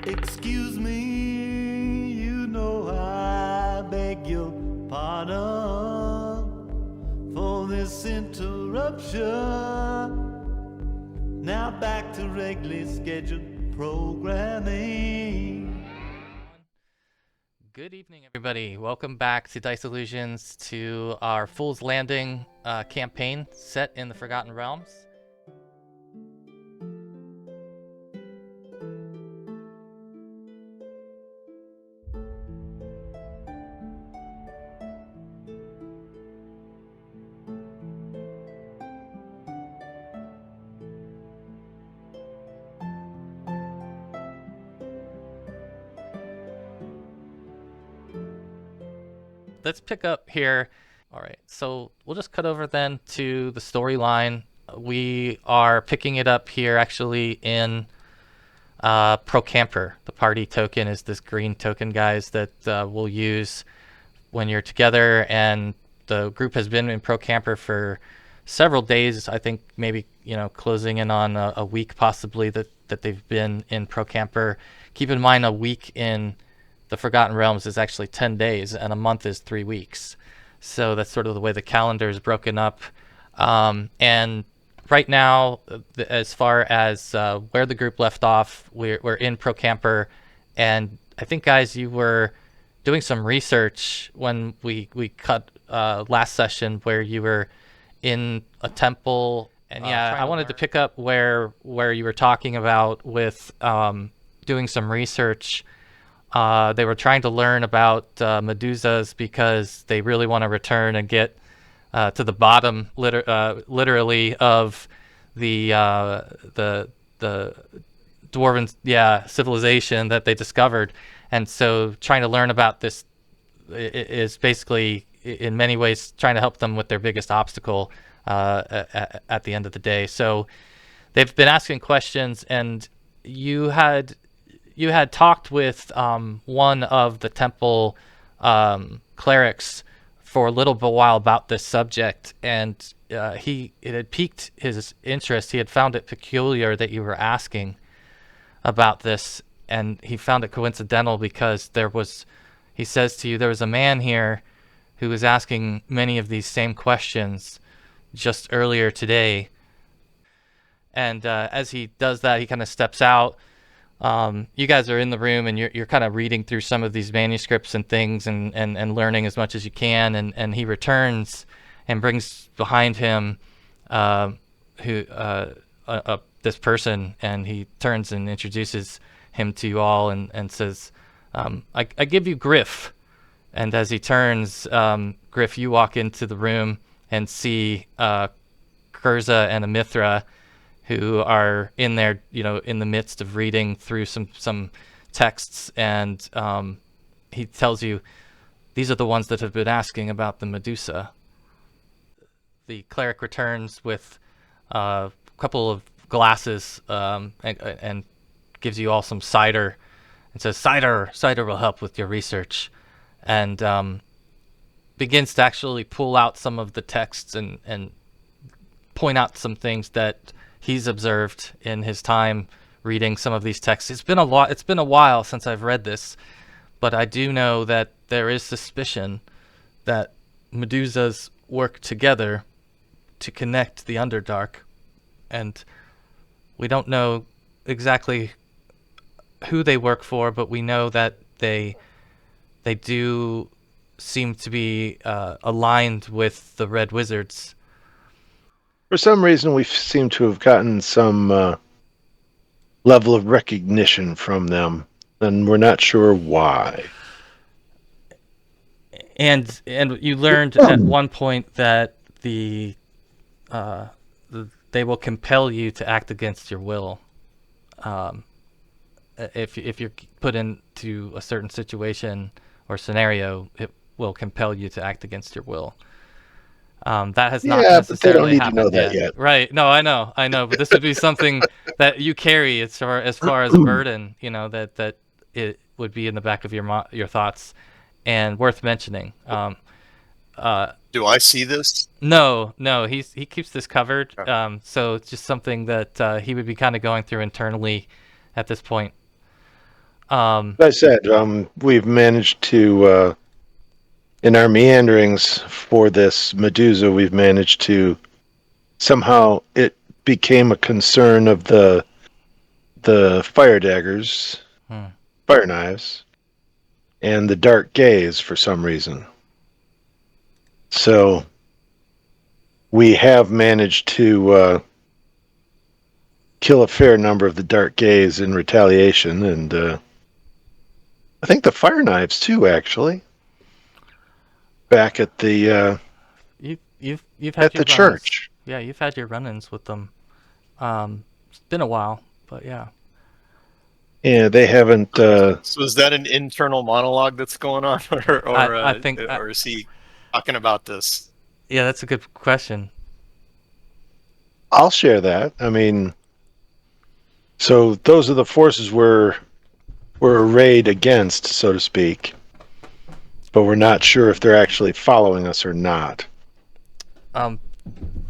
Excuse me, you know I beg your pardon for this interruption. Now back to regularly scheduled programming. Good evening, everybody. Welcome back to Dice Illusions to our Fool's Landing campaign set in the Forgotten Realms. Let's pick up here. All right, so we'll just cut over then to the storyline. We are picking it up here actually in Procampur. The party token is this green token, guys, that we'll use when you're together. And the group has been in Procampur for several days. I think maybe, closing in on a week possibly that they've been in Procampur. Keep in mind, a week in the Forgotten Realms is actually 10 days, and a month is 3 weeks. So that's sort of the way the calendar is broken up. And right now, as far as where the group left off, we're in Procampur. And I think, guys, you were doing some research when we cut last session where you were in a temple. And yeah, I wanted to pick up where you were talking about with doing some research. They were trying to learn about medusas because they really want to return and get to the bottom, literally, of the dwarven civilization that they discovered. And so trying to learn about this is basically, in many ways, trying to help them with their biggest obstacle at the end of the day. So they've been asking questions, and you had talked with one of the temple clerics for a little while about this subject, and it had piqued his interest. He had found it peculiar that you were asking about this, and he found it coincidental because he says to you, there was a man here who was asking many of these same questions just earlier today. And as he does that, he kind of steps out. You guys are in the room, and you're kind of reading through some of these manuscripts and things and learning as much as you can. And he returns and brings behind him this person, and he turns and introduces him to you all and says, I give you Griff. And as he turns, Griff, you walk into the room and see Kurza and Amithra, who are in there, in the midst of reading through some texts, and he tells you, these are the ones that have been asking about the Medusa. The cleric returns with a couple of glasses and gives you all some cider, and says, cider will help with your research, and begins to actually pull out some of the texts and point out some things that he's observed in his time reading some of these texts. It's been a while since I've read this, but I do know that there is suspicion that Medusas work together to connect the Underdark, and we don't know exactly who they work for, but we know that they do seem to be aligned with the Red Wizards. For some reason, we seem to have gotten some level of recognition from them, and we're not sure why. And you learned at one point that they will compel you to act against your will. If you're put into a certain situation or scenario, it will compel you to act against your will. That has not necessarily happened yet. Right? No, I know. But this would be something that you carry as far as a burden. That it would be in the back of your thoughts, and worth mentioning. Do I see this? No. He keeps this covered. So it's just something that he would be kind of going through internally at this point. Um, As I said, we've managed to, in our meanderings for this Medusa, we've managed to somehow it became a concern of the fire daggers, hmm. fire knives, and the dark gaze for some reason. So we have managed to kill a fair number of the dark gaze in retaliation, and I think the fire knives too, actually. Back at the You've had at your the run-ins. church. Yeah, you've had your run-ins with them. It's been a while, but yeah. Yeah, they haven't. So is that an internal monologue that's going on, I think or is he talking about this? yeah, that's a good question. I'll share that. I mean, so those are the forces we're arrayed against, so to speak. But we're not sure if they're actually following us or not. Um,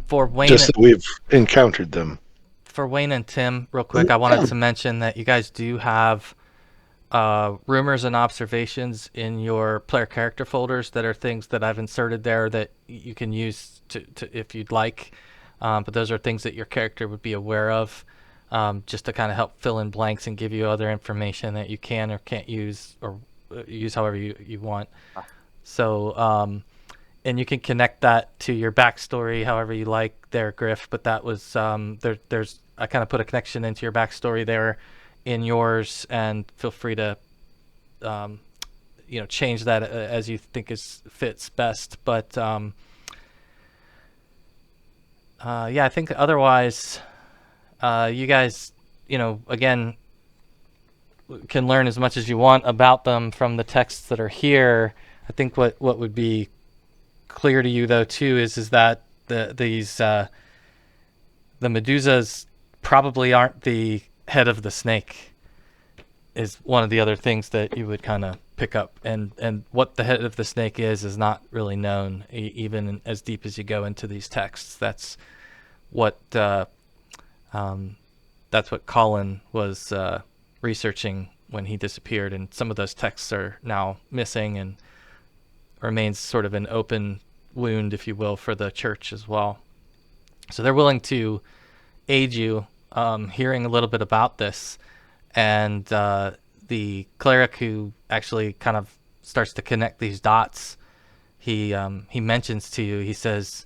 for Wayne, Just that we've encountered them. for Wayne and Tim, real quick, I wanted to mention that you guys do have rumors and observations in your player character folders that are things that I've inserted there that you can use to if you'd like. But those are things that your character would be aware of, just to kind of help fill in blanks and give you other information that you can or can't use or use however you want. So, and you can connect that to your backstory however you like there, Griff. But that was there's I kind of put a connection into your backstory there in yours, and feel free to change that as you think fits best. But yeah, I think otherwise you guys again can learn as much as you want about them from the texts that are here. I think what would be clear to you though too is that the Medusas probably aren't the head of the snake, is one of the other things that you would kind of pick up, and what the head of the snake is not really known, even as deep as you go into these texts. That's what Colin was researching when he disappeared, and some of those texts are now missing and remains sort of an open wound, if you will, for the church as well. So they're willing to aid you, hearing a little bit about this, and the cleric who actually kind of starts to connect these dots, he mentions to you, he says,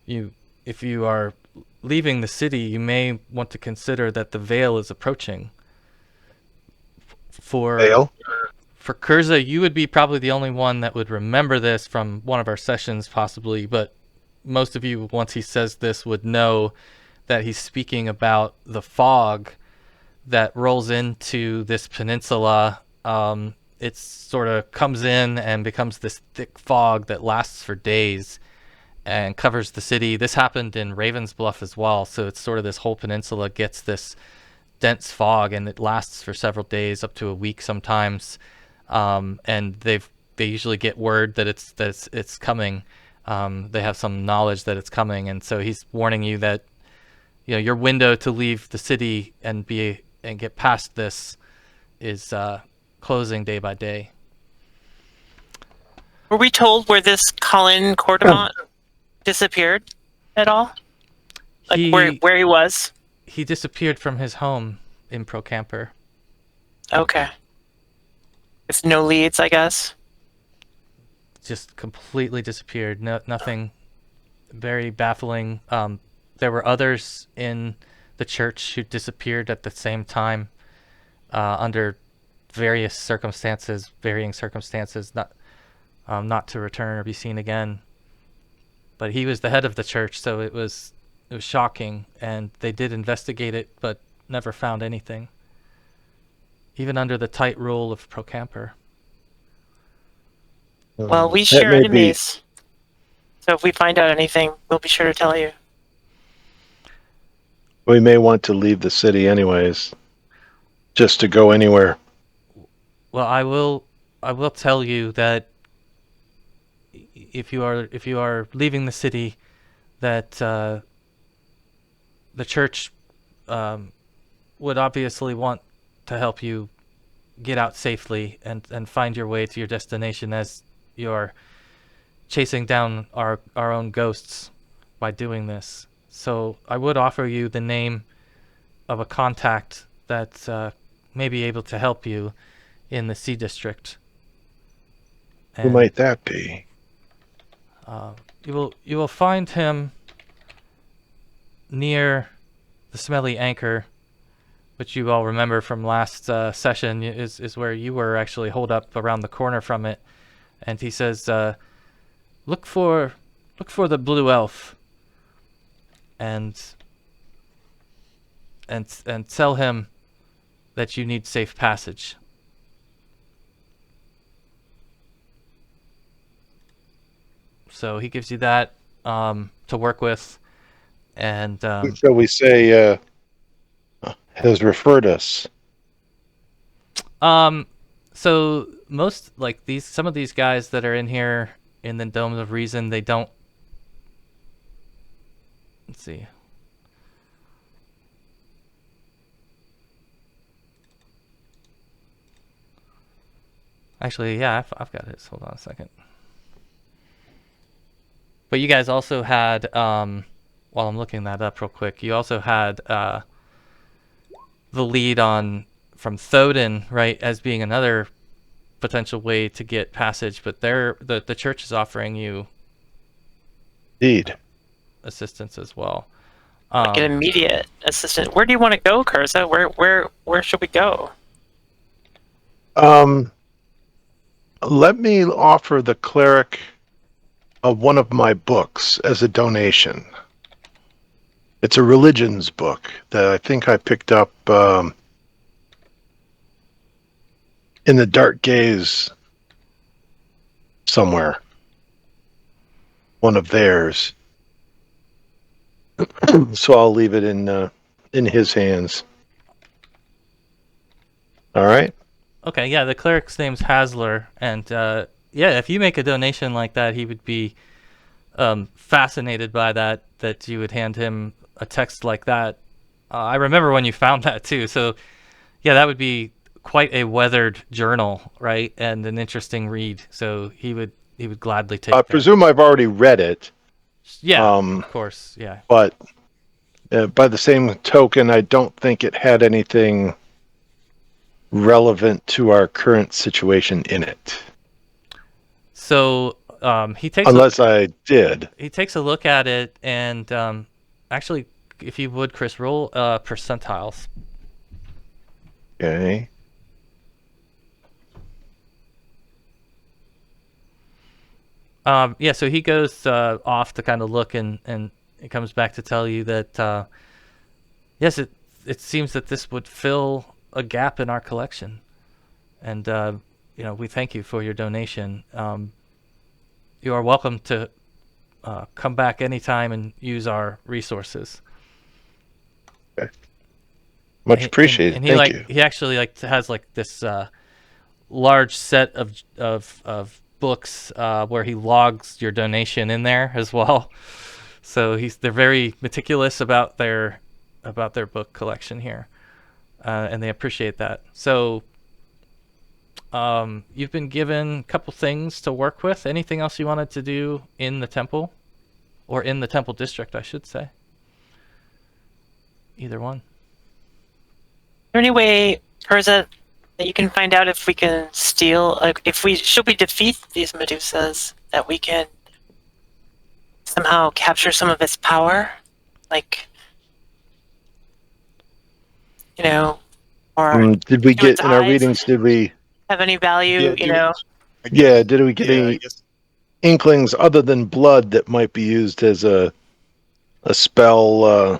if you are leaving the city, you may want to consider that the veil is approaching. Veil? For Kurza, you would be probably the only one that would remember this from one of our sessions, possibly, but most of you, once he says this, would know that he's speaking about the fog that rolls into this peninsula. It sort of comes in and becomes this thick fog that lasts for days and covers the city. This happened in Ravensbluff as well, so it's sort of this whole peninsula gets this dense fog, and it lasts for several days, up to a week sometimes. And they usually get word that it's coming. They have some knowledge that it's coming, and so he's warning you that your window to leave the city and get past this is closing day by day. Were we told where this Colin Cordamont disappeared at all? Like where he was? He disappeared from his home in Procampur. Okay. With no leads, I guess. Just completely disappeared. No, nothing. Very baffling. There were others in the church who disappeared at the same time, under varying circumstances, not to return or be seen again. But he was the head of the church, so it was shocking, and they did investigate it, but never found anything, even under the tight rule of Procampur. Well, we share enemies, so if we find out anything, we'll be sure to tell you. We may want to leave the city anyways, just to go anywhere. Well, I will tell you that if you are leaving the city, that the church would obviously want to help you get out safely and find your way to your destination as you're chasing down our own ghosts by doing this. So I would offer you the name of a contact that may be able to help you in the Sea District. Who might that be? You will find him near the Smelly Anchor, which you all remember from last session is where you were actually holed up around the corner from it. And he says, look for the blue elf and tell him that you need safe passage. So he gives you that to work with, and Shall we say has referred us? So most some of these guys that are in here in the Domes of Reason, they don't. Let's see. Actually, yeah, I've got his. Hold on a second. But you guys also had, while I'm looking that up real quick, you also had the lead on from Thoden, right, as being another potential way to get passage. But the church is offering you Indeed. assistance as well. Like an immediate assistant. Where do you want to go, Curza? Where should we go? Let me offer the cleric one of my books as a donation. It's a religions book that I think I picked up in the Dark Gaze somewhere. One of theirs. So I'll leave it in his hands. All right. Okay, yeah, the cleric's name's Hasler, and yeah, if you make a donation like that, he would be fascinated by that you would hand him a text like that. I remember when you found that too, so yeah, that would be quite a weathered journal, right, and an interesting read. So he would gladly take. I presume I've already read it. Yeah, of course, yeah. But by the same token, I don't think it had anything relevant to our current situation in it. So he takes. Unless I did. He takes a look at it, and actually, if you would, Chris, roll percentiles. Okay. Yeah, so he goes off to kind of look, and it comes back to tell you that yes, it seems that this would fill a gap in our collection, and we thank you for your donation. You are welcome to come back anytime and use our resources. Okay. Much appreciated. And he Thank you. He actually has this large set of books where he logs your donation in there as well. So they're very meticulous about their book collection here, and they appreciate that. So you've been given a couple things to work with. Anything else you wanted to do in the temple, or in the temple district, I should say? Either one. Is there any way, Curza, that you can find out if we can steal, should we defeat these Medusas, that we can somehow capture some of its power? Or did we get in our eyes readings? Did we have any value? Yeah. Did we get any inklings other than blood that might be used as a spell?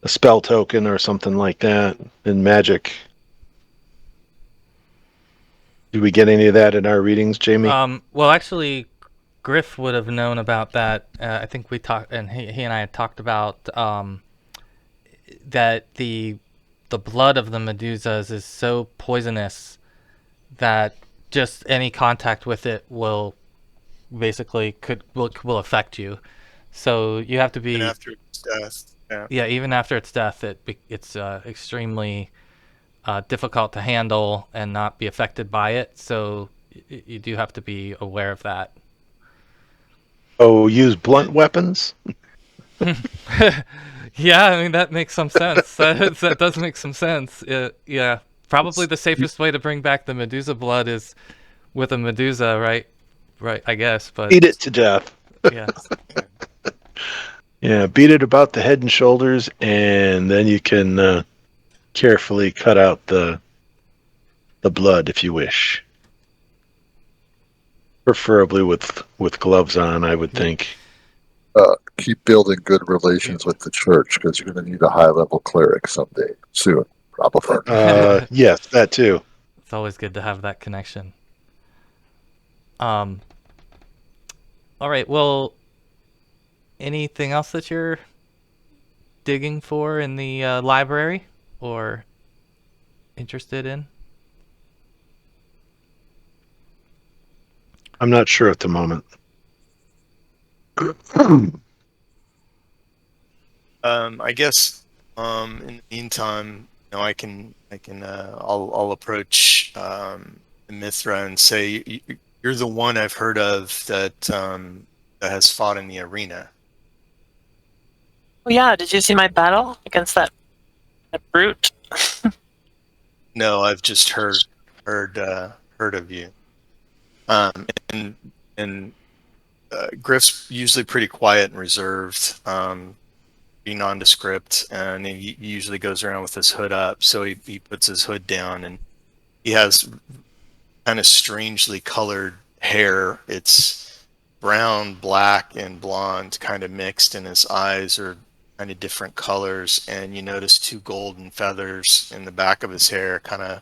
A spell token or something like that in magic. Did we get any of that in our readings, Jamie? Well, actually, Griff would have known about that. I think we talked, and he and I had talked about that the blood of the Medusas is so poisonous that just any contact with it will basically will affect you. So you have to be Even after its death. Yeah, even after its death, it's extremely difficult to handle and not be affected by it. So you do have to be aware of that. Oh, use blunt weapons? Yeah, I mean that makes some sense. That does make some sense. Yeah, probably the safest way to bring back the Medusa blood is with a Medusa, right? Right, I guess. But Beat it to death. yeah, Yeah, beat it about the head and shoulders, and then you can carefully cut out the blood if you wish. Preferably with gloves on, I would think. Keep building good relations with the church, because you're going to need a high-level cleric someday soon, probably. Yes, that too. it's always good to have that connection. All right. Well, anything else that you're digging for in the library or interested in? I'm not sure at the moment. I guess in the meantime, I'll approach Mithra and say, you're the one I've heard of that has fought in the arena. Oh yeah, did you see my battle against that brute? No, I've just heard of you. And Griff's usually pretty quiet and reserved, be nondescript, and he usually goes around with his hood up. So he puts his hood down, and he has kind of strangely colored hair. It's brown, black, and blonde kind of mixed, and his eyes are kind of different colors. And you notice two golden feathers in the back of his hair, kind of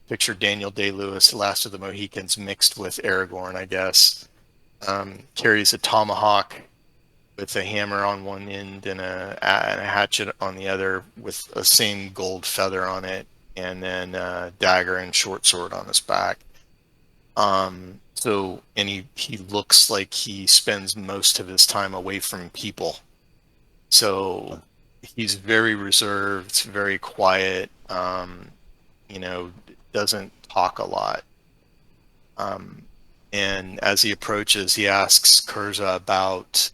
picture Daniel Day-Lewis, Last of the Mohicans, mixed with Aragorn, I guess. Carries a tomahawk with a hammer on one end and a hatchet on the other with a same gold feather on it, and then a dagger and short sword on his back. And he looks like he spends most of his time away from people. So he's very reserved, very quiet, doesn't talk a lot. And as he approaches, he asks Kurza about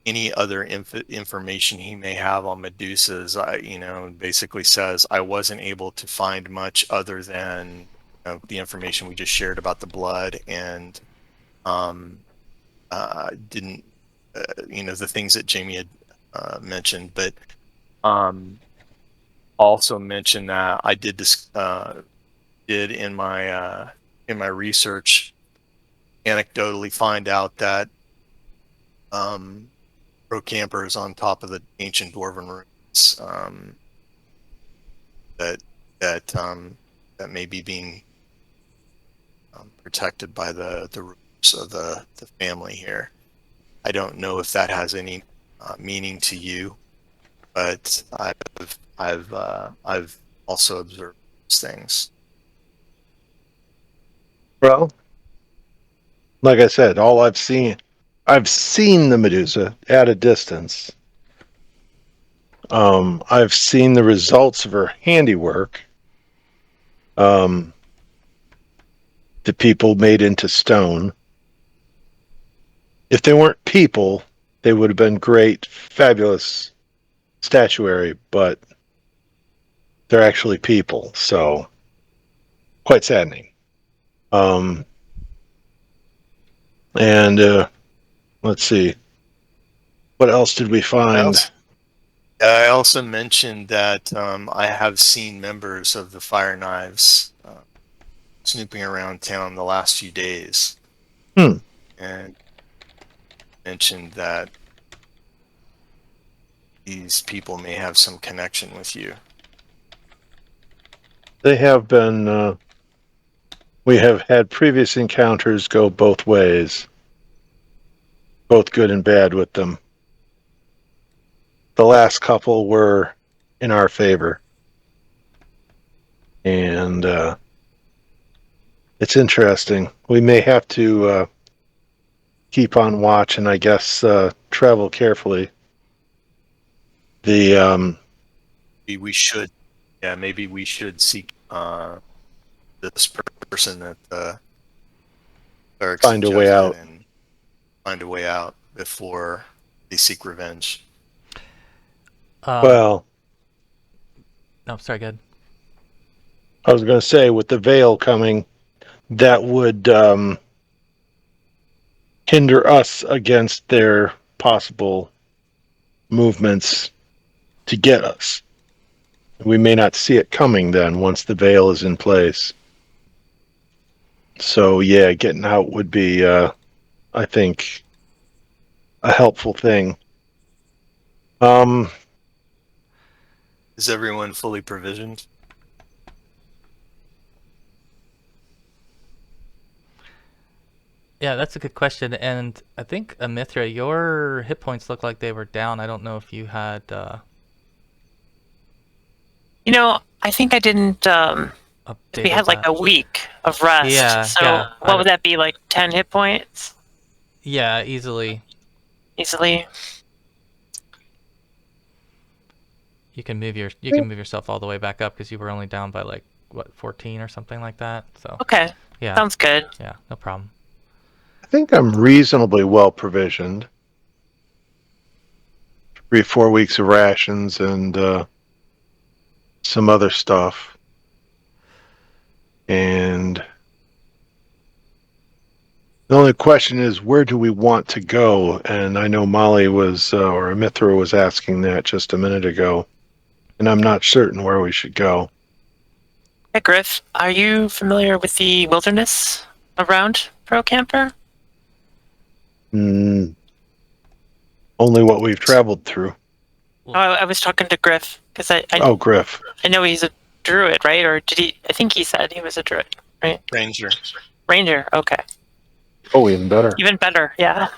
any other information he may have on Medusas. Basically says, I wasn't able to find much other than the information we just shared about the blood, and didn't the things that Jamie had mentioned, but also mentioned that I did in my research anecdotally find out that Procampur is on top of the ancient dwarven ruins that may be being protected by the roots of the family here. I don't know if that has any meaning to you, but I've also observed those things. Well, like I said, I've seen the Medusa at a distance. I've seen the results of her handiwork. The people made into stone. If they weren't people, they would have been great, fabulous statuary, but they're actually people, so quite saddening. Let's see. What else did we find? I also mentioned that I have seen members of the Fire Knives snooping around town the last few days. And mentioned that these people may have some connection with you. They have been... we have had previous encounters go both ways. Both good and bad with them. The last couple were in our favor. And it's interesting. We may have to keep on watch and I guess travel carefully. We should. yeah, maybe we should seek this person that Cleric Find a way suggested out. and find a way out before they seek revenge. Well, No, sorry, go ahead. I was going to say, with the veil coming, that would hinder us against their possible movements to get us. We may not see it coming then once the veil is in place. So, yeah, getting out would be, I think, a helpful thing. Is everyone fully provisioned? Yeah, that's a good question. And I think, Mithra, your hit points look like they were down. I don't know if you had You know, I think I didn't. We updated had like that. a week of rest. Yeah, So yeah. what would that be, like 10 hit points Yeah, easily. easily? You can move yourself all the way back up because you were only down by like what 14 or something like that. So Okay, yeah, sounds good. yeah, no problem. I think I'm reasonably well provisioned. 3-4 weeks of rations and some other stuff. And the only question is, where do we want to go? And I know Molly was, or Mithra was asking that just a minute ago. And I'm not certain where we should go. Hey, Griff, are you familiar with the wilderness around Procampur? Only what we've traveled through. Oh, I was talking to Griff because I Oh, Griff. know he's a druid, right? Or did he? I think he said he was a druid, right? Ranger. Ranger. Okay, Oh, even better. even better. Yeah.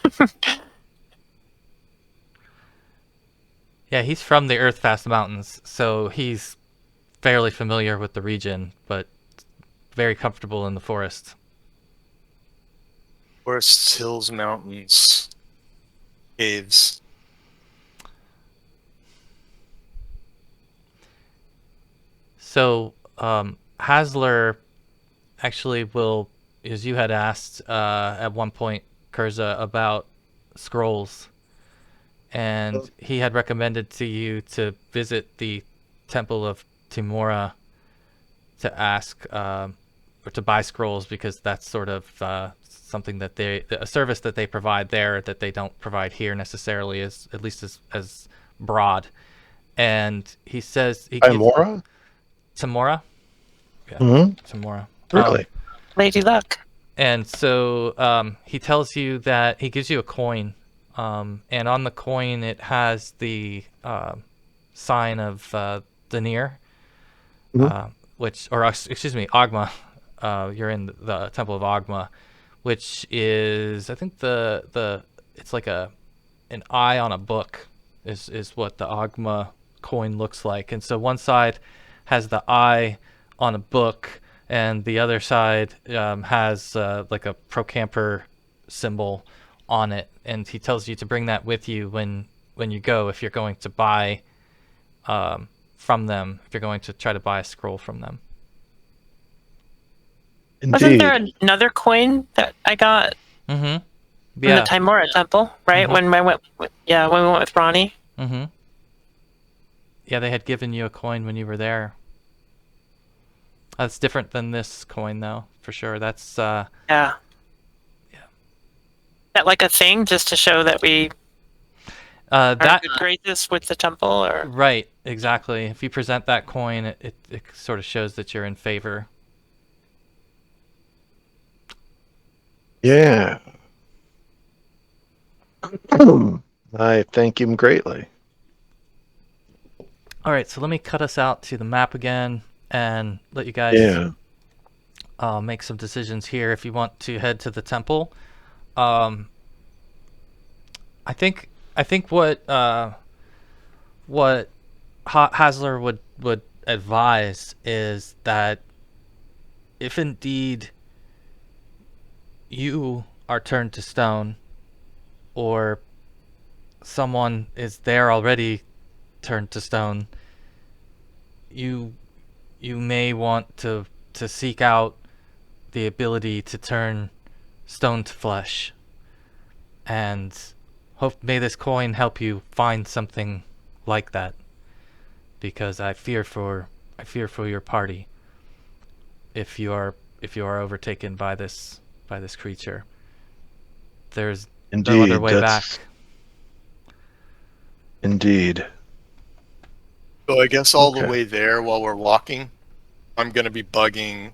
Yeah, he's from the Earthfast Mountains, so he's fairly familiar with the region, but very comfortable in the forest. Forests, hills, mountains, caves. So Hasler actually will, as you had asked at one point, Kurza, about scrolls, and he had recommended to you to visit the Temple of Timora to ask or to buy scrolls, because that's sort of something that a service that they provide there that they don't provide here necessarily, is at least as broad. And he says he gives Timora? Timora. Yeah, Mm-hmm. Timora. Really? Lady Luck. And so he tells you that he gives you a coin, and on the coin it has the sign of Denier, excuse me, Agma. You're in the Temple of Agma, which is, I think it's like an eye on a book is what the Agma coin looks like. And so one side has the eye on a book, and the other side has like a Procampur symbol on it. And he tells you to bring that with you when you go, if you're going to buy from them, if you're going to try to buy a scroll from them. Wasn't Indeed. there another coin that I got Mm-hmm. from Yeah. the Timora Temple, right? Mhm. When I went, when we went with Ronnie. Mm-hmm. Yeah, they had given you a coin when you were there. That's different than this coin, though, for sure. That's Yeah. Yeah. That like a thing just to show that we are that good graces with the temple, or right, exactly. If you present that coin, it sort of shows that you're in favor. Yeah. I thank him greatly. All right, so let me cut us out to the map again and let you guys make some decisions here. If you want to head to the temple, I think what Hasler would advise is that if indeed you are turned to stone, or someone is there already turned to stone, you you may want to seek out the ability to turn stone to melesh, and may this coin help you find something like that, because I fear for your party if you are overtaken by this creature. There's no other Indeed, way back. Indeed. So I guess all the Okay. way there, while we're walking, I'm going to be bugging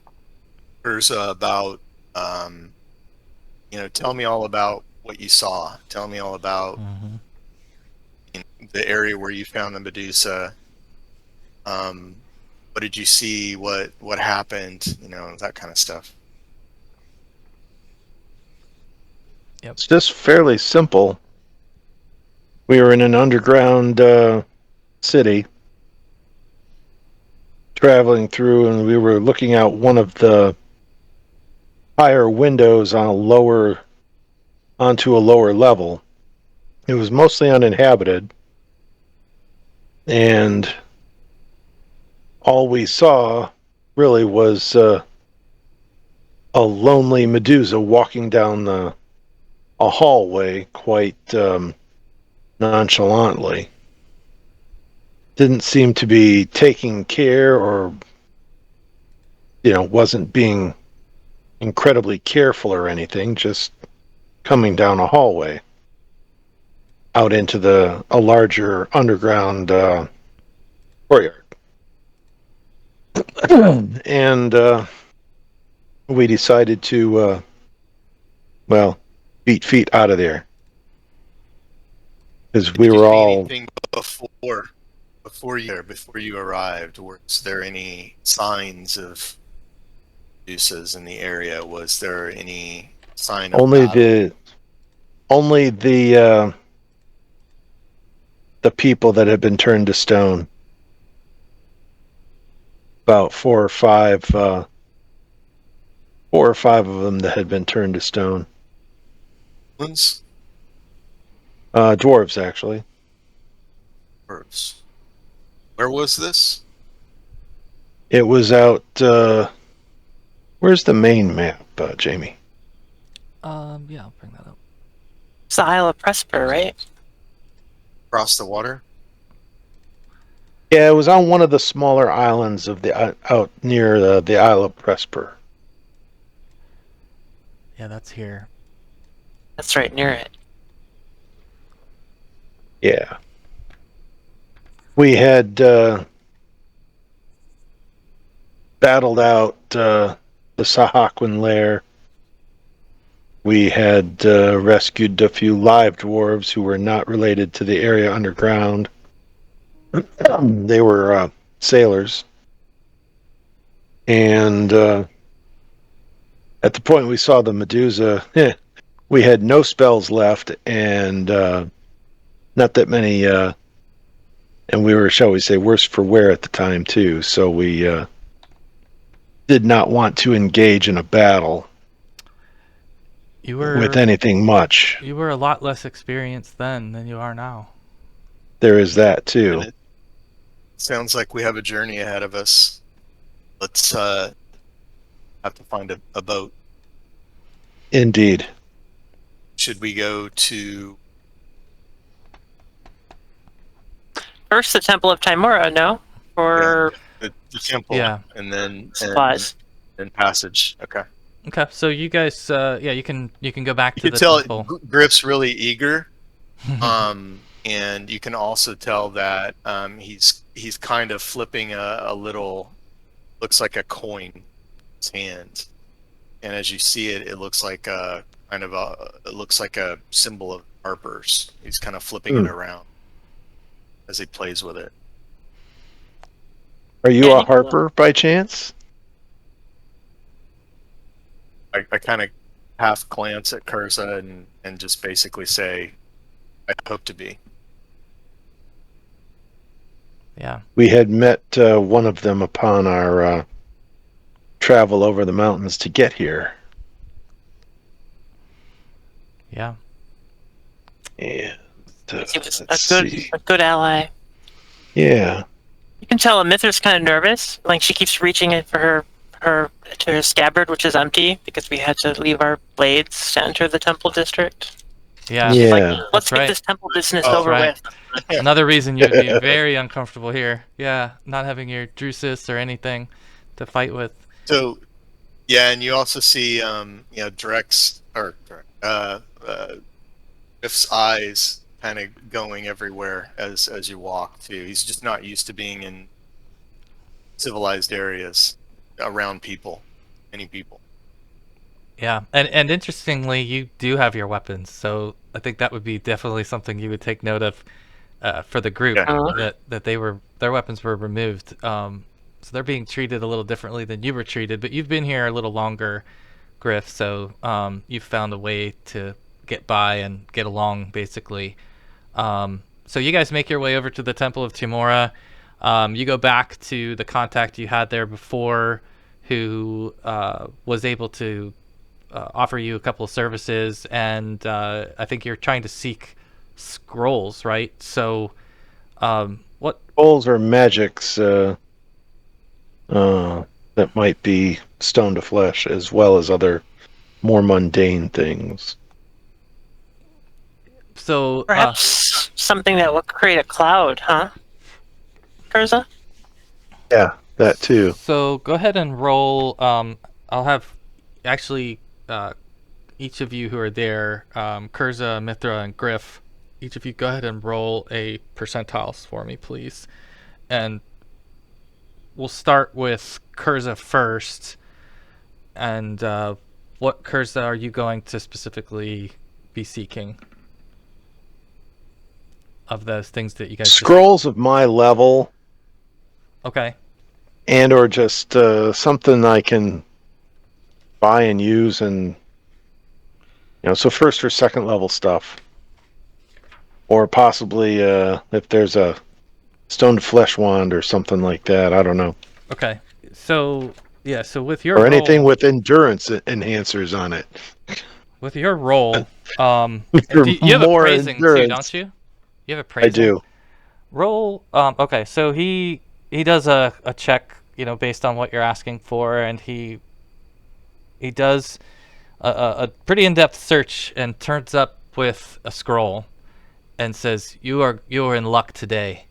Urza about, tell me all about what you saw. Tell me all about the area where you found the Medusa. What did you see? What happened? That kind of stuff. It's just fairly simple. We were in an underground city, traveling through, and we were looking out one of the higher windows onto a lower level. It was mostly uninhabited, and all we saw really was a lonely Medusa walking down a hallway quite nonchalantly. Didn't seem to be taking care, or wasn't being incredibly careful or anything, just coming down a hallway out into a larger underground courtyard. And we decided to beat feet out of there, because we Did you were see all anything before you arrived? Was there any signs of Medusas in the area? Was there any sign of only battle? the people that had been turned to stone. About four or five of them that had been turned to stone. Ones? Dwarves, actually. Dwarves. Where was this? It was out. Where's the main map, Jamie? Yeah, I'll bring that up. It's the Isle of Presper, right? Across the water? Yeah, it was on one of the smaller islands of out near the Isle of Presper. Yeah, that's here. That's right near it. Yeah. We had battled out the Sahaquin lair. We had rescued a few live dwarves who were not related to the area underground. They were sailors. And at the point we saw the Medusa, we had no spells left, and not that many, and we were, shall we say, worse for wear at the time, too. So we did not want to engage in a battle with anything much. You were a lot less experienced then than you are now. There is that, too. And it sounds like we have a journey ahead of us. Let's have to find a boat. Indeed. Should we go to... First, the Temple of Timora, no? Or the temple? Yeah. And then supplies. and passage. Okay. Okay, so you guys, you can go back to You the can tell temple. Griff's really eager, and you can also tell that he's kind of flipping a little, looks like a coin in his hand, and as you see it, it looks like a symbol of Harper's. He's kind of flipping it around as he plays with it. Are you a Harper by chance? I kind of half glance at Curza and just basically say, I hope to be. Yeah. We had met one of them upon our travel over the mountains to get here. Yeah. And He was a good ally. Yeah. You can tell Mithra's kind of nervous. Like she keeps reaching in for her scabbard, which is empty because we had to leave our blades to enter the temple district. Yeah. Yeah. Like, let's That's get right. this temple business Oh, over right. with. Another reason you would be very uncomfortable here. Yeah, not having your Drusus or anything to fight with. So, yeah, and you also see, Drex or Griff's eyes kind of going everywhere as you walk too. He's just not used to being in civilized areas around people, many people. Yeah, and interestingly, you do have your weapons, so I think that would be definitely something you would take note of for the group, Yeah. that their weapons were removed. So they're being treated a little differently than you were treated, but you've been here a little longer, Griff, so you've found a way to get by and get along, basically. So you guys make your way over to the Temple of Timora. You go back to the contact you had there before, who was able to offer you a couple of services, and I think you're trying to seek scrolls, right? So, what? Scrolls or magics that might be stone to flesh, as well as other more mundane things. So Perhaps something that will create a cloud, huh? Curza? Yeah, that too. So go ahead and roll. I'll have actually each of you who are there, Kurza, Mithra, and Griff. Each of you go ahead and roll a percentiles for me, please. And we'll start with Kurza first. And what Kurza are you going to specifically be seeking of those things that you guys Scrolls of my level, Okay. and or just something I can buy and use, and so first or second level stuff, or possibly if there's a stone to flesh wand or something like that. I don't know. Okay. So yeah. So with your Or anything roll, with endurance enhancers on it. with your roll, For you have more appraising too, endurance. don't you? You have appraising. I do. Roll. Okay. So he does a check, based on what you're asking for, and he does a pretty in-depth search and turns up with a scroll, and says, "You are in luck today.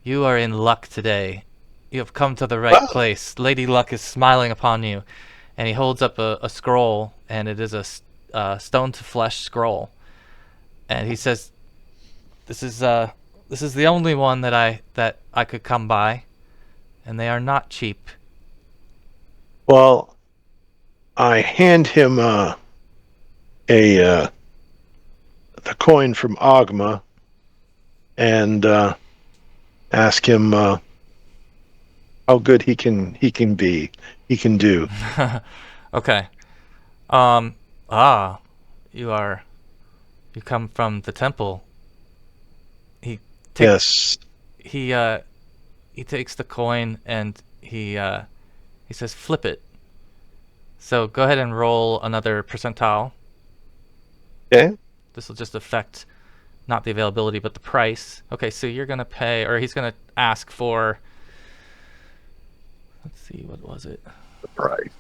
You are in luck today. You have come to the right Wow. place. Lady Luck is smiling upon you." And he holds up a scroll, and it is a stone to flesh scroll. And he says, "This is the only one that I could come by, and they are not cheap." Well, I hand him the coin from Ogma, and ask him how good he can do. Okay. You come from the temple. He takes Yes. he takes the coin, and he says, "Flip it." So go ahead and roll another percentile. Okay. This will just affect not the availability but the price. Okay, so you're gonna pay, or he's gonna ask for. Let's see, what was it? Right.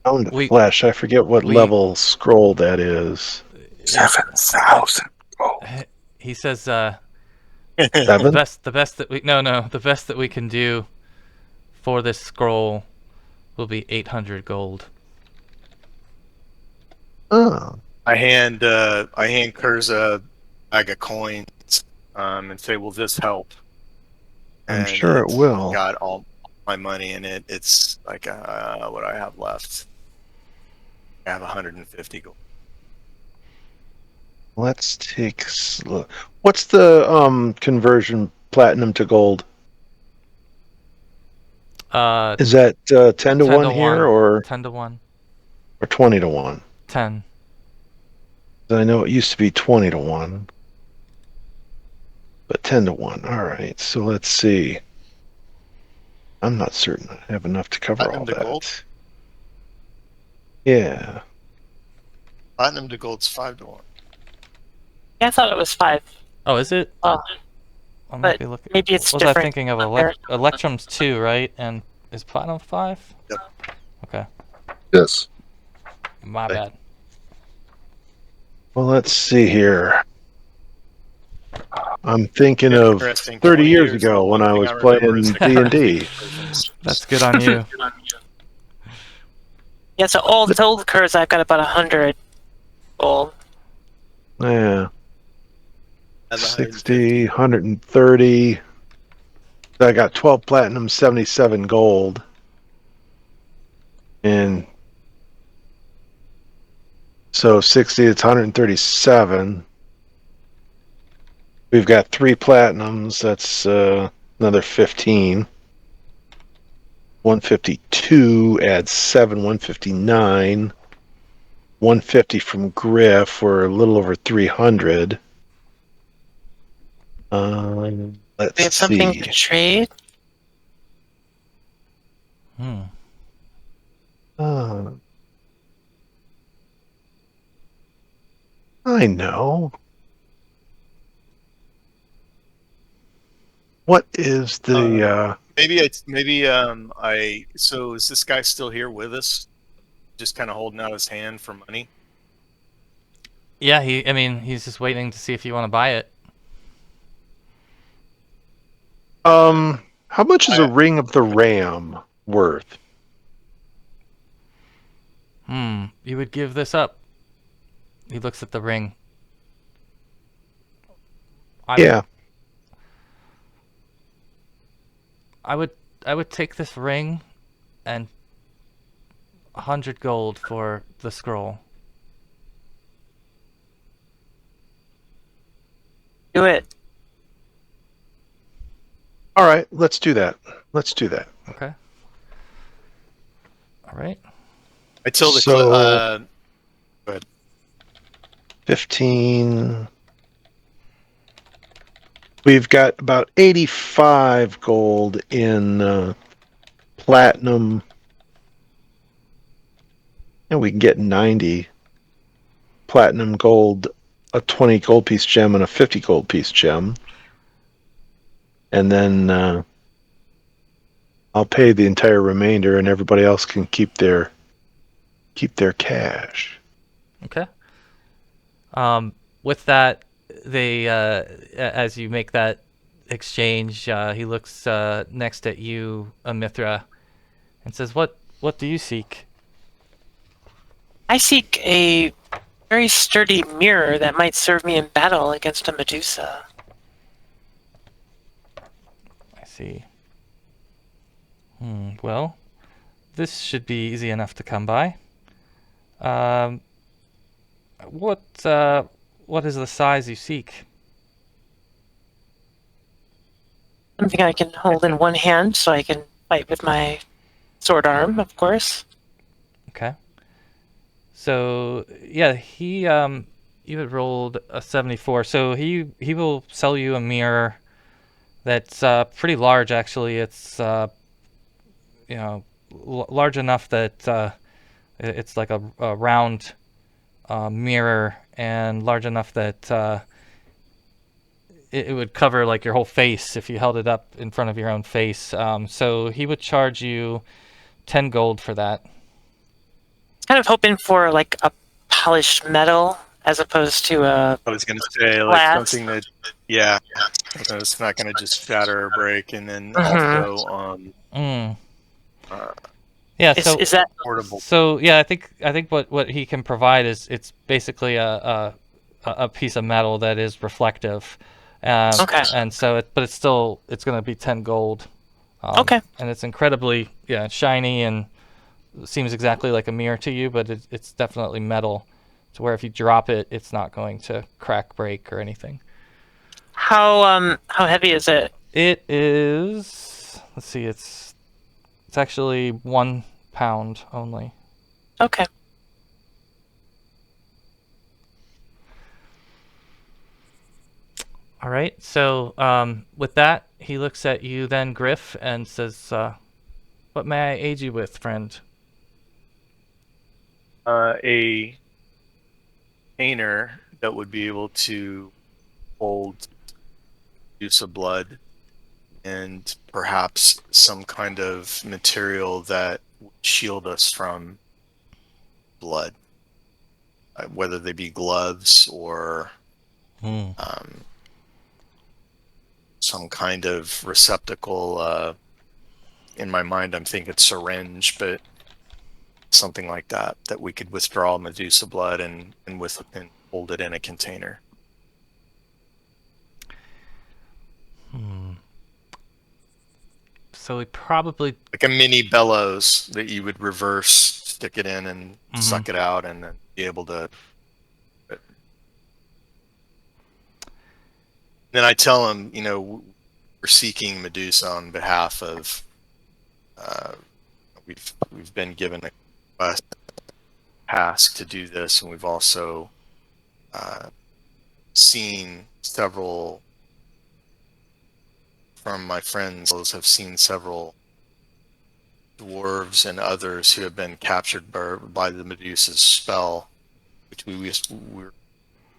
Pound of We- flesh. I forget what we- level scroll that is. 7,000. Oh, He says, Seven? the best that we can do for this scroll will be 800 gold. Oh. I hand Kurza a bag of coins, and say, "Will this help?" I'm And sure it it's will. got all my money in it. It's like what I have left. I have 150 gold. Let's take look. What's the conversion platinum to gold? Is that 10 to 1 here, or 10 to 1. 20 to 1? 10. I know it used to be 20 to 1. But 10 to 1. All right. So let's see. I'm not certain I have enough to cover Platinum all to that. gold? Yeah. Platinum to gold's 5 to 1. Yeah, I thought it was 5. Oh, is it? Oh, I might but be looking. maybe it's Was I different. thinking of there. Electrum's 2, right? And is Platinum 5? Yep. Okay. Yes. My Okay. bad. Well, let's see here. I'm thinking of Interesting. 30 20 years the ago when one I thing was remember is playing the D&D. versions. That's good on you. Yeah, so all told, Kurz, I've got about 100 gold. Yeah. And the 60, 130. I got 12 platinum, 77 gold. And so 60, it's 137. We've got 3 platinums. That's another 15. 152 adds 7, 159. 150 from Griff. We're a little over 300. Let's We have something see. to trade. Hmm. Uh, I know. What is the maybe so is this guy still here with us? Just kind of holding out his hand for money? Yeah, he's just waiting to see if you want to buy it. how much is a ring of the ram worth? You would give this up. He looks at the ring. Yeah. I would take this ring and 100 gold for the scroll. Do it. All right, let's do that. Okay. All right. I tell the So- go ahead. 15. We've got about 85 gold in platinum. And we can get 90 platinum gold, a 20 gold piece gem, and a 50 gold piece gem. And then I'll pay the entire remainder, and everybody else can keep their cash. Okay. With that, they as you make that exchange, he looks next at you, Amithra, and says, "What do you seek?" I seek a very sturdy mirror that might serve me in battle against a Medusa. I see. Well, this should be easy enough to come by. What is the size you seek? Something I can hold in one hand so I can fight with my sword arm, of course. Okay. So yeah, you had rolled a 74. So he will sell you a mirror that's pretty large actually. It's large enough that it's like a round mirror, and large enough that it would cover like your whole face if you held it up in front of your own face. So he would charge you 10 gold for that. Kind of hoping for like a polished metal as opposed to a I was gonna say like glass. something that it's not gonna just shatter or break, and then Mhm. also Yeah. Is that portable. So yeah, I think what he can provide is it's basically a piece of metal that is reflective. Okay. And so but it's going to be 10 gold. okay? And it's incredibly shiny and seems exactly like a mirror to you, but it's definitely metal, to where if you drop it, it's not going to crack, break, or anything. How heavy is it? It is. Let's see. It's actually 1 pound only. Okay. All right. So with that, he looks at you then, Griff, and says, "What may I aid you with, friend?" A painter that would be able to hold use of blood, and perhaps some kind of material that would shield us from blood, whether they be gloves or some kind of receptacle. In my mind, I'm thinking syringe, but something like that we could withdraw Medusa blood and hold it in a container. So we probably Like a mini bellows that you would reverse, stick it in, and suck it out, and then be able to. Then I tell him, we're seeking Medusa on behalf of. We've been given a task to do this, and we've also seen several. From my friends, have seen several dwarves and others who have been captured by the Medusa's spell, which we're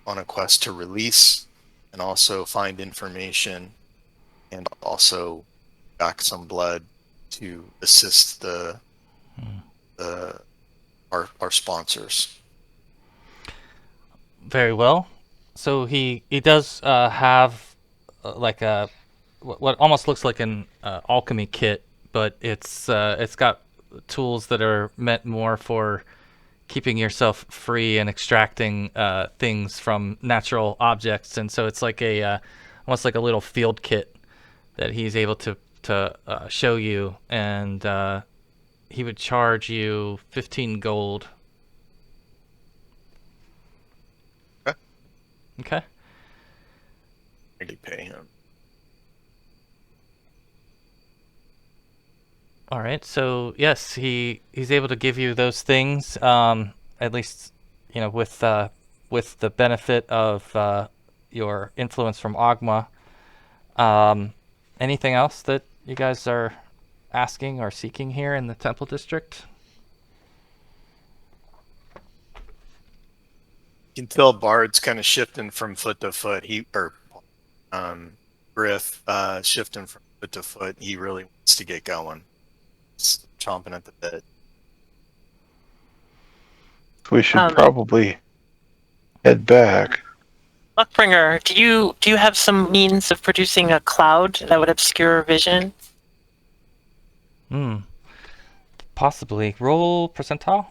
on a quest to release and also find information and also back some blood to assist our sponsors. very well. So he does have like a what almost looks like an alchemy kit, but it's got tools that are meant more for keeping yourself free and extracting things from natural objects, and so it's like a almost like a little field kit that he's able to show you, and he would charge you 15 gold. Okay. Really pay him. All right. So yes, he's able to give you those things. At least, with the benefit of your influence from Ogma. Anything else that you guys are asking or seeking here in the Temple District? You can tell Bard's kind of shifting from foot to foot. Griff shifting from foot to foot. He really wants to get going. He's chomping at the bit. We should probably head back. Luckbringer, do you have some means of producing a cloud that would obscure vision? Possibly. Roll percentile.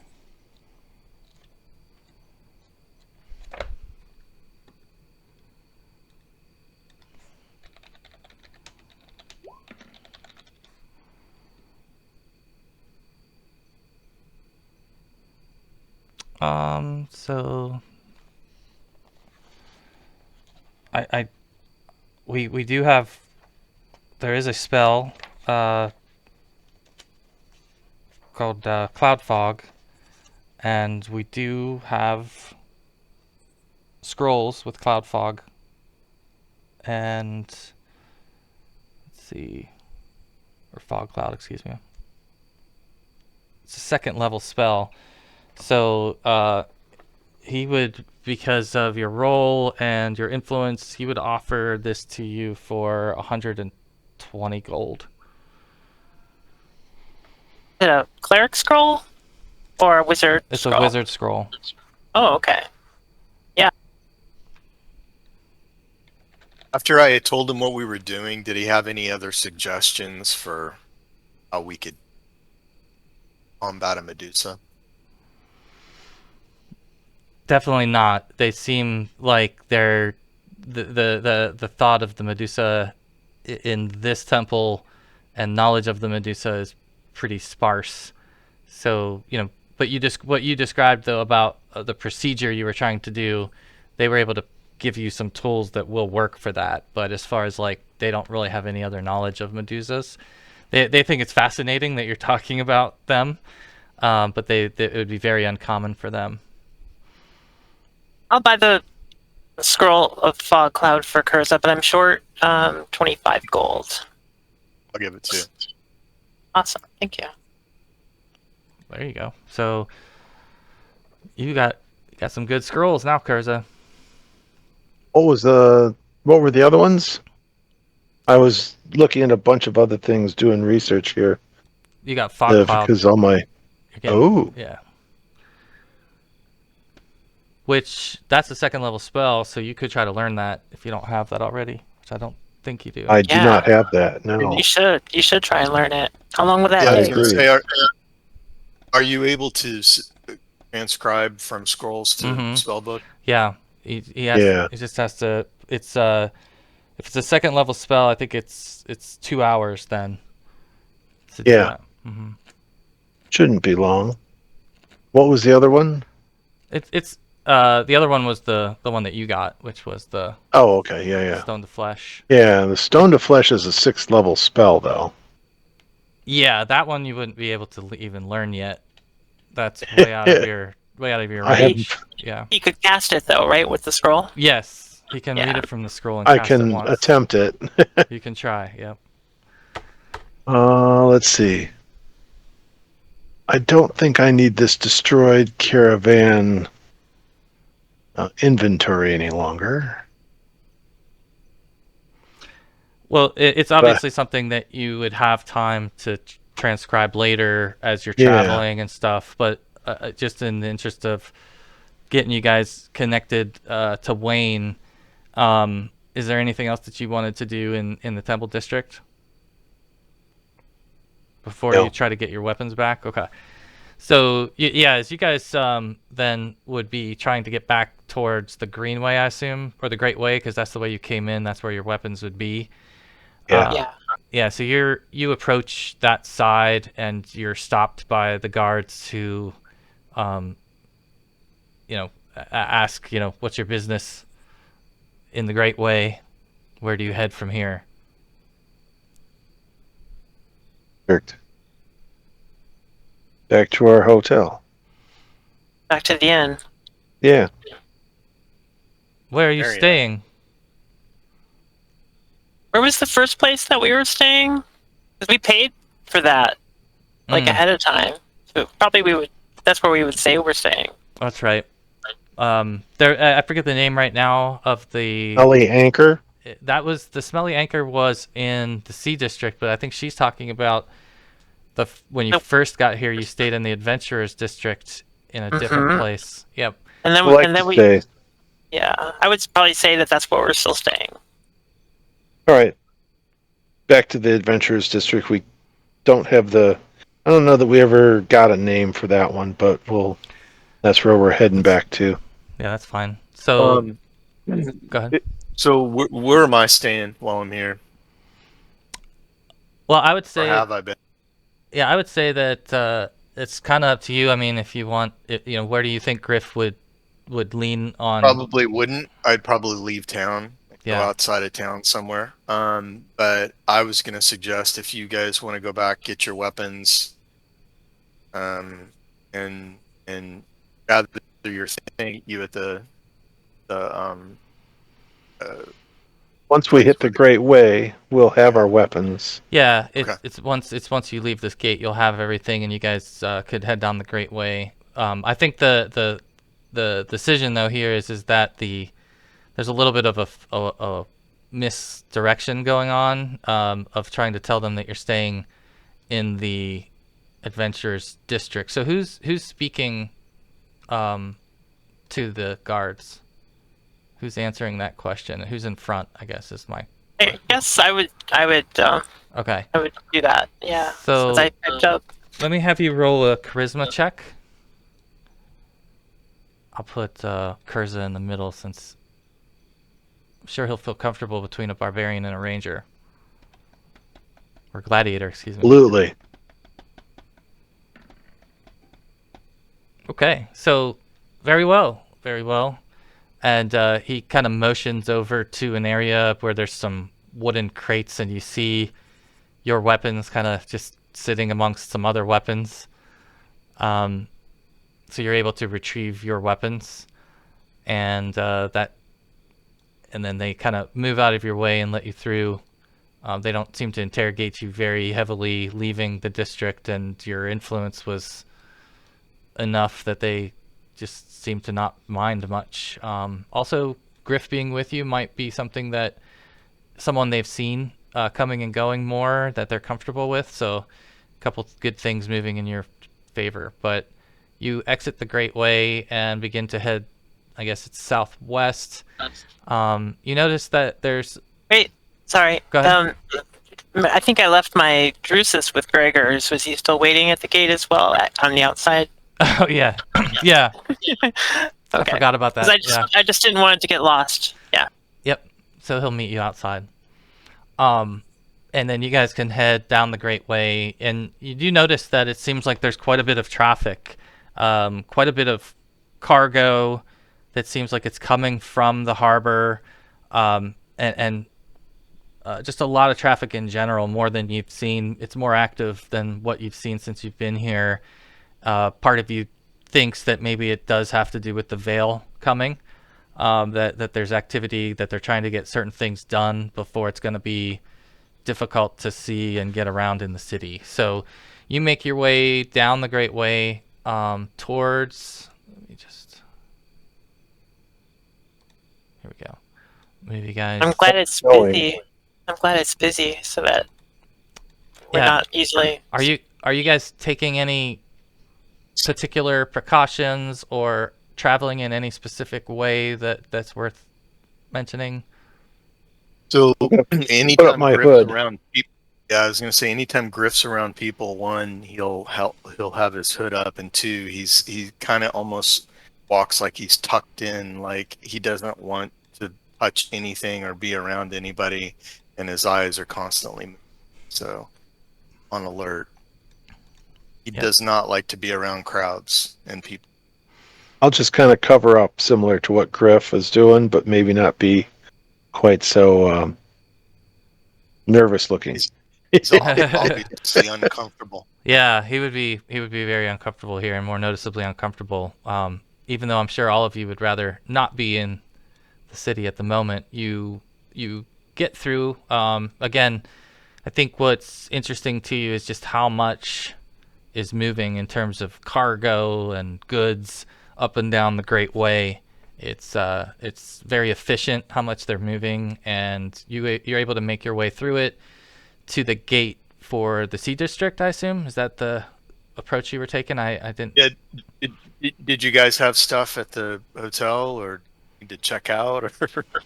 So we do have, there is a spell called Cloud Fog, and we do have scrolls with Cloud Fog, and let's see, or Fog Cloud, excuse me. It's a second level spell. So he would, because of your role and your influence, he would offer this to you for 120 gold. Is it a cleric scroll or a wizard It's scroll? a wizard scroll. Oh, okay. Yeah. After I had told him what we were doing, did he have any other suggestions for how we could combat a Medusa? Definitely not. They seem like they're the thought of the Medusa in this temple and knowledge of the Medusa is pretty sparse. So, but what you described though about the procedure you were trying to do, they were able to give you some tools that will work for that. But as far as they don't really have any other knowledge of Medusas. They think it's fascinating that you're talking about them, but it would be very uncommon for them. I'll buy the scroll of Fog Cloud for Curza, but I'm short 25 gold. I'll give it to you. Awesome. Thank you. There you go. So you got some good scrolls now, Curza. What was the What were the other ones? I was looking at a bunch of other things, doing research here. You got fog cloud. Because all my... You're getting- Oh. Yeah. Which, that's a second level spell, so you could try to learn that if you don't have that already, which I don't think you do. I do Yeah. not have that, no. You should try and learn it along with that. Yeah, I was I going to agree. say, are you able to transcribe from scrolls to Mhm. spellbook? Yeah. He has, Yeah. he just has to, it's, if it's a second level spell, I think it's 2 hours then. To do Yeah. that. Mm-hmm. Shouldn't be long. What was the other one? It's the other one was the one that you got, which was the Oh, okay. Yeah. Stone to Flesh. Yeah, the Stone to Flesh is a 6th level spell, though. Yeah, that one you wouldn't be able to even learn yet. That's way out of your I range. Yeah. You could cast it though, right, with the scroll. Yes, he can read Yeah. it from the scroll and I cast it can once. attempt it. You can try. Yeah. Let's see. I don't think I need this destroyed caravan inventory any longer. Well, it's obviously something that you would have time to transcribe later as you're Yeah. traveling and stuff. But just in the interest of getting you guys connected to Wayne, is there anything else that you wanted to do in the Temple District before No. you try to get your weapons back? Okay. So yeah, as you guys then would be trying to get back towards the Greenway, I assume, or the Great Way, because that's the way you came in. That's where your weapons would be. Yeah. Yeah. Yeah, so you approach that side and you're stopped by the guards who, ask, what's your business in the Great Way? Where do you head from here? Perfect. Back to our hotel. Back to the inn. Yeah. Where are you There you staying? Where was the first place that we were staying? Because we paid for that Mm, ahead of time. So probably that's where we would say we're staying. that's right. I forget the name right now of the. Ellie Anchor. That was the Smelly Anchor was in the Sea District, but I think she's talking about when you Nope. first got here, you stayed in the Adventurers District in a different Mhm. place. Yep. And then Like to we stay. yeah, I would probably say that that's where we're still staying. All right. Back to the Adventurers District. We don't have I don't know that we ever got a name for that one, but that's where we're heading back to. Yeah, that's fine. So go ahead. So where am I staying while I'm here? Well, I would Or say, have I been? yeah, I would say that it's kind of up to you. I mean, if you want, where do you think Griff would lean on? Probably wouldn't. I'd probably leave town, go Yeah. outside of town somewhere. But I was gonna suggest if you guys want to go back, get your weapons, and gather your thing, you at the Once we hit the Great Way, we'll have our weapons. Yeah, Okay. it's once you leave this gate, you'll have everything, and you guys could head down the Great Way. I think the decision though here is that there's a little bit of a misdirection going on of trying to tell them that you're staying in the Adventurers District. So who's speaking to the guards? Who's answering that question? Who's in front, I guess, is my... I guess I would Okay. do that. Yeah. So- Since I picked up. Let me have you roll a charisma check. I'll put Kurza in the middle since I'm sure he'll feel comfortable between a barbarian and a ranger. Or gladiator, excuse me. Absolutely. Okay, so very well, very well. And he kind of motions over to an area where there's some wooden crates, and you see your weapons kind of just sitting amongst some other weapons. So you're able to retrieve your weapons, and then they kind of move out of your way and let you through. They don't seem to interrogate you very heavily leaving the district, and your influence was enough that they just seem to not mind much. Also, Griff being with you might be something that someone they've seen coming and going more that they're comfortable with. So a couple good things moving in your favor. But you exit the Great Way and begin to head, I guess it's southwest. You notice that there's... Wait, sorry. Go ahead. I think I left my Drusus with Gregor's. Was he still waiting at the gate as well on the outside? Oh, yeah. Yeah. Okay. I forgot about that. 'Cause I just didn't want it to get lost. Yeah. Yep. So he'll meet you outside. And then you guys can head down the Great Way, and you do notice that it seems like there's quite a bit of traffic, quite a bit of cargo that seems like it's coming from the harbor, and just a lot of traffic in general, more than you've seen. It's more active than what you've seen since you've been here. Part of you thinks that maybe it does have to do with the veil coming, that there's activity, that they're trying to get certain things done before it's going to be difficult to see and get around in the city. So you make your way down the Great Way towards... Let me just... Here we go. Move you guys... I'm glad it's busy. I'm glad it's busy so that we're not easily... Are you guys taking any particular precautions or traveling in any specific way that's worth mentioning? So Put up anytime my Griff's hood. around people, yeah, I was gonna say anytime Griff's around people, one, he'll have his hood up, and two, he kind of almost walks like he's tucked in, like he doesn't want to touch anything or be around anybody, and his eyes are constantly moving, so on alert. He does not like to be around crowds and people. I'll just kind of cover up similar to what Griff was doing, but maybe not be quite so nervous looking. He's obviously uncomfortable. Yeah, he would be very uncomfortable here, and more noticeably uncomfortable. Even though I'm sure all of you would rather not be in the city at the moment, you get through. Again, I think what's interesting to you is just how much is moving in terms of cargo and goods up and down the Great Way. It's very efficient how much they're moving, and you're able to make your way through it to the gate for the Sea District, I assume. Is that the approach you were taking? I didn't... Yeah, did you guys have stuff at the hotel, or need to check out? Or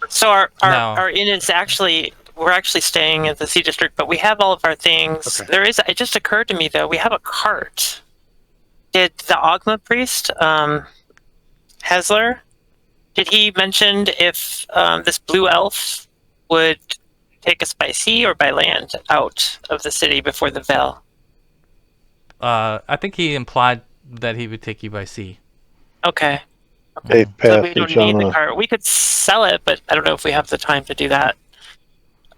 So our inn is actually... We're actually staying at the Sea District, but we have all of our things. Okay. It just occurred to me, though, we have a cart. Did the Ogma priest, Hesler, did he mention if this blue elf would take us by sea or by land out of the city before the veil? I think he implied that he would take you by sea. Okay. Safe So path we don't each need on the a- cart. We could sell it, but I don't know if we have the time to do that.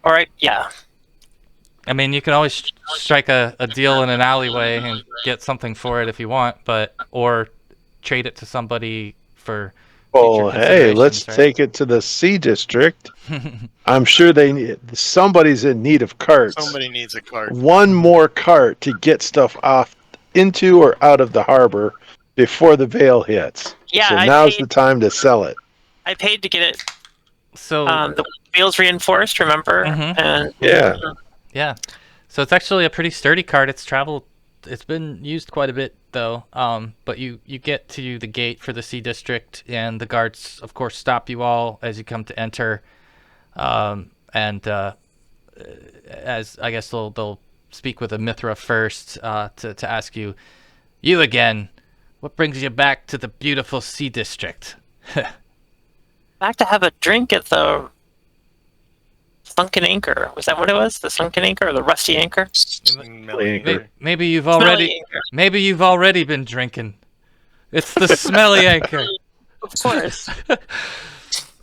All right, yeah. I mean, you can always strike a deal in an alleyway and get something for it if you want, or trade it to somebody for Oh, future hey, let's considerations, right? take it to the Sea District. I'm sure somebody's in need of carts. somebody needs a cart. One more cart to get stuff off into or out of the harbor before the veil hits. Yeah, so I now's paid- the time to sell it. I paid to get it. So The wheels reinforced, remember? Mhm. And Yeah. yeah, so it's actually a pretty sturdy cart. It's been used quite a bit though. But you get to the gate for the Sea District, and the guards, of course, stop you all as you come to enter. And as I guess they'll speak with a Mithra first to ask you again, what brings you back to the beautiful Sea District? back to have a drink at the Sunken Anchor. Was that what it was? The Sunken Anchor or the Rusty Anchor? Smelly Anchor. Maybe you've Smelly already Anchor. maybe you've already been drinking. It's the smelly anchor. Of course.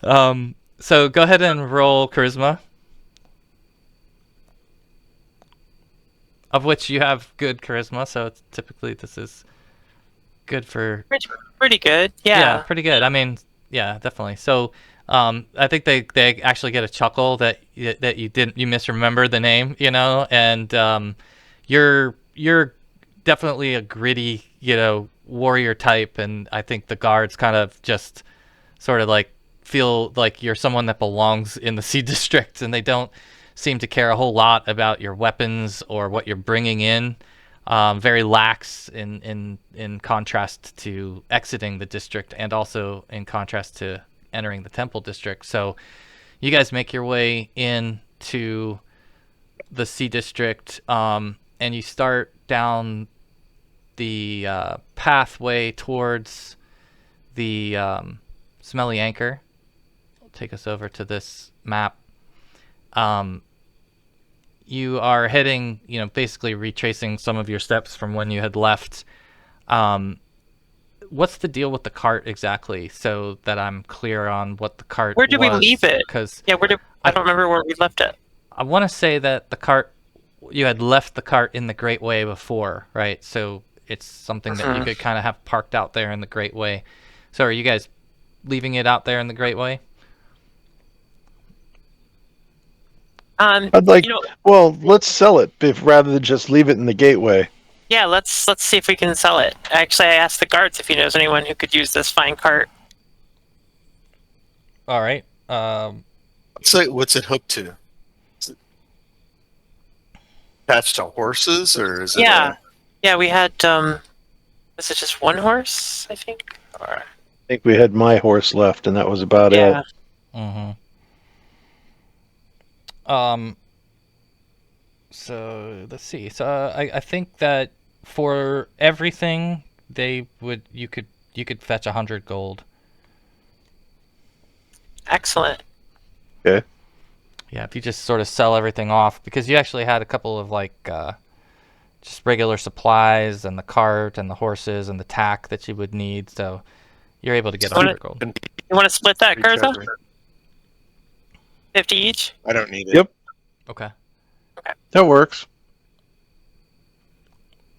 So go ahead and roll charisma, of which you have good charisma. So it's typically this is good for Pretty good. Yeah. pretty good. I mean, yeah, definitely. So I think they actually get a chuckle that you misremember the name, and you're definitely a gritty, warrior type, and I think the guards kind of just sort of like feel like you're someone that belongs in the Sea District, and they don't seem to care a whole lot about your weapons or what you're bringing in. Very lax in contrast to exiting the district, and also in contrast to entering the Temple District. So you guys make your way into the Sea District, and you start down the pathway towards the Smelly Anchor. I'll take us over to this map. You are heading, basically retracing some of your steps from when you had left. What's the deal with the cart exactly, so that I'm clear on what the cart Where did we leave it? Because Yeah, I don't remember where we left it. I want to say that you had left the cart in the Great Way before, right? So it's something that you could kind of have parked out there in the Great Way. So are you guys leaving it out there in the Great Way? I'd like. Well, let's sell it rather than just leave it in the gateway. Yeah, let's see if we can sell it. Actually, I asked the guards if he knows anyone who could use this fine cart. All right. What's it hooked to? Is it attached to horses, or is it? Yeah, we had. Was it just one horse? I think. Or I think we had my horse left, and that was about it. Mm-hmm. So let's see. So I think that for everything you could fetch 100 gold. Excellent. Okay. Yeah, if you just sort of sell everything off, because you actually had a couple of just regular supplies and the cart and the horses and the tack that you would need, so you're able to get 100 gold. You want to split that, Kurza? 50 each? I don't need it. Yep. Okay. That works.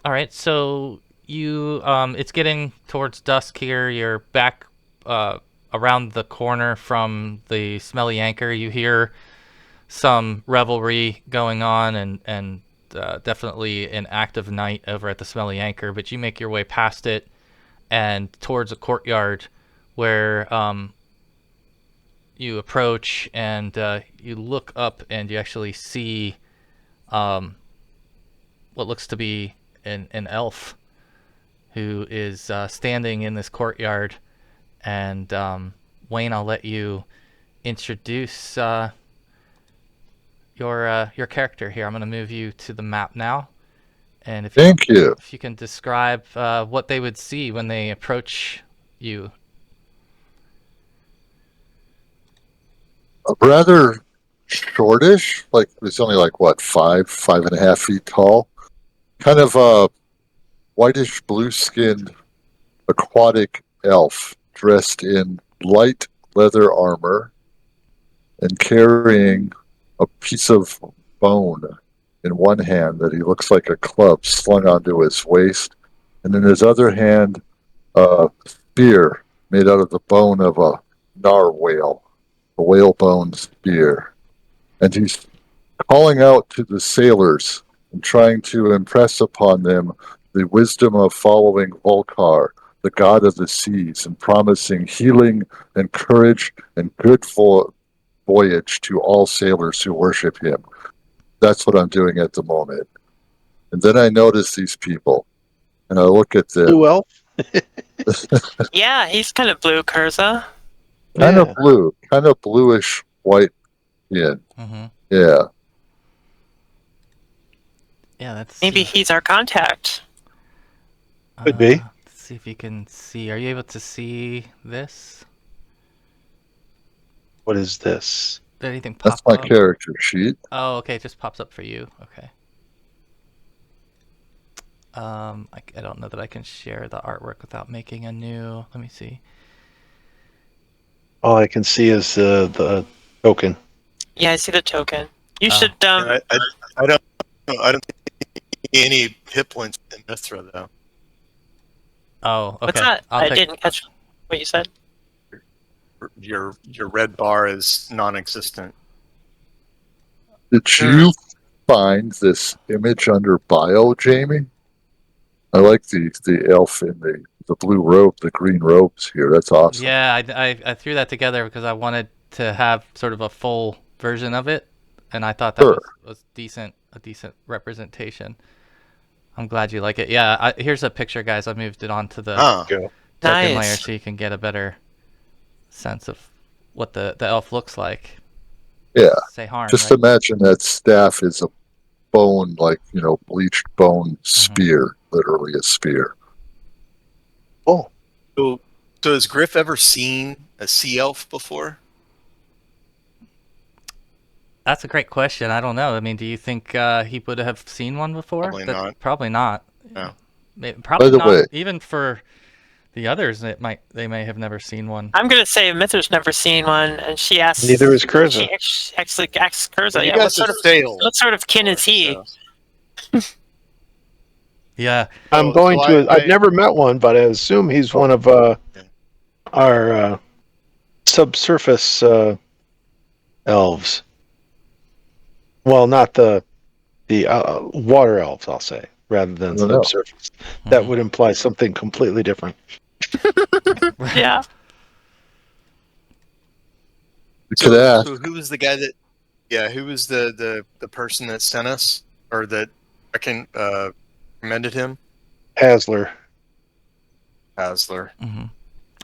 All right, so you it's getting towards dusk here. You're back around the corner from the Smelly Anchor. You hear some revelry going on, and definitely an active night over at the Smelly Anchor, but you make your way past it and towards a courtyard where you approach, and you look up and you actually see what looks to be an elf who is standing in this courtyard. And Wayne, I'll let you introduce your character here. I'm going to move you to the map now, and if you can describe what they would see when they approach you. A rather shortish, like it's only 5.5 feet tall, kind of a whitish blue-skinned aquatic elf dressed in light leather armor and carrying a piece of bone in one hand that he looks like a club slung onto his waist, and in his other hand a spear made out of the bone of a narwhal, a whalebone spear. And he's calling out to the sailors and trying to impress upon them the wisdom of following Volkar, the god of the seas, and promising healing and courage and good voyage to all sailors who worship him. That's what I'm doing at the moment. And then I notice these people, and I look at them. Blue elf? Yeah, he's kind of blue, Kurza. Kind of blue, kind of bluish white skin. Mm-hmm. Yeah. Yeah, that's Maybe he's our contact. Could be. Let's see if you can see. Are you able to see this? What is this? Did anything pop That's my up? character sheet. Oh, okay. It just pops up for you. Okay. I don't know that I can share the artwork without making a new. Let me see. All I can see is the token. Yeah, I see the token. You Oh. should. I don't see any hit points in Mithra though. Oh, okay. What's that? I'll I take- didn't catch what you said. Your red bar is non-existent. Did you find this image under bio, Jamie? I like the elf in the the blue robe, the green robes here. That's awesome. Yeah, I threw that together because I wanted to have sort of a full version of it, and I thought that Sure. was a decent representation. I'm glad you like it. Yeah, here's a picture, guys. I moved it onto the Ah, Go. token Nice. layer so you can get a better sense of what the elf looks like. Yeah. Say harm, Just right? imagine that staff is a bone, like, bleached bone spear, literally a spear. Oh, so has Griff ever seen a sea elf before? That's a great question. I don't know. I mean, do you think he would have seen one before? Probably not. Probably not. No. Probably By the not. way- Even for the others, they may have never seen one. I'm gonna say Mithra's never seen one, and she asks. Neither is Kurza. She actually asks Kurza, You yeah, guys have sailed. what sort of kin is he? So- Yeah. I'm So- going so to. I- I've never met one, but I assume he's one of our subsurface elves. Well, not the water elves, I'll say, rather than I don't know. subsurface. That would imply something completely different. Yeah. You could ask. So who was the guy that? Yeah, who was the person that sent us, or that recommended him? Hasler. Hasler. Hmm.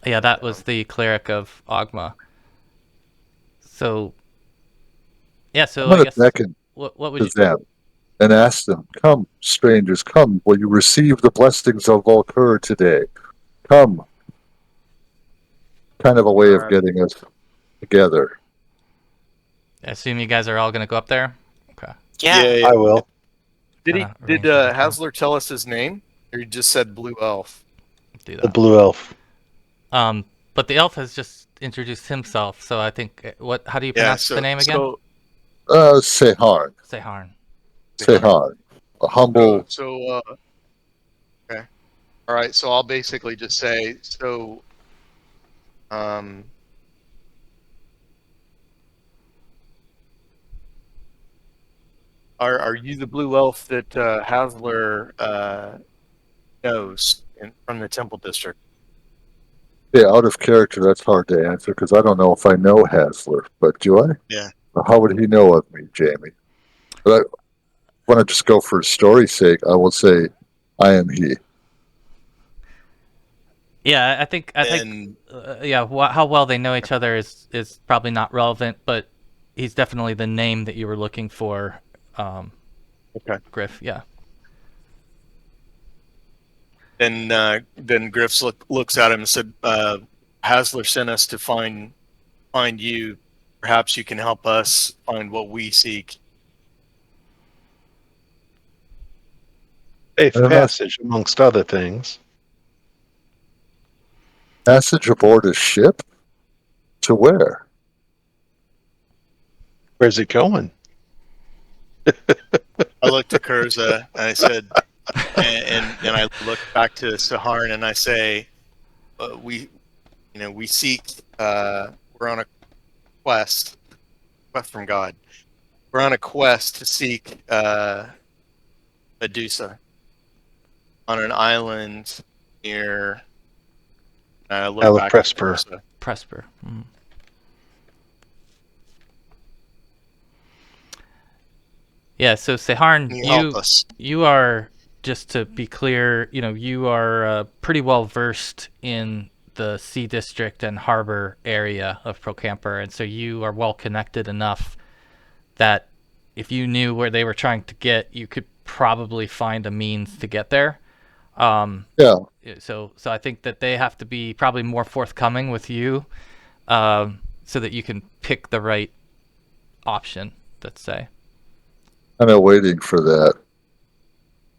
Yeah, that was the cleric of Ogma. So, yeah. So I'm I going guess to beckon what would to you? them and ask them, "Come, strangers, come. Will you receive the blessings of Volkur today? Come." Kind of a way of getting us together. I assume you guys are all going to go up there. Okay. Yeah. I will. Did Kinda did arrange it. Hasler tell us his name, or he just said blue elf? Do The that. blue elf. But the elf has just introduced himself, so I think how do you Yeah. pronounce So the name again? So Seharn. Seharn. Seharn. A humble. Okay. All right. So I'll basically just say so. Are you the blue elf that Hasler knows from the Temple District? Yeah, out of character, that's hard to answer because I don't know if I know Hasler, but do I? Yeah. Or how would he know of me, Jamie? But I want to just go for story's sake. I will say, I am he. Yeah, I think And how well they know each other is probably not relevant, but he's definitely the name that you were looking for. Okay. Griff. Yeah. then Griff's looks at him and said, "Hasler sent us to find you. Perhaps you can help us find what we seek." Safe Uh-huh. passage, amongst other things. Passage aboard a ship? To where? Where's it going? I looked at Kurza and I said, and I look back to Saharn and I say, we seek. We're on a quest from God. We're on a quest to seek Medusa on an island near. I look Isle of back Presper. at Kurza. Presper. Mm. Yeah. So Seharn, Can you help us? you are, just to be clear, you are pretty well versed in the Sea District and Harbor area of Procampur, and so you are well connected enough that if you knew where they were trying to get, you could probably find a means to get there. Yeah. So I think that they have to be probably more forthcoming with you, so that you can pick the right option, let's say. I'm not waiting for that.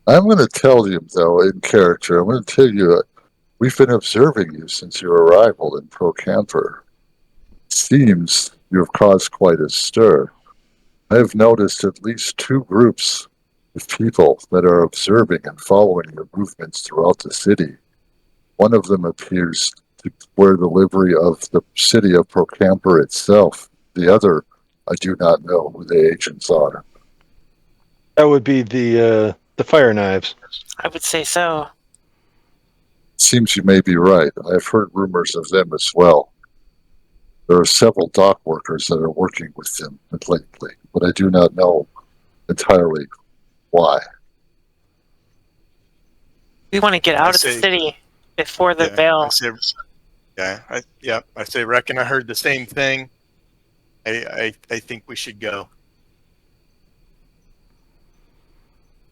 I'm going to tell you, though, in character, I'm going to tell you, we've been observing you since your arrival in Procampur. Seems you have caused quite a stir. I have noticed at least 2 groups of people that are observing and following your movements throughout the city. One of them appears to wear the livery of the city of Procampur itself. The other, I do not know who the agents are. That would be the fire knives. I would say so. Seems you may be right. I've heard rumors of them as well. There are several dock workers that are working with them lately, but I do not know entirely why. We want to get I out of the say- city before the I veil. say, I say, reckon I heard the same thing. I think we should go.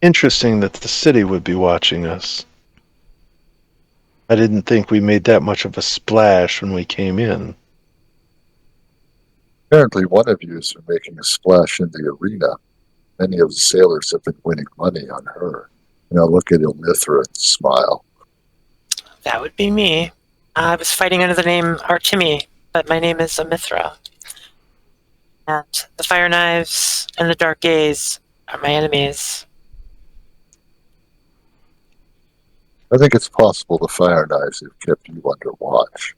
Interesting that the city would be watching us. I didn't think we made that much of a splash when we came in. Apparently, one of you has been making a splash in the arena. Many of the sailors have been winning money on her. Look at Ilmithra and smile. That would be me. I was fighting under the name Artemi, but my name is Amithra. And the Fire Knives and the Dark Gaze are my enemies. I think it's possible the Fire Knives have kept you under watch.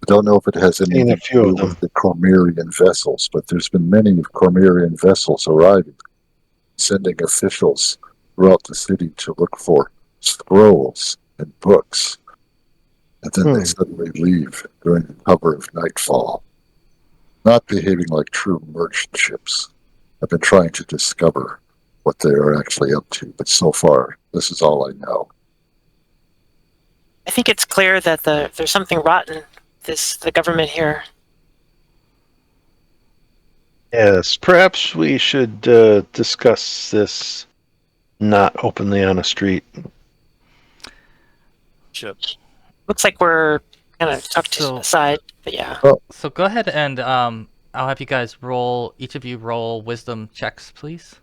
I don't know if it has Seen anything a few to of do them. with the Cormyrian vessels, but there's been many Cormyrian vessels arriving, sending officials throughout the city to look for scrolls and books. And then they suddenly leave during the cover of nightfall, not behaving like true merchant ships. I've been trying to discover what they are actually up to, but so far, this is all I know. I think it's clear that there's something rotten with the government here. Yes, perhaps we should discuss this not openly on a street. Ship. Looks like we're kind of tucked So- aside, but yeah. So go ahead and I'll have you guys each of you roll wisdom checks, please.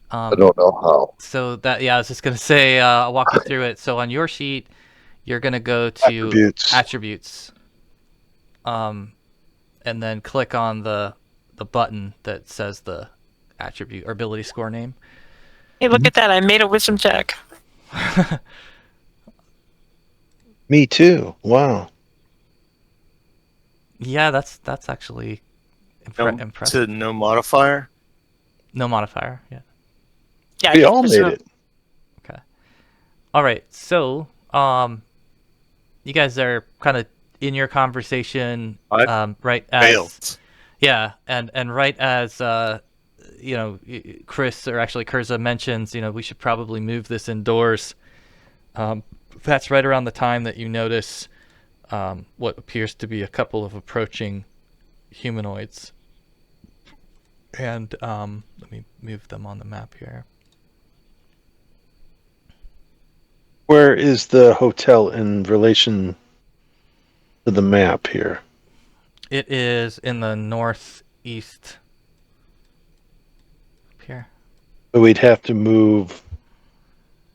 I don't know how. So I was just gonna say, I'll walk you through it. So on your sheet, you're gonna go to attributes, and then click on the button that says the attribute or ability score name. Hey, look at that! I made a wisdom check. Me too. Wow. Yeah, that's actually impressive. To no modifier. No modifier. Yeah. Yeah, We I all guess made it. Okay. All right. So, you guys are kind of in your conversation, right as Failed. yeah, and right as Chris or actually Kurza mentions, we should probably move this indoors. That's right around the time that you notice what appears to be a couple of approaching humanoids. And let me move them on the map here. Where is the hotel in relation to the map here? It is in the northeast. Up here. So we'd have to move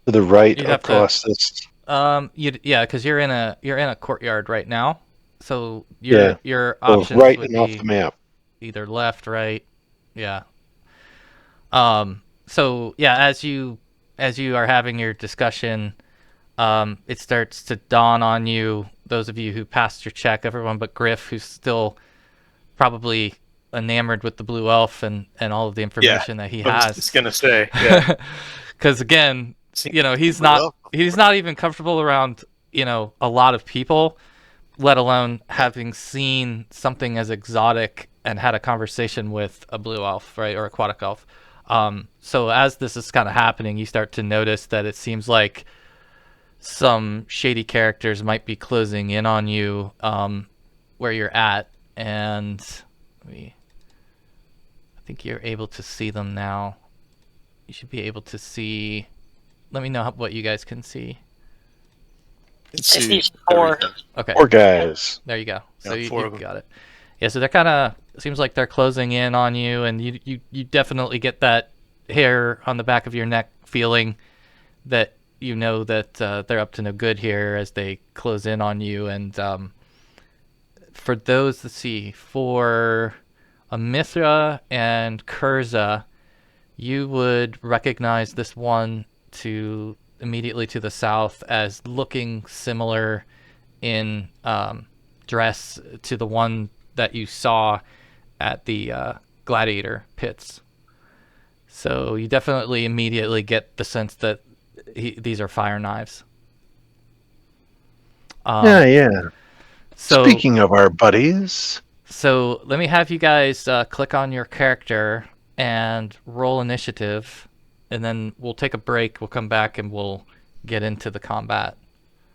to the right You'd have to- across this. Because you're in a courtyard right now. So Yeah. your Oh, options right would and off be the map. either left, right. Yeah. So yeah, as you are having your discussion, it starts to dawn on you, those of you who passed your check, everyone but Griff, who's still probably enamored with the blue elf and all of the information that he I was has. just gonna say, yeah. Because again, he's Blue elf. not even comfortable around a lot of people, let alone having seen something as exotic and had a conversation with a blue elf, right, or aquatic elf. So as this is kind of happening, you start to notice that it seems like some shady characters might be closing in on you where you're at, and I think you're able to see them now. You should be able to see. Let me know what you guys can see. Let's see see. four. Okay. 4 guys. There you go. So Yeah, you 4 of them. got it. Yeah, so they're kind of, seems like they're closing in on you, and you definitely get that hair on the back of your neck feeling that that they're up to no good here as they close in on you. And for those, let's see, for Amithra and Kurza, you would recognize this one immediately to the south as looking similar in dress to the one that you saw at the gladiator pits. So you definitely immediately get the sense that these are fire knives. Yeah. So Speaking of our buddies, so let me have you guys click on your character and roll initiative, and then we'll take a break. We'll come back and we'll get into the combat.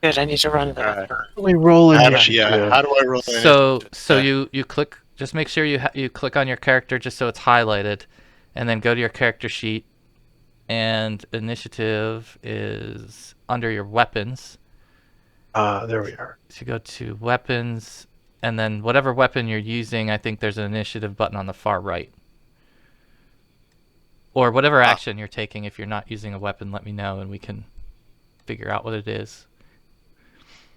Good. I need to run to the All right. bathroom. we roll How do, initiative. how do I roll So initiative? you click. Just make sure you click on your character just so it's highlighted, and then go to your character sheet. And initiative is under your weapons. There we are. So you go to weapons, and then whatever weapon you're using, I think there's an initiative button on the far right. Or whatever action you're taking. If you're not using a weapon, let me know, and we can figure out what it is.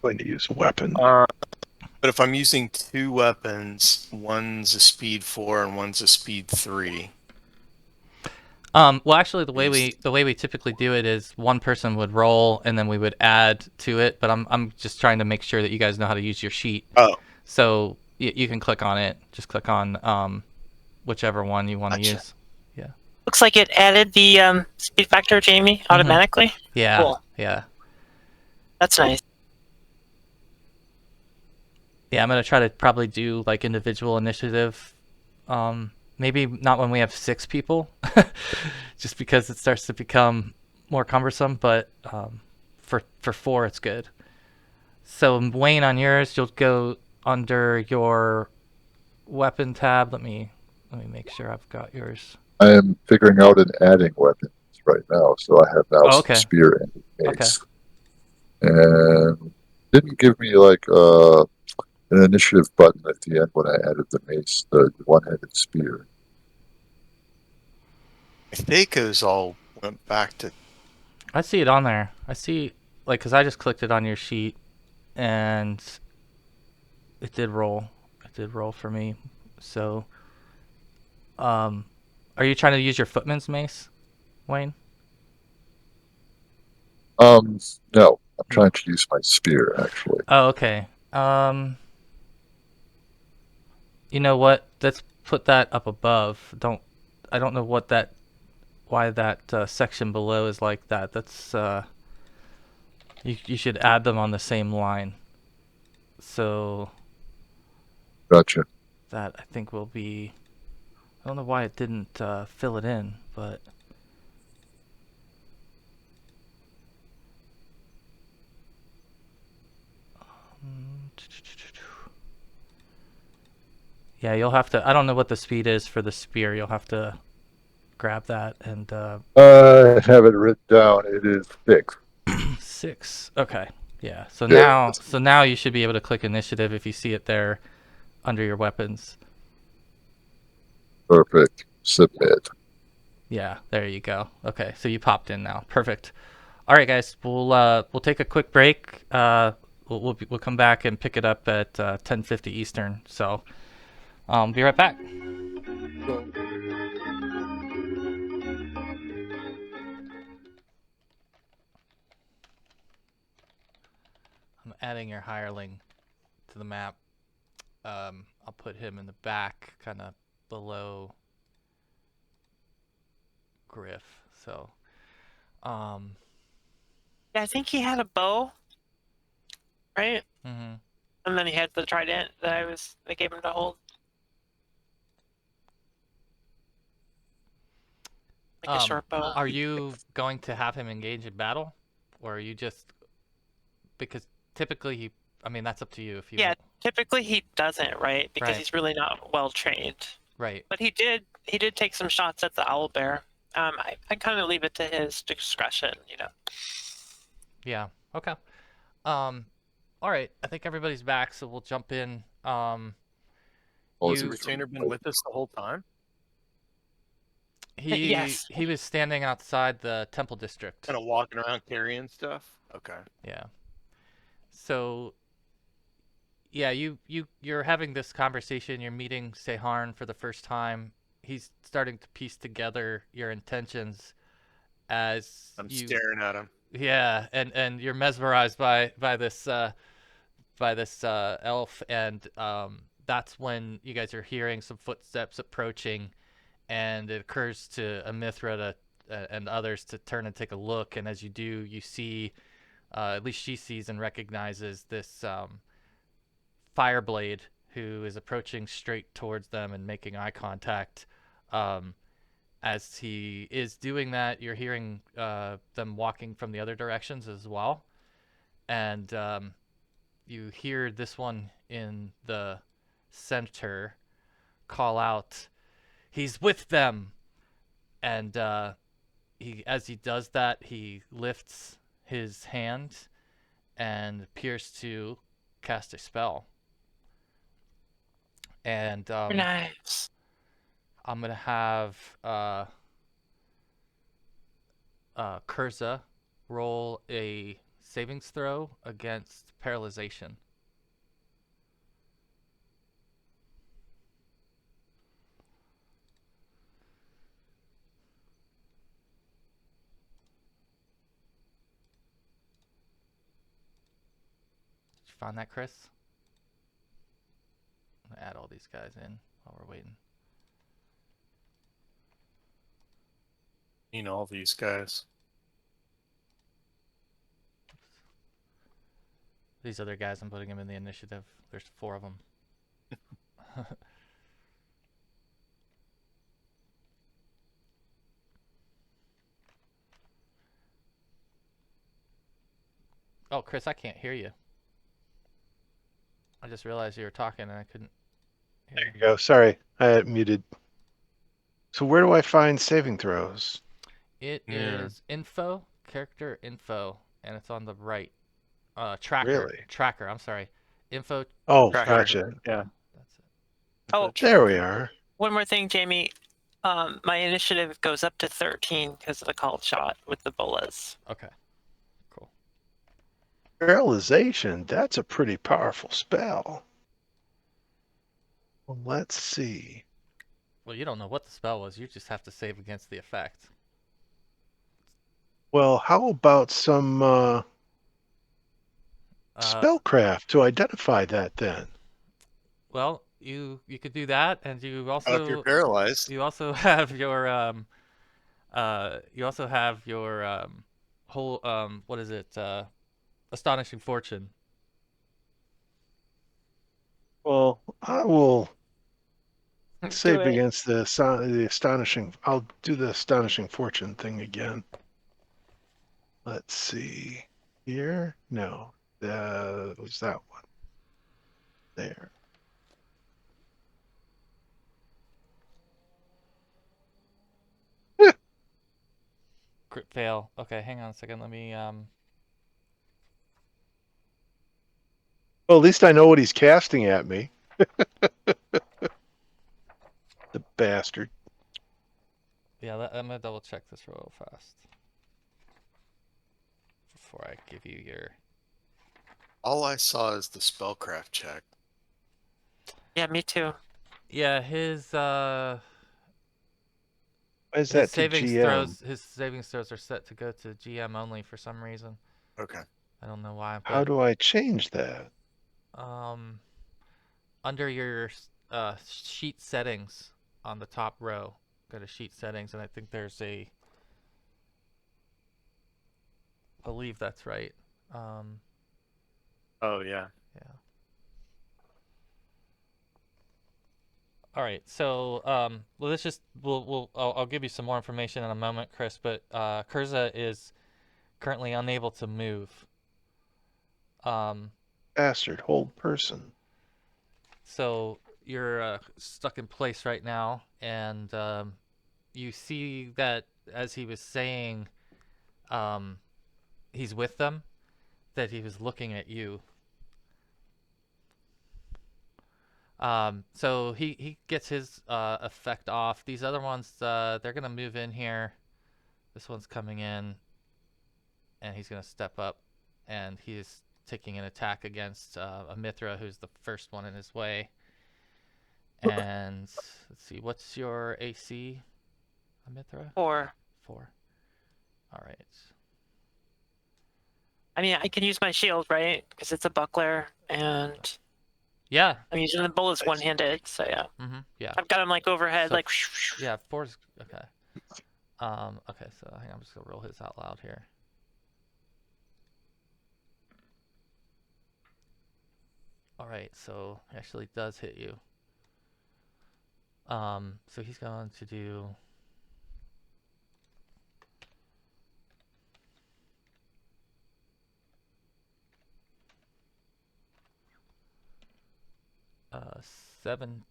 Going to use a weapon. But if I'm using 2 weapons, one's a speed 4 and one's a speed 3. Well, actually, the way we typically do it is one person would roll, and then we would add to it. But I'm just trying to make sure that you guys know how to use your sheet. Oh, So you can click on it. Just click on whichever one you want to Gotcha. use. Looks like it added the speed factor, Jamie, automatically. Yeah. Cool. Yeah. That's nice. Yeah, I'm gonna try to probably do like individual initiative. Maybe not when we have 6 people, just because it starts to become more cumbersome. But for 4, it's good. So Wayne, on yours, you'll go under your weapon tab. Let me make sure I've got yours. I am figuring out and adding weapons right now, so I have now Oh, some okay. spear and mace. And didn't give me like an initiative button at the end when I added the mace, the one-handed spear. I think it was all went back to. I see it on there. I see, like, because I just clicked it on your sheet, and it did roll. It did roll for me. So, are you trying to use your footman's mace, Wayne? No, I'm trying to use my spear actually. Oh, okay. You know what? Let's put that up above. I don't know why that section below is like that. That's you should add them on the same line. So Gotcha. that I think will be. I don't know why it didn't fill it in, but. Yeah, you'll have to. I don't know what the speed is for the spear. You'll have to grab that and. I have it written down. It is 6. 6. Okay. Yeah. So Yeah. now you should be able to click initiative if you see it there under your weapons. Perfect. Submit. Yeah, there you go. Okay, so you popped in now. Perfect. All right, guys, we'll take a quick break. We'll come back and pick it up at 10:50 Eastern. So, be right back. I'm adding your hireling to the map. I'll put him in the back, kind of below Griff. So, Yeah, I think he had a bow, right? mhm. And then he had the trident that I gave him to hold. Like a short bow. Are you going to have him engage in battle, or are you just because typically that's up to you if you. Yeah, typically he doesn't, right? Because Right. he's really not well trained. Right. But he did take some shots at the owlbear. I kind of leave it to his discretion, you know. Yeah. Okay. All right. I think everybody's back, so we'll jump in. Oh, Has You- the retainer been with us the whole time? Yes. He was standing outside the temple district. Kind of walking around carrying stuff? Okay. Yeah. So yeah, you're having this conversation, you're meeting Seharn for the first time. He's starting to piece together your intentions as I'm you staring at him. Yeah, and you're mesmerized by this elf, and that's when you guys are hearing some footsteps approaching, and it occurs to Amithra and others to turn and take a look. And as you do, you see, at least she sees and recognizes this Fireblade who is approaching straight towards them and making eye contact. As he is doing that, you're hearing them walking from the other directions as well. And you hear this one in the center call out, "He's with them!" And as he does that, he lifts his hand and appears to cast a spell. And Nice. I'm gonna have Kurza roll a savings throw against paralyzation. Did you find that, Chris? I'm gonna add all these guys in while we're waiting. All these guys. These other guys, I'm putting them in the initiative. There's 4 of them. Oh, Chris, I can't hear you. I just realized you were talking and I couldn't hear There you go. Sorry, I had muted. So where do I find saving throws? It Yeah. is info, character info, and it's on the right. Tracker. Really? Tracker, I'm sorry. Info. Oh, Tracker. gotcha. Yeah. That's it. Oh, There we are. one more thing, Jamie. My initiative goes up to 13 because of the called shot with the bolas. Okay. Cool. Paralyzation. That's a pretty powerful spell. Well, let's see. Well, you don't know what the spell was. You just have to save against the effect. Well, how about some spellcraft to identify that then? Well, you could do that, and you also if you're paralyzed. you also have your whole what is it? Astonishing Fortune. Well, I will save it. against the astonishing. I'll do the astonishing fortune thing again. Let's see here. No, that was that one. There. Crit fail. Okay, hang on a second. Let me Well, at least I know what he's casting at me. The bastard. Yeah, I'm gonna double check this real fast before I give you your. All I saw is the spellcraft check. Yeah, me too. Yeah, his Why is his that to savings GM? throws. His savings throws are set to go to GM only for some reason. Okay. I don't know why. How But, do I change that? under your sheet settings on the top row, go to sheet settings, and I think there's a. I believe that's right. Oh yeah. Yeah. All right. So, well, let's just I'll give you some more information in a moment, Chris. But Kurza is currently unable to move. Bastard, hold person. So you're stuck in place right now, and you see that as he was saying, he's with them, that he was looking at you. So he gets his effect off. These other ones, they're gonna move in here. This one's coming in, and he's gonna step up, and he is taking an attack against Amithra, who's the first one in his way. And let's see, what's your AC, Amithra? 4. 4. All right. I mean, I can use my shield, right? Because it's a buckler, and Yeah. I'm using the bullets one-handed. So yeah, Yeah. I've got him like overhead, So- like. Yeah. 4's okay. Okay, so hang on, I'm just gonna roll his out loud here. All right, so he actually does hit you. So he's going to do 7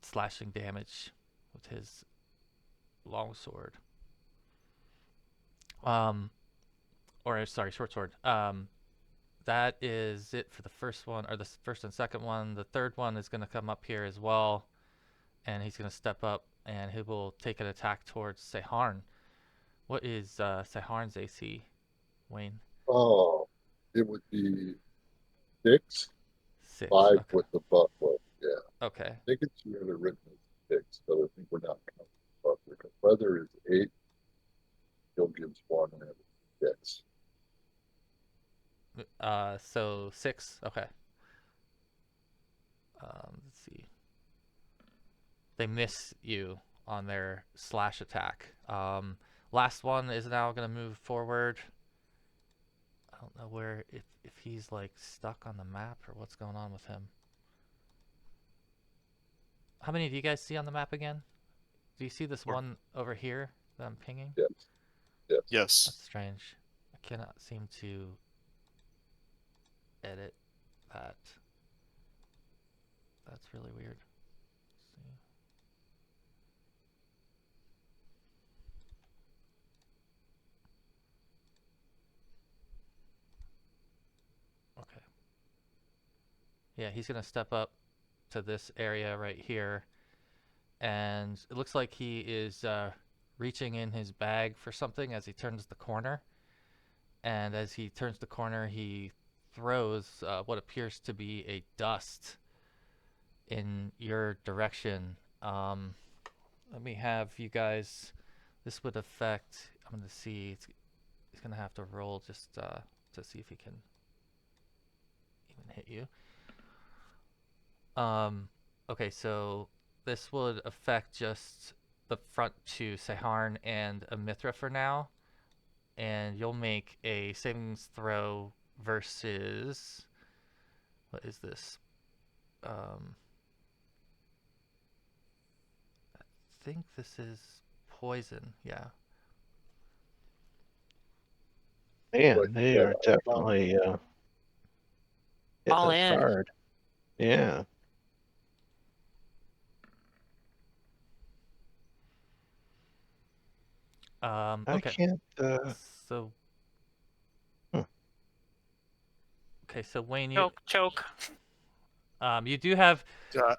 slashing damage with his longsword. Or sorry, short sword. That is it for the first one, or the first and second one. The third one is going to come up here as well, and he's going to step up, and he will take an attack towards Seharn. What is Seharn's AC, Wayne? Oh, it would be 6, 6. 5 Okay. with the buffalo. Yeah, Okay. I think it's really written as 6, but I think we're not counting the buffalo. Because weather is 8, he'll gives 1 and it's 6. So 6. Okay. Let's see. They miss you on their slash attack. Last one is now going to move forward. I don't know where, if he's like stuck on the map or what's going on with him. How many do you guys see on the map again? Do you see this 4. one over here that I'm pinging? Yes. Yes. Yes. That's strange. I cannot seem to edit that. That's really weird. Let's see. Okay. Yeah, he's gonna step up to this area right here, and it looks like he is reaching in his bag for something as he turns the corner. And as he turns the corner, he throws what appears to be a dust in your direction. Let me have you guys. This would affect. I'm gonna see. He's gonna have to roll just to see if he can even hit you. Okay, so this would affect just the front two, Seharn and Amithra for now. And you'll make a savings throw versus... What is this? I think this is poison, yeah. Man, they Yeah, are definitely hitting All us in. hard. Yeah. I Okay. can't. So... Hmm. Okay, so Wayne, you... Choke. You do have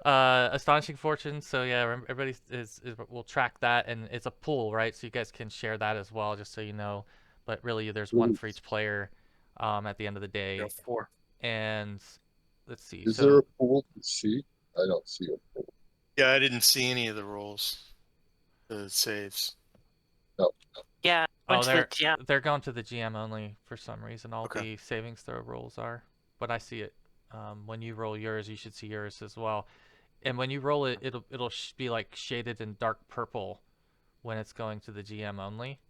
Uh, astonishing fortune, so yeah, everybody will track that, and it's a pool, right? So you guys can share that as well, just so you know. But really, there's one for each player at the end of the day. 4. And let's see. Is So there a pool to see? I don't see a pool. Yeah, I didn't see any of the rolls. The saves. No. Yeah. Went to the GM. they're going to the GM only for some reason. All Okay. the savings throw rolls are, but I see it. When you roll yours, you should see yours as well. And when you roll it, it'll be like shaded in dark purple when it's going to the GM only.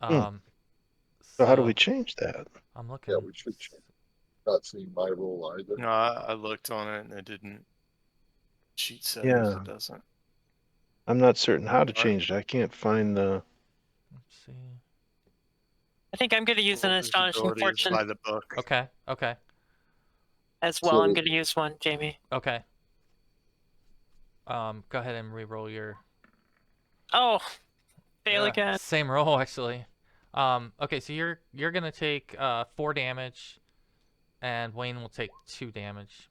So how do we change that? I'm looking. Yeah, we should check. Not seeing my roll either. No, I looked on it and it didn't. Sheet says Yeah. it doesn't. I'm not certain how to All right. change it. I can't find the. Let's see. I think I'm going to use an astonishing Visibility is fortune by the book. Okay. as well. I'm So- going to use one, Jamie. Okay. Go ahead and re-roll your... Oh, fail again. Same roll, actually. Okay, so you're gonna take 4 damage, and Wayne will take 2 damage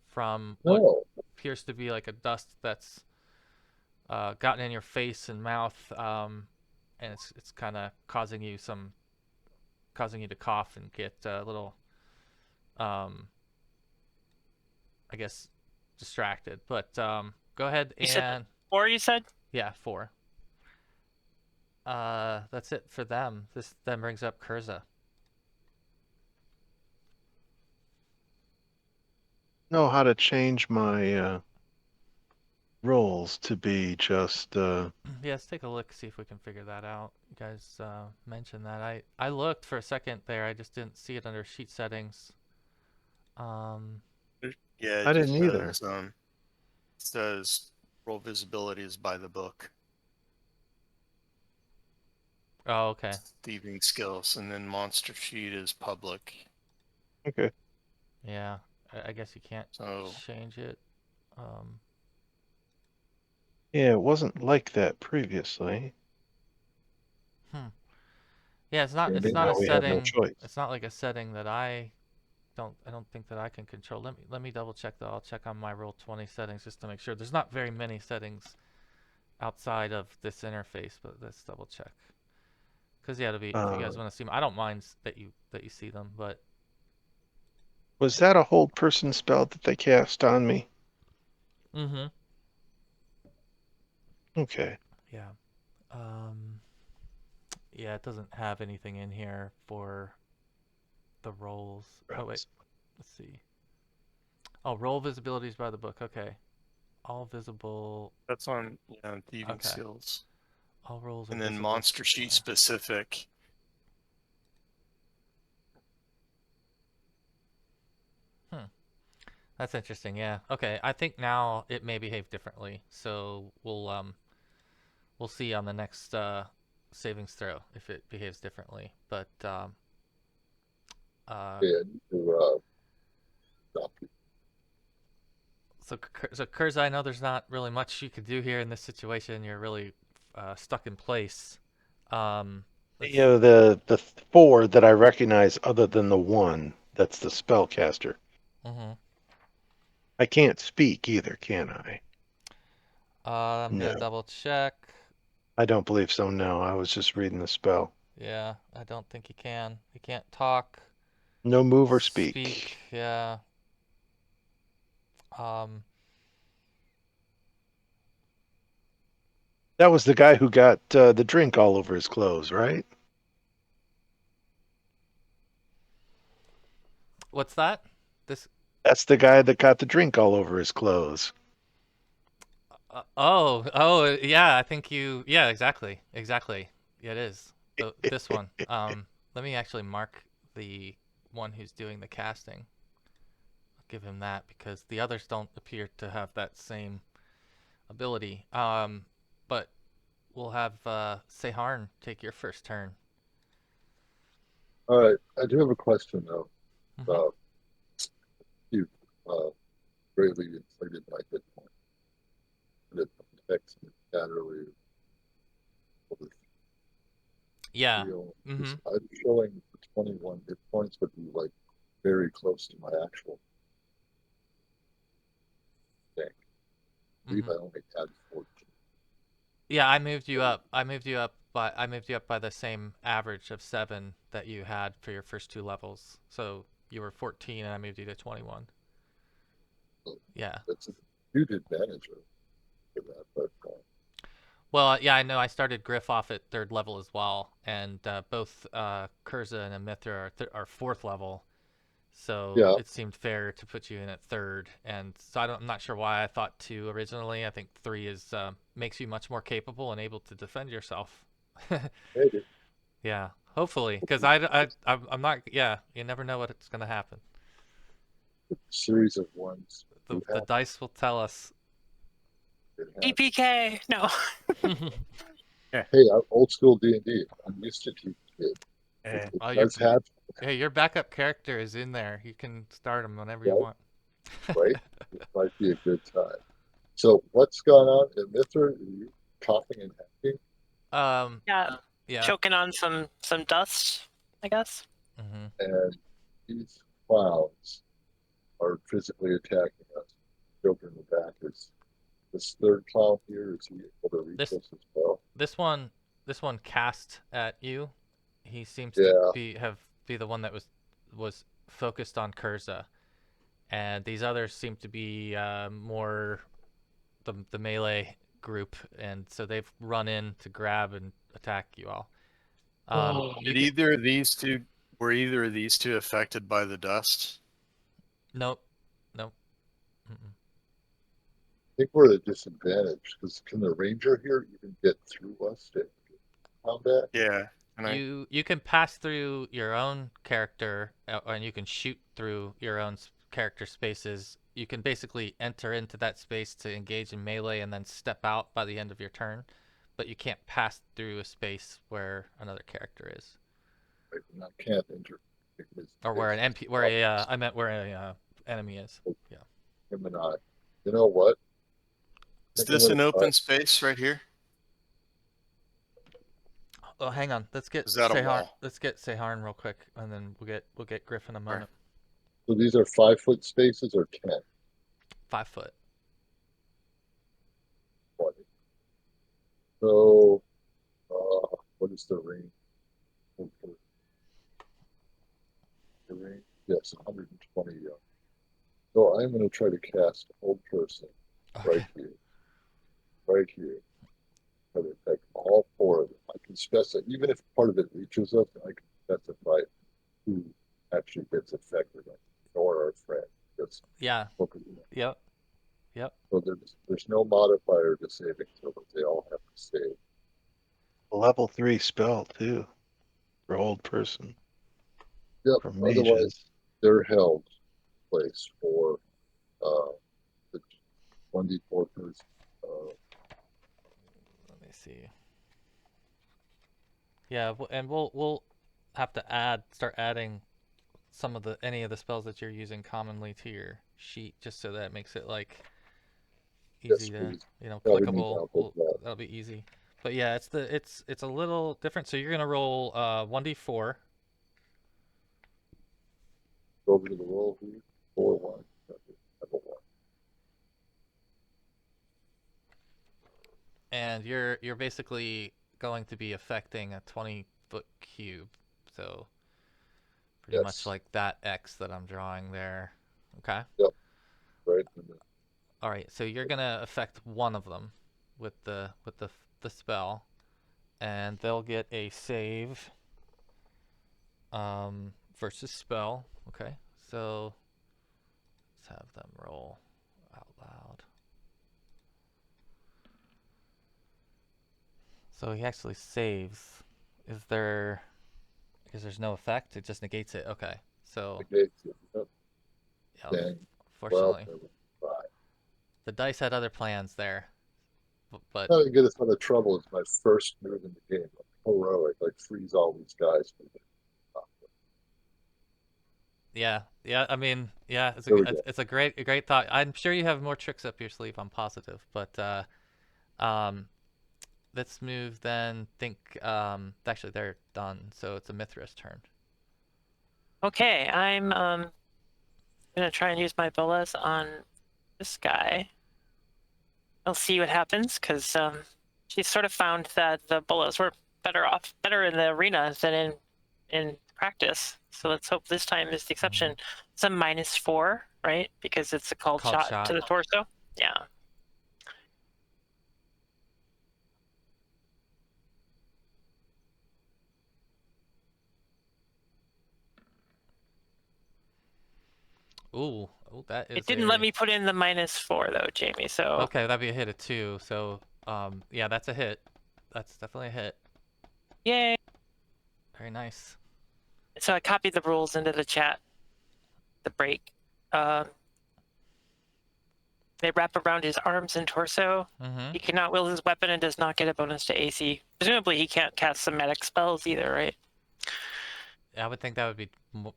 from what appears to be like a dust that's gotten in your face and mouth, and it's kind of causing you to cough and get a little, I guess, distracted. But go ahead You said and 4, you said? yeah, 4. That's it for them. This then brings up Kurza. Know how to change my rolls to be just Yeah, let's take a look, see if we can figure that out. You guys mentioned that. I looked for a second there. I just didn't see it under sheet settings. Yeah, I it just didn't either. says roll visibility is by the book. Oh, okay. Thieving skills, and then monster sheet is public. Okay. Yeah, I guess you can't So change it. Yeah, it wasn't like that previously. Yeah, it's not. And It's then not a Now we have no setting. choice. It's not like a setting that I don't think that I can control. Let me double check though. I'll check on my Roll20 settings just to make sure. There's not very many settings outside of this interface, but let's double check. Cause yeah, it'll be if you guys want to see them. I don't mind that you see them, but Was that a hold person spell that they cast on me? mm-hmm. Okay. Yeah. Yeah, it doesn't have anything in here for the rolls. Oh wait, let's see. Oh, roll visibilities by the book. Okay. All visible. that's on thieving Okay. skills, All rolls are and then visible. monster sheet specific. That's interesting. Yeah. Okay. I think now it may behave differently. So we'll see on the next savings throw if it behaves differently. But yeah, I need to stop you. so Kurza, I know there's not really much you could do here in this situation. You're really stuck in place. You know, the 4 that I recognize other than the 1, that's the spellcaster. Mm-hmm. I can't speak either, can I? I'm No. gonna double check. I don't believe so, no. I was just reading the spell. Yeah, I don't think he can. He can't talk. No move or speak. Yeah. Um. That was the guy who got the drink all over his clothes, right? What's that? This. That's the guy that got the drink all over his clothes. Oh, yeah. I think you. Yeah, exactly. Yeah, it is. This one. Let me actually mark the one who's doing the casting. I'll give him that because the others don't appear to have that same ability. But we'll have Seharn take your first turn. All right, I do have a question though. Mhm. You greatly inflated my hit point. It affects me that earlier. Yeah. I'm showing 21 hit points would be like very close to my actual thing. I believe I only had 14. Yeah, I moved you up. I moved you up by the same average of 7 that you had for your first 2 levels. So you were 14 and I moved you to 21. Yeah. That's a huge advantage for that, but Well, yeah, I know. I started Griff off at 3rd level as well, and both Kurza and Amithra are 4th level. So yeah, it seemed fair to put you in at 3rd, and so I'm not sure why I thought 2 originally. I think 3 is makes you much more capable and able to defend yourself. maybe. Yeah, hopefully, because I'm not. Yeah, you never know what's gonna happen. Series of ones. The dice will tell us. EPK. No. Hey, I'm old school D&D. I'm used to TPK. It Oh, does have, Hey, your backup character is in there. You can start him whenever you Right. want. right? It might be a good time. So what's going on in Mithra? Are you coughing and hacking? Yeah. Yeah. Choking on some dust, I guess. Mm-hmm. And these clowns are physically attacking us. Joker in the back is this third clown here. Is he able to reach us as well? This one cast at you. He seems Yeah. to be the one that was focused on Kurza, and these others seem to be more the melee group, and so they've run in to grab and attack you all. Did either of these two affected by the dust? Nope. Mm-mm. think we're at a disadvantage because can the ranger here even get through us to combat? Yeah. And You can pass through your own character, and you can shoot through your own character spaces. You can basically enter into that space to engage in melee and then step out by the end of your turn, but you can't pass through a space where another character is, Right? And I can't enter. Because or where an it's MP, where a I meant where a enemy is. Yeah. him and I. You know what? I is think I'm this gonna an open try- space right here? Oh, hang on. Let's get Is that a Sehar. wall? Let's get Seharn real quick, and then we'll get Griff in a moment. So these are 5-foot spaces or 10? 5 foot. 20. So, what is the range? Okay. The range, yes, 120 yards. So I'm going to try to cast Old Person right here. Right here. Try to attack all 4 of them. I can specify, even if part of it reaches us, I can specify who actually gets affected, or our friend. That's Yeah. look at that. Yep. Yep. So there's no modifier to saving throws. They all have to save. Level 3 spell too for old person. Yep. For Otherwise, mages. they're held place for the 1d4 person. Let me see. Yeah, and we'll have to start adding some of any of the spells that you're using commonly to your sheet, just so that it makes it like easy Yes, to, please. you know, Yeah, we need clickable. to output that. That'll be easy. But yeah, it's a little different. So you're gonna roll 1d4. Go over to the roll here. 4-1. Level 1. And you're basically going to be affecting a 20-foot cube, so pretty much Yes. like that X that I'm drawing there. Okay. Right. All right. So you're gonna affect one of them with the spell, and they'll get a save. Versus spell. Okay. So let's have them roll out loud. So he actually saves. Is there? Because there's no effect. It just negates it. Okay. So Okay. Yep. yeah, Dang. unfortunately, 5. the dice had other plans there. But How to get us out of trouble is my first move in the game. I'm heroic. Like freeze all these guys. yeah, I mean, yeah, There we go. it's a great thought. I'm sure you have more tricks up your sleeve. I'm positive. But let's move then. Actually they're done. So it's a Mithra's turn. Okay, I'm gonna try and use my bolas on this guy. I'll see what happens, because she sort of found that the bolas were better in the arena than in practice. So let's hope this time is the exception. It's a -4, right? Because it's a called shot to the torso. Yeah. Ooh, that is. It didn't let me put in the -4 though, Jamie. So Okay, that'd be a hit of 2. So yeah, that's a hit. That's definitely a hit. yay! Very nice. So I copied the rules into the chat. The break. They wrap around his arms and torso. Mm-hmm. He cannot wield his weapon and does not get a bonus to AC. Presumably, he can't cast somatic spells either, right? I would think that would be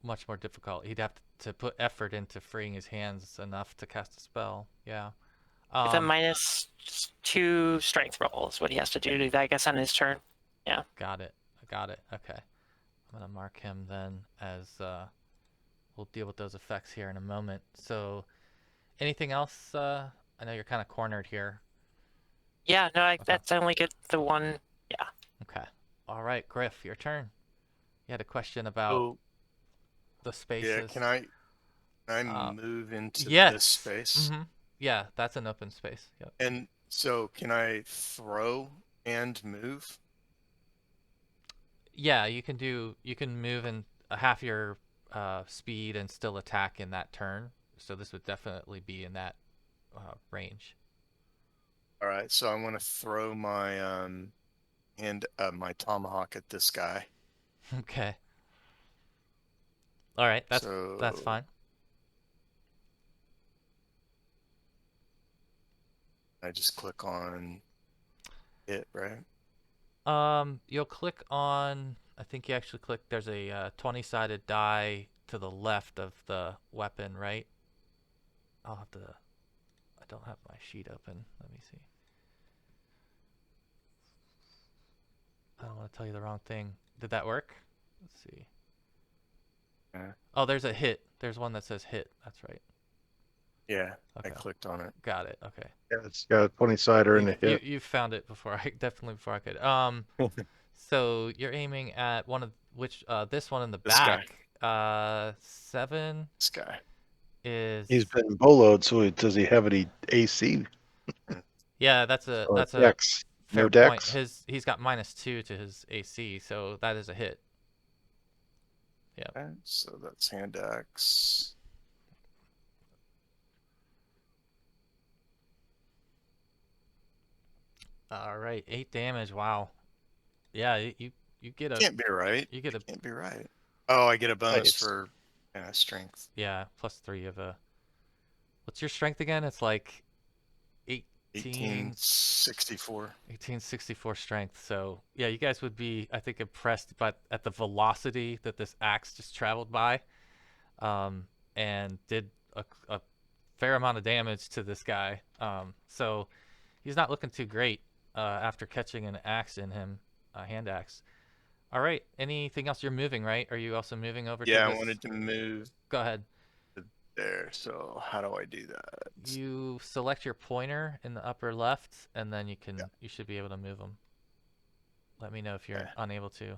much more difficult. He'd have to put effort into freeing his hands enough to cast a spell. Yeah. With a -2 strength roll is what he has to do, I guess, on his turn. Yeah. Got it. I got it. Okay. I'm gonna mark him then as we'll deal with those effects here in a moment. So, anything else? I know you're kind of cornered here. Yeah. No, that's only get the one. Yeah. Okay. All right, Griff, your turn. You had a question about the spaces. Yeah, can I move into yes. this space? Mm-hmm. Yeah, that's an open space. Yep. And so can I throw and move? Yeah, you can move in half your speed and still attack in that turn. So this would definitely be in that range. All right, so I'm gonna throw my my tomahawk at this guy. Okay. All right, that's So fine. I just click on it, right? You'll click on. I think you actually click. There's a 20-sided die to the left of the weapon, right? I'll have to. I don't have my sheet open. Let me see. I don't want to tell you the wrong thing. Did that work? Let's see. Yeah. Oh, there's a hit. There's one that says hit. That's right. Yeah, Okay. I clicked on it. Got it. Okay. Yeah, it's got a 20-sider and a hit. You found it before I before I could. So you're aiming at one of which this one in the This guy. back. 7 This guy. is. He's been boloed, so does he have any AC Yeah, that's a or that's a dex? fair No point. dex? He's got -2 to his AC, so that is a hit. Okay, so that's hand axe. All right, 8 damage. Wow. Yeah, you get a Can't be right. you get a Can't be right. Oh, I get a bonus Nice. for strength. yeah +3 of a. What's your strength again? It's like 18 1864. 1864 strength. So yeah, you guys would be, I think, impressed at the velocity that this axe just traveled by, and did a fair amount of damage to this guy. So he's not looking too great after catching an axe in him, a hand axe. All right. Anything else? You're moving, right? Are you also moving over to Yeah, this? I wanted to move Go ahead. there. So how do I do that? You select your pointer in the upper left, and then you should be able to move them. Let me know if you're Okay. unable to.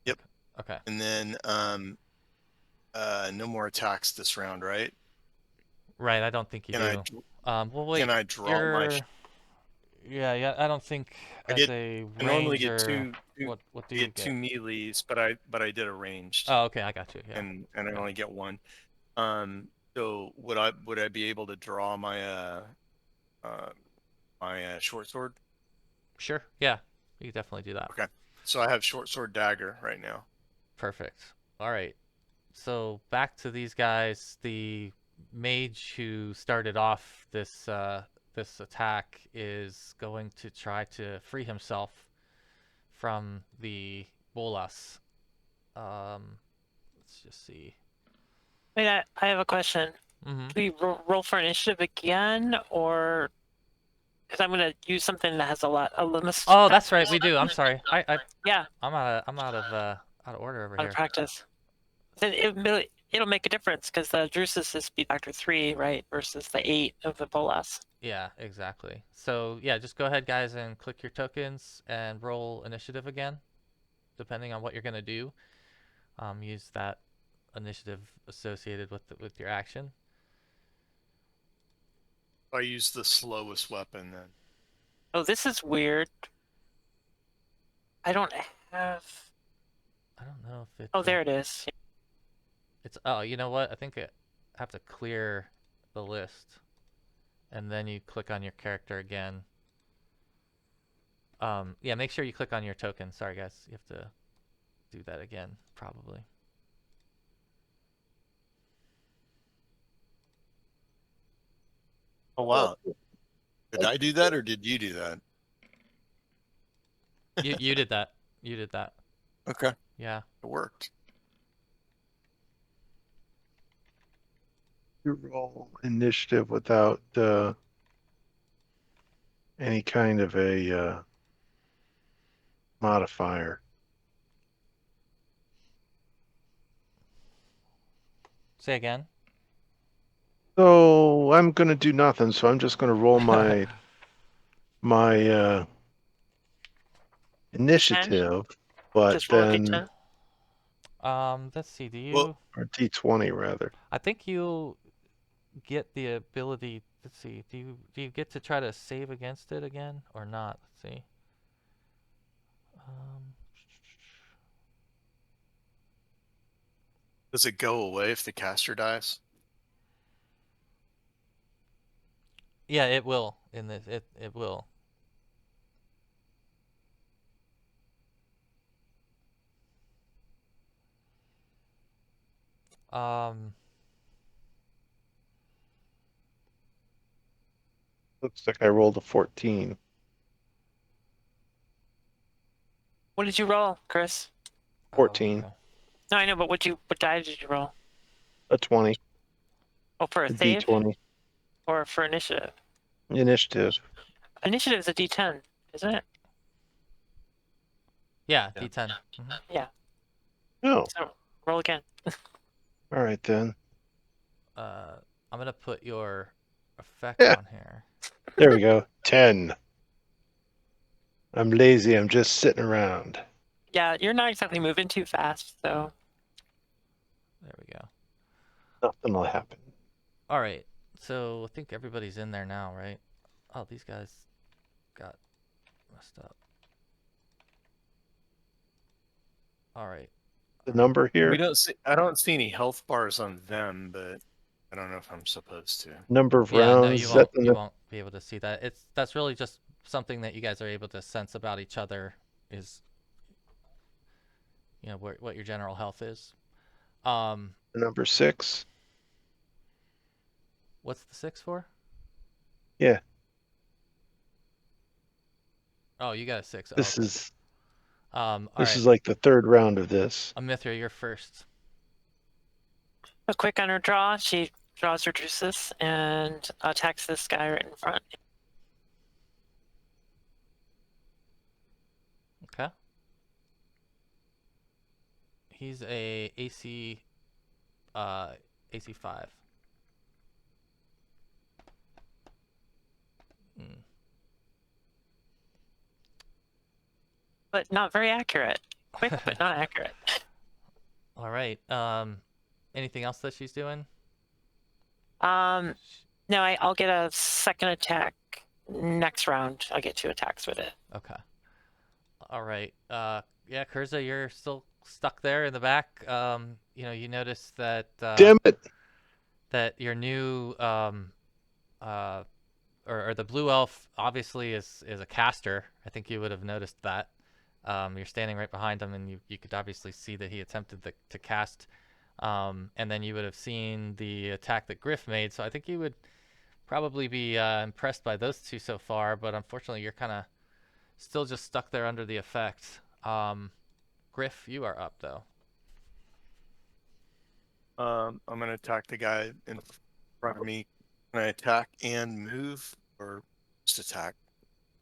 Yep. Okay. And then no more attacks this round, right? Right. I don't think you Can do. Well, wait. Can I draw my? Yeah. I don't think I as get. a I normally get ranger. two. What do I you get get? 2 melees, but I did a ranged, Oh, okay. I got you. Yeah. and I Yeah. only get 1. So would I be able to draw my short sword? Sure. Yeah. You can definitely do that. Okay. So I have short sword dagger right now. Perfect. All right. So back to these guys. The mage who started off this this attack is going to try to free himself from the bolas. Let's just see. Wait, I have a question. Mm-hmm. Do we roll for initiative again, or because I'm gonna use something that has a limit? Oh, that's right. We do. I'm sorry. Yeah, I'm out of order over out here. of practice. Then it'll make a difference because the Drusus is speed factor 3, right, versus the 8 of the Bolas. Yeah, exactly. So yeah, just go ahead, guys, and click your tokens and roll initiative again, depending on what you're gonna do. Use that initiative associated with your action. I use the slowest weapon then. Oh, this is weird. I don't have. I don't know if it. Oh, there it is. It's you know what? I think I have to clear the list, and then you click on your character again. Yeah, make sure you click on your token. Sorry, guys, you have to do that again, probably. Oh wow! Did I do that or did you do that? You did that. You did that. Okay, Yeah. it worked. You roll initiative without any kind of a modifier. Say again. So I'm gonna do nothing. So I'm just gonna roll my initiative, but Just roll a then d10. Let's see. Do you? Well- or D20 rather. I think you get the ability. Let's see. Do you get to try to save against it again or not? Let's see. Does it go away if the caster dies? Yeah, it will. In this, it will. Um, Looks like I rolled a 14. What did you roll, Chris? 14. okay. No, I know, but what die did you roll? A 20. Oh, for a A save D20. or for initiative? Initiative. Initiative is a D10, isn't it? Yeah, Yeah. D10. Mhm. Yeah. Oh, So roll again. all right then. I'm gonna put your effect Yeah. on here. There we go. 10. I'm lazy. I'm just sitting around. Yeah, you're not exactly moving too fast, so There we go. Nothing will happen. All right. So I think everybody's in there now, right? Oh, these guys got messed up. All right. The number We here, don't see. I don't see any health bars on them, but I don't know if I'm supposed to. number of Yeah, no, rounds. you Is that won't. the You won't be able to see that. That's really just something that you guys are able to sense about each other. Is what your general health is. number 6? What's the 6 for? Yeah. Oh, you got a 6. This okay. is All this right. is like the third round of this. Amithra, you're first. a quick on her draw. She draws her Drusus and attacks this guy right in front. Okay. He's a AC 5. But not very accurate. Quick, but not accurate. All right. Anything else that she's doing? No, I'll get a second attack next round. I'll get 2 attacks with it. Okay. All right. Yeah, Kurza, you're still stuck there in the back. You notice that Damn it! that your new or the blue elf obviously is a caster. I think you would have noticed that. You're standing right behind him, and you could obviously see that he attempted to cast. And then you would have seen the attack that Griff made. So I think you would probably be impressed by those two so far. But unfortunately, you're kind of still just stuck there under the effect. Griff, you are up though. I'm gonna attack the guy in front of me. Can I attack and move, or just attack?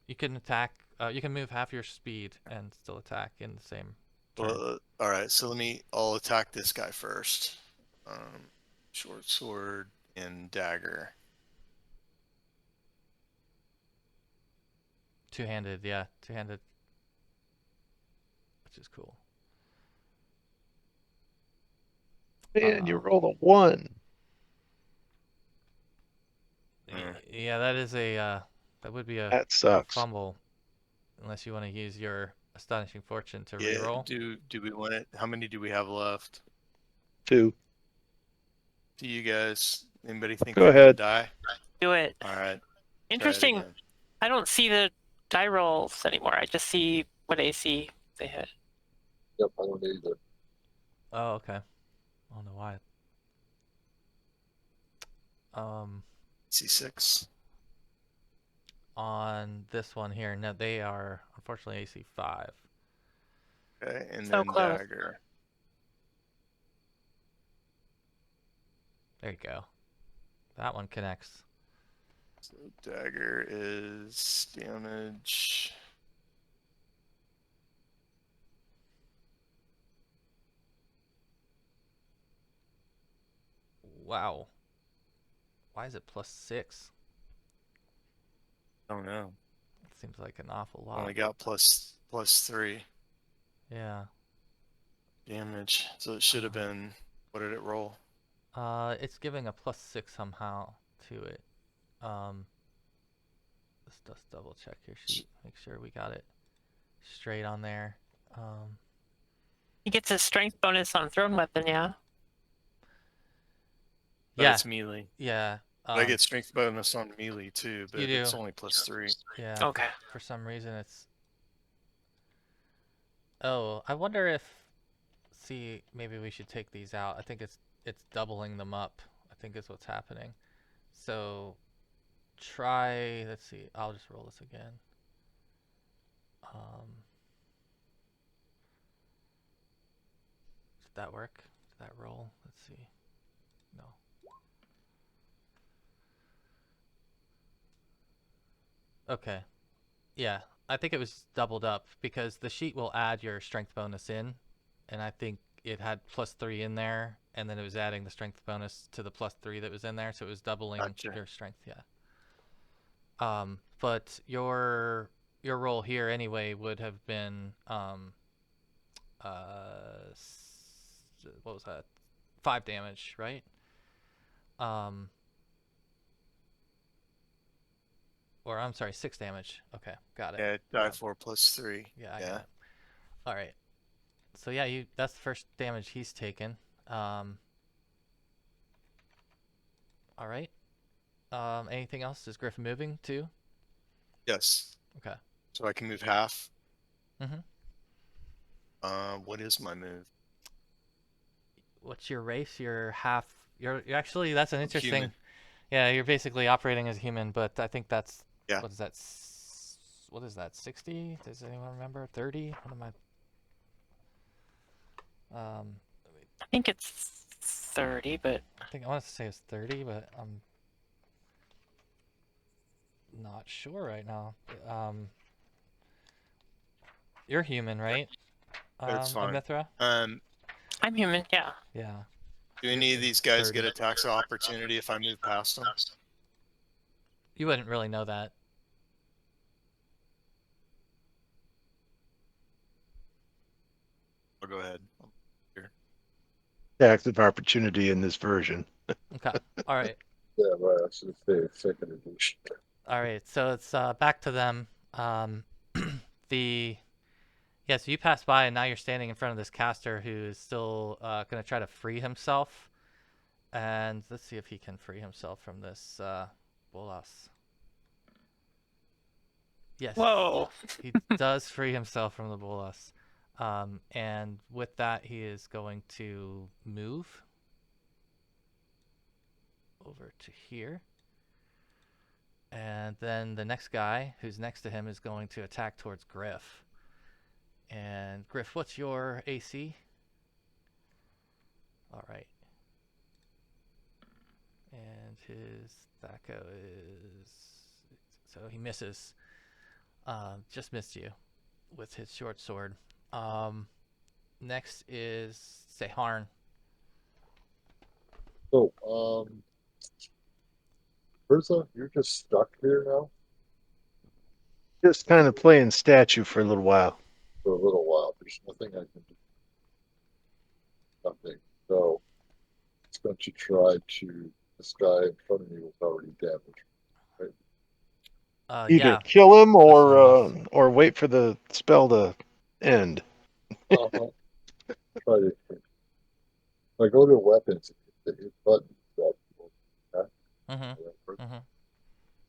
You can attack. You can move half your speed and still attack in the same turn. Well, all right. So I'll attack this guy first. Short sword and dagger. Two-handed, yeah, two-handed, which is cool. Man, you rolled a 1. Yeah, that is that would be a That sucks. fumble, unless you want to use your astonishing fortune to Yeah. reroll. Do we want it? How many do we have left? 2. Do you guys? Anybody think Go they're gonna ahead. die? Do it. All right. try it Interesting. again. I don't see the die rolls anymore. I just see what AC they hit. Yep, I don't either. Oh, okay. I don't know why. C6. On this one here, no, they are unfortunately AC 5. Okay, and So then close. dagger. There you go. That one connects. So dagger is damage. Wow. Why is it +6? I don't know. It seems like an awful Only lot. got +3 Yeah. damage. So it should have been. What did it roll? It's giving a +6 somehow to it. Let's just double check your sheet. Make sure we got it straight on there. He gets a strength bonus on thrown weapon, yeah? But Yeah, it's melee. yeah. I get strength bonus on melee too, but You do. it's only +3. Yeah. Okay. For some reason, it's. Oh, I wonder if. See, maybe we should take these out. I think it's doubling them up. I think is what's happening. So, try. Let's see. I'll just roll this again. Did that work? Did that roll? Let's see. No. Okay. Yeah, I think it was doubled up because the sheet will add your strength bonus in, and I think it had +3 in there, and then it was adding the strength bonus to the +3 that was in there, so it was doubling Gotcha. your strength. Yeah. But your roll here anyway would have been what was that? 5 damage, right? Or I'm sorry, 6 damage. Okay, got it. Yeah, die 4 +3. Yeah, I Yeah. got it. All right. So yeah, that's the first damage he's taken. All right. Anything else? Is Griff moving too? Yes. Okay. So I can move half. Mhm. What is my move? What's your race? You're half. You're actually. That's an interesting. Human. Yeah, you're basically operating as a human, but I think that's. Yeah. What is that? What is that? 60? Does anyone remember? 30? What am I? I think it's 30, but I think I want to say it's 30, but I'm not sure right now. You're human, right? That's fine. Amithra? Um, I'm human. Yeah. Yeah. do any of these guys 30. get a tax opportunity if I move past them? You wouldn't really know that. I'll go ahead. Active opportunity in this version. Okay. All right. Yeah, right. I should say second edition. All right. So it's back to them. Yeah, so you pass by and now you're standing in front of this caster who is still going to try to free himself. And let's see if he can free himself from this bolas. Yes. Whoa. He does free himself from the bolas. And with that, he is going to move over to here. And then the next guy who's next to him is going to attack towards Griff. And Griff, what's your AC? All right. And his Thaco is... So he misses. Just missed you with his short sword. Next is Seharn. So, Urza, you're just stuck here now Just kind of playing statue for a little while. for a little while. There's nothing I can do. Nothing. So, it's going to try to. This guy in front of me was already damaged. Either Yeah. kill him That's or wait for the spell to end. Uh-huh. Try to. If I go to weapons, the hit button. Mm-hmm.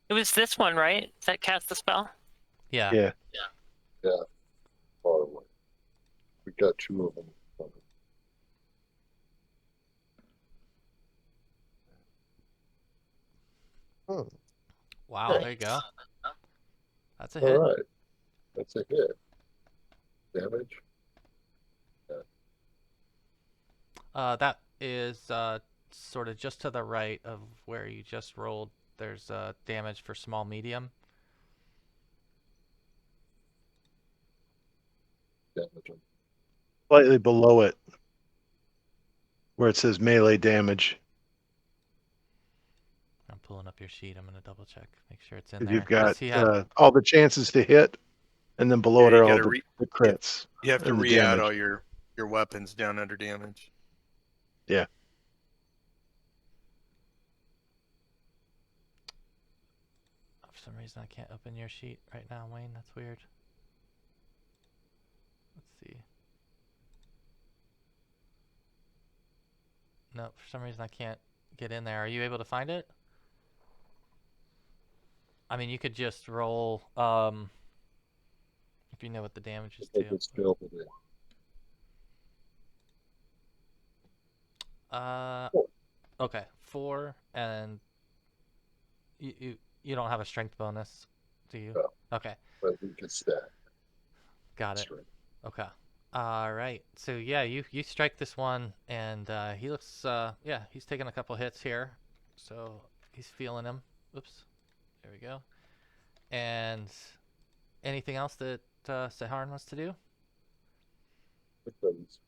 It was this one, right? That cast the spell? Yeah. Yeah. Far away. We got two of them. Oh, Wow, there you go. That's a all hit. right. That's a hit. Damage. That is sort of just to the right of where you just rolled. There's damage for small medium. Damage. Slightly below it, where it says melee damage. I'm pulling up your sheet. I'm gonna double check, make sure it's in there. You've Does got he have? all the chances to hit, and then below it Yeah, are you all gotta the crits. You have to and the re-add damage. all your weapons down under damage. Yeah. For some reason, I can't open your sheet right now, Wayne. That's weird. Let's see. No, for some reason I can't get in there. Are you able to find it? I mean, you could just roll. If you know what the damage is Take too. its skill with it. Four. Okay, 4, and you don't have a strength bonus, do you? No. Okay, But we can stack. got it. Strength. Okay. All right. So yeah, you strike this one, and he looks yeah, he's taking a couple hits here, so he's feeling him. Oops. There we go. And anything else that Saharn wants to do? It doesn't.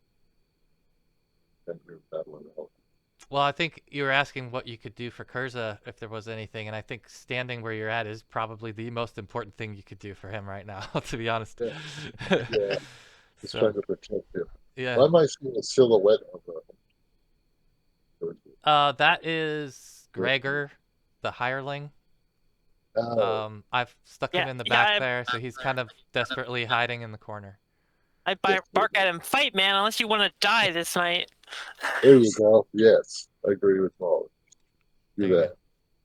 And we're battling out. Well, I think you were asking what you could do for Kurza if there was anything, and I think standing where you're at is probably the most important thing you could do for him right now, to be honest. Yeah. Yeah. Just trying to protect him. Yeah. Why am I seeing a silhouette of a That is Gregor, the hireling. I've stuck him in the back there, so he's kind of desperately hiding in the corner. I bark at him, fight, man, unless you want to die this night. There you go. Yes, I agree with Molly. Do There you that.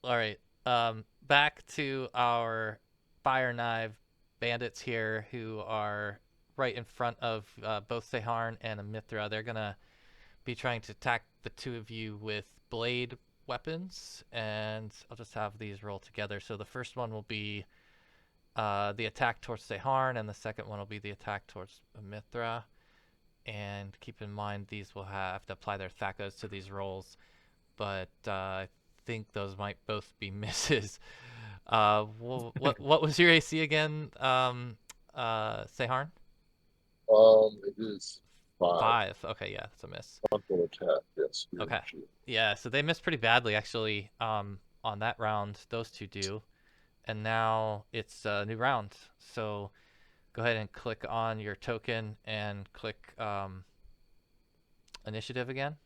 All right. Back to our fire knife bandits here, who are right in front of both Saharn and Amithra. They're gonna be trying to attack the two of you with blade weapons, and I'll just have these roll together. So the first one will be the attack towards Saharn, and the second one will be the attack towards Amithra. And keep in mind, these will have to apply their thakos to these rolls, but I think those might both be misses. What was your AC again, Saharn? It is 5. 5. Okay, yeah, that's a miss. Frontal attack. Yes. Okay. Yeah, so they missed pretty badly actually. On that round, those two do, and now it's a new round. So go ahead and click on your token and click initiative again.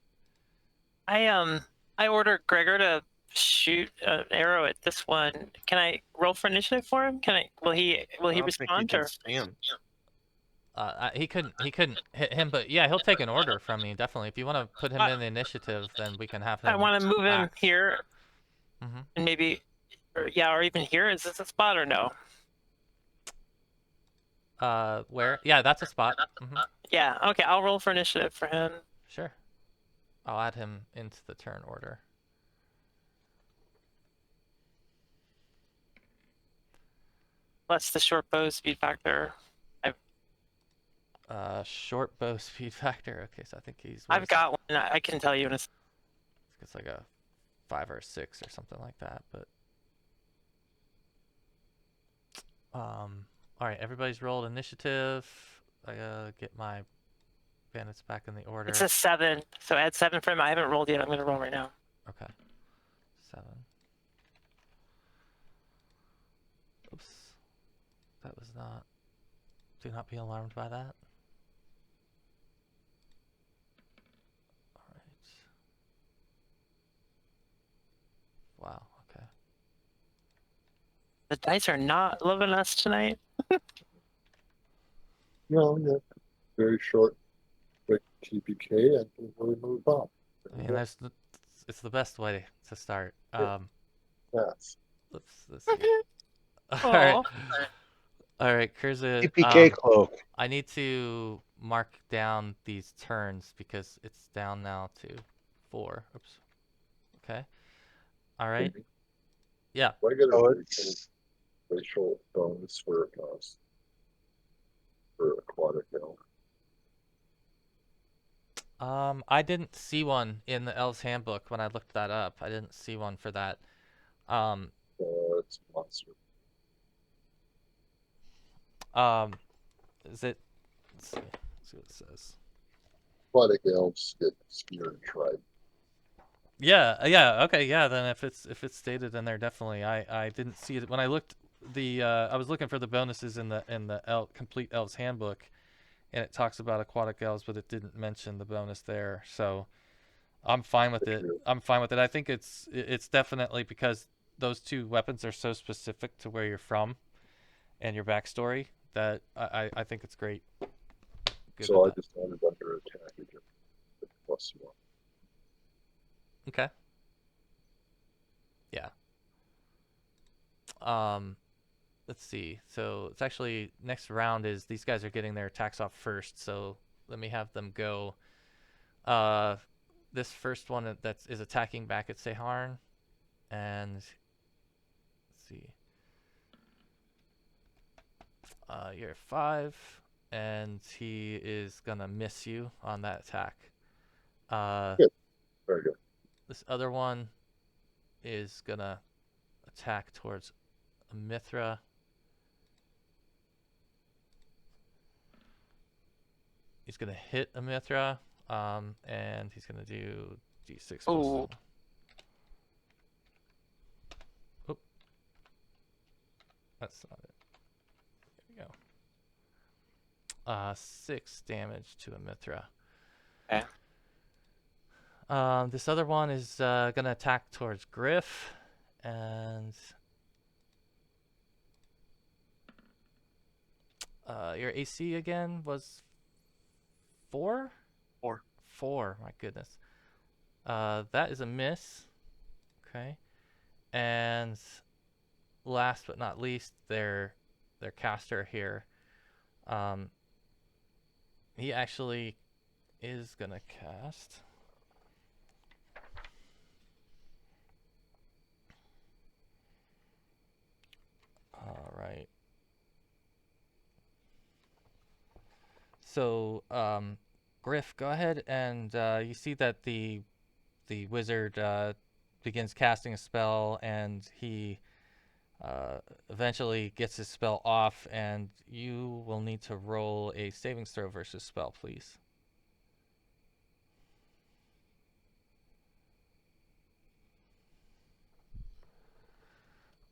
I order Gregor to shoot an arrow at this one. Can I roll for initiative for him? Will he respond or? He couldn't hit him, but yeah, he'll take an order from you definitely. If you want to put him in the initiative, then we can have him. I want to move him act. here, and maybe, or even here. Is this a spot or no? Where? Yeah, that's a spot. Yeah. Okay, I'll roll for initiative for him. Sure. I'll add him into the turn order. Plus the short bow speed factor. Short bow speed factor. Okay, so I think he's. I've got one. I can tell you in a. It's like a 5 or a 6 or something like that, but. All right, everybody's rolled initiative. I gotta get my bandits back in the order. It's a 7, so add 7 for him. I haven't rolled yet. I'm gonna roll right now. Okay. 7. Oops. That was not. Do not be alarmed by that. Alright. Wow, okay. The dice are not loving us tonight. No, yeah. Very short, quick TPK, and we move on. I mean, it's the best way to start. Yes. Let's see. Alright. Alright, Kurza. TPK cloak. I need to mark down these turns because it's down now to 4. Oops. Okay. Alright. Yeah. I get Oh, a racial bonus for aquatic elf. I didn't see one in the Elves Handbook when I looked that up. I didn't see one for that. It's a monster. Is it? Let's see what it says. Aquatic elves get spear and tribe. Yeah, okay, yeah. Then if it's stated in there, definitely. I didn't see it when I looked. I was looking for the bonuses in the complete Elves Handbook, and it talks about aquatic elves, but it didn't mention the bonus there. So I'm fine with it. I'm fine with it. I think it's definitely because those two weapons are so specific to where you're from and your backstory that I think it's great. Good So I with just wanted under attack again. +1. Okay. Yeah. let's see. So it's actually next round is these guys are getting their attacks off first. So let me have them go. This first one that is attacking back at Seharn, and let's see. You're 5, and he is gonna miss you on that attack. Good. Very good. This other one is gonna attack towards Mithra. He's gonna hit Mithra, and he's gonna do D6. Oh. Oop. That's not it. There we go. 6 damage to Mithra. Okay. This other one is gonna attack towards Griff, and your AC again was 4? 4. 4, my goodness. That is a miss. Okay. And last but not least, their caster here. He actually is gonna cast. All right. So, Griff, go ahead and you see that the wizard begins casting a spell, and he eventually gets his spell off, and you will need to roll a savings throw versus spell, please.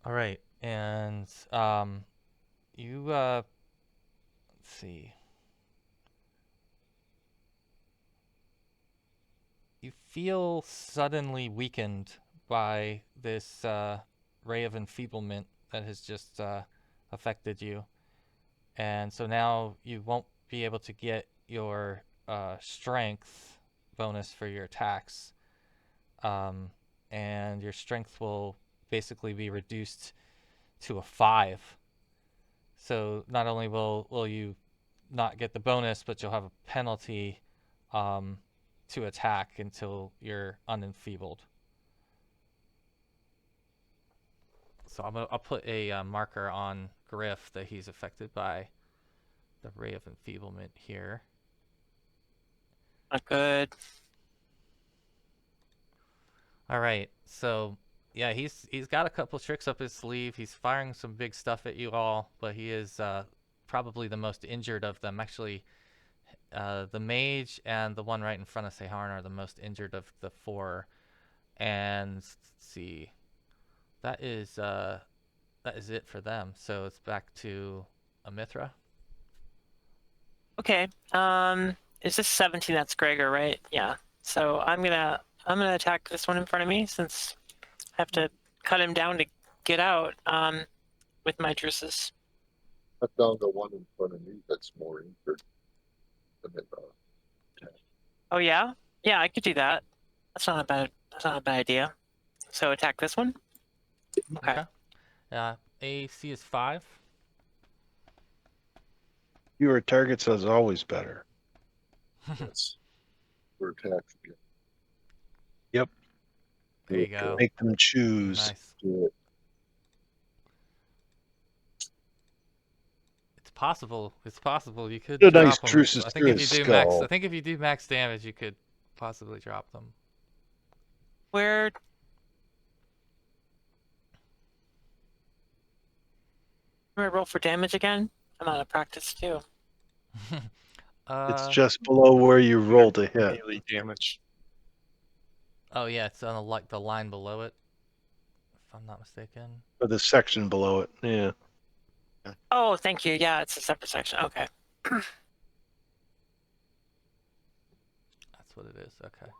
All right, and you let's see. You feel suddenly weakened by this ray of enfeeblement that has just affected you. And so now you won't be able to get your strength bonus for your attacks. And your strength will basically be reduced to a 5. So not only will you not get the bonus, but you'll have a penalty to attack until you're unenfeebled. So I'll put a marker on Griff that he's affected by the ray of enfeeblement here. Not good. All right, so yeah, he's got a couple tricks up his sleeve. He's firing some big stuff at you all, but he is probably the most injured of them. Actually, the mage and the one right in front of Seharn are the most injured of the 4. And let's see, that is it for them. So it's back to Mithra. Okay. Is this 17? That's Gregor, right? Yeah. So I'm gonna attack this one in front of me, since I have to cut him down to get out. With my Drusus. Cut down the one in front of me that's more injured. Oh yeah, yeah, I could do that. That's not a bad idea. So attack this one. Okay. AC is 5. Fewer targets is always better. Yes. For attacks again. Yep. There you go. Make them choose. Nice. Do it. It's possible. You could A drop nice them. Drusus I think through if you his do skull. I think if you do max damage, you could possibly drop them. Where? Where I roll for damage again? I'm out of practice too. It's just below where you roll to hit. Melee damage. Oh yeah, it's on the line below it, if I'm not mistaken. Or the section below it. Yeah. Oh, thank you. Yeah, it's a separate section. Okay. That's what it is. Okay.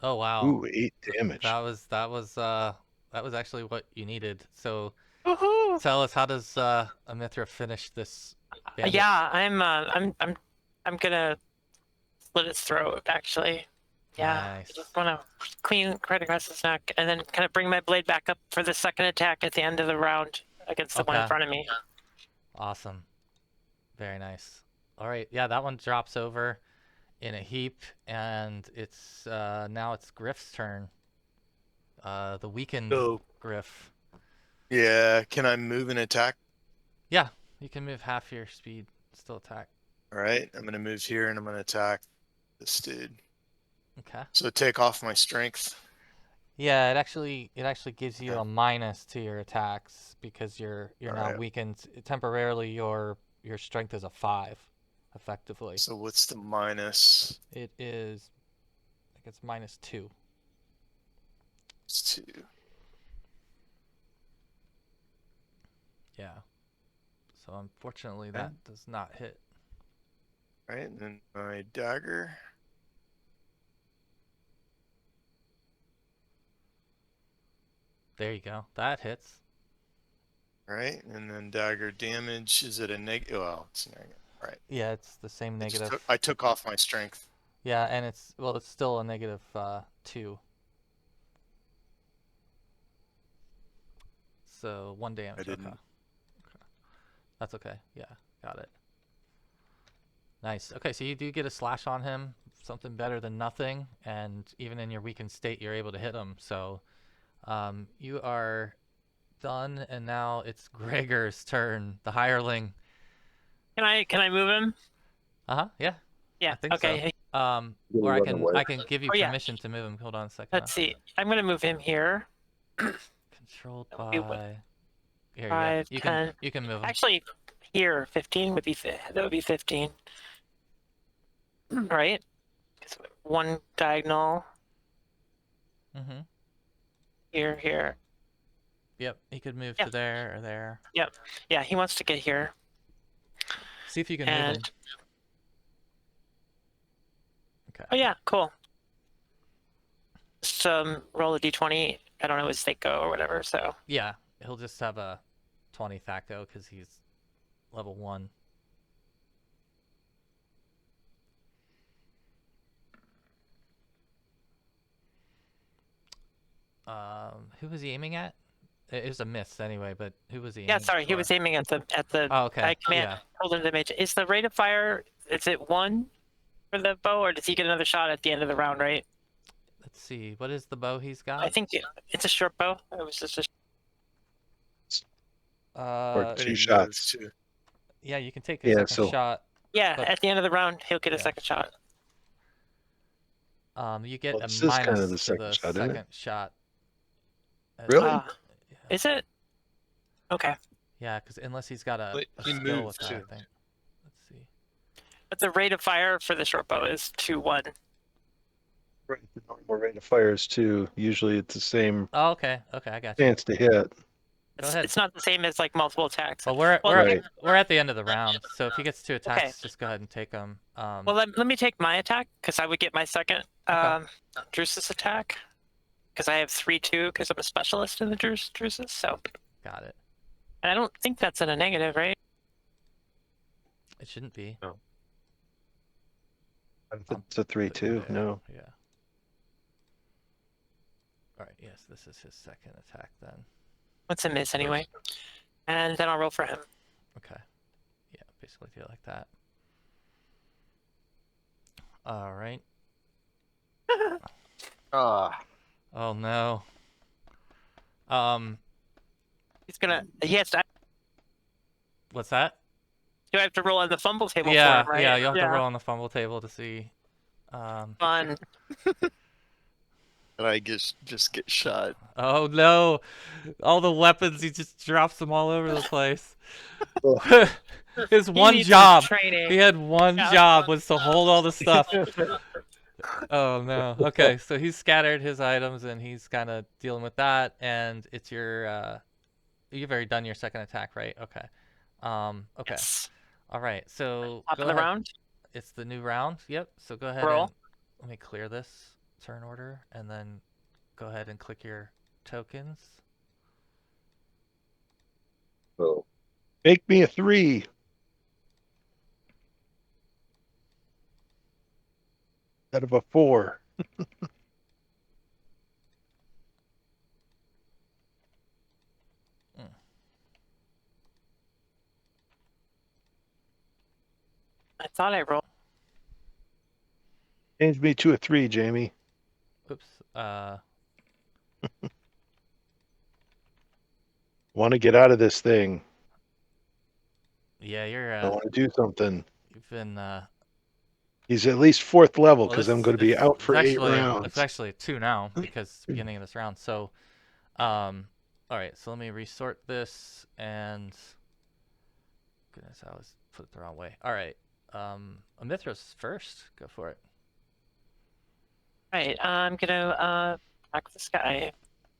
Oh wow. Ooh, 8 damage. That was actually what you needed. So Woohoo! tell us, how does Mithra finish this bandit? Yeah, I'm gonna slit its throat, actually. Yeah, Nice. I just want to clean right across his neck, and then kind of bring my blade back up for the second attack at the end of the round against the one in Okay. front of me. Awesome. Very nice. All right. Yeah, that one drops over in a heap, and it's now it's Griff's turn. The weakened So, Griff. yeah, can I move and attack? Yeah, you can move half your speed, still attack. All right, I'm gonna move here and I'm gonna attack this dude. Okay. So take off my strength. Yeah, it actually gives you Okay. a minus to your attacks because you're All now right. weakened temporarily. Your strength is a 5, effectively. So what's the minus? It is, I think it's -2. It's 2. Yeah. So unfortunately, that does not hit. All right, and then my dagger. There you go. That hits. All right, and then dagger damage. Is it a negative? Well, it's a negative. All right. Yeah, it's the same negative. I took off my strength. Yeah, and it's still a negative 2. So 1 damage. I didn't. Okay. That's okay. Yeah, got it. Nice. Okay, so you do get a slash on him, something better than nothing, and even in your weakened state, you're able to hit him. So you are done, and now it's Gregor's turn, the hireling. Can I move him? Yeah. Yeah. I think Okay. so. Or Run away. I can give you Oh, yeah. permission to move him. Hold on a second. Let's see. I'm gonna move him here. Controlled That would be what? by. Here, 5, you 10. you can move him. Actually, here 15 would be that would be 15. Right? 'Cause one diagonal Mm-hmm. here. Yep, he could move Yeah. to there or there. Yeah, he wants to get here. See if you can move him. And Okay. oh yeah, cool. Just roll a d20. I don't know his Thaco or whatever. So Yeah, he'll just have a 20 Thaco because he's level 1. Who was he aiming at? It was a miss anyway, but who was he aiming yeah, sorry, he for? was aiming at the. Oh, okay. I command Yeah. hold him to mage. Is the rate of fire? Is it 1 for the bow, or does he get another shot at the end of the round? Right. Let's see. What is the bow he's got? I think it's a short bow. It was just a. Or Any two shots. moves, too. Yeah, you can take a Yeah, second so- shot. Yeah, But- at the end of the round, he'll get a Yeah. second shot. You get Well, a this is kind of minus the to second the shot, isn't it? second shot. Really? Yeah. Is it? Okay. Yeah, because unless he's got a But he skill moves, with that, too. I think. Let's see. But the rate of fire for the short bow is 2-1. Right, the normal rate of fire is 2. Usually it's the same Oh, okay. Okay, I got you. chance to hit. ahead. It's not the same as like multiple attacks. Well, we're Right. we're at the end of the round, so if he gets 2 attacks, Okay. just go ahead and take them. Well, let me take my attack because I would get my second Drusus attack because I have 3-2 because I'm a specialist in the Drusus. So, Got it. and I don't think that's in a negative, right? It shouldn't be. It's a 3-2. Yeah, No. Yeah. All right. Yes, this is his second attack then. What's a miss anyway? And then I'll roll for him. Okay. Yeah, basically do it like that. All right. Ah, Oh no. He has to. What's that? Do I have to roll on the fumble table Yeah, for him, right? yeah. You'll have to roll on the fumble table to see. Fun. and I just get shot. Oh no! All the weapons, he just drops them all over the place. His He one needs some job. training. He had one Yeah. job was to hold all the stuff. Oh no. Okay, so he's scattered his items and he's kind of dealing with that. And it's your. You've already done your second attack, right? Okay. Okay. Yes. All right. So Top go of the ahead. round. It's the new round. Yep. So go ahead. Roll. And let me clear this turn order, and then go ahead and click your tokens. So Make me a 3. Out of a 4. I thought I rolled. Change me to a 3, Jamie. Oops. Want to get out of this thing. Yeah, you're. I want to do something. You've been. He's at least 4th level Well, because I'm going to be out for 8 rounds. It's actually 2 now because it's the beginning of this round. So, all right. So let me resort this and. Goodness, I was put it the wrong way. All right. Amithras first. Go for it. Right, I'm gonna attack this guy.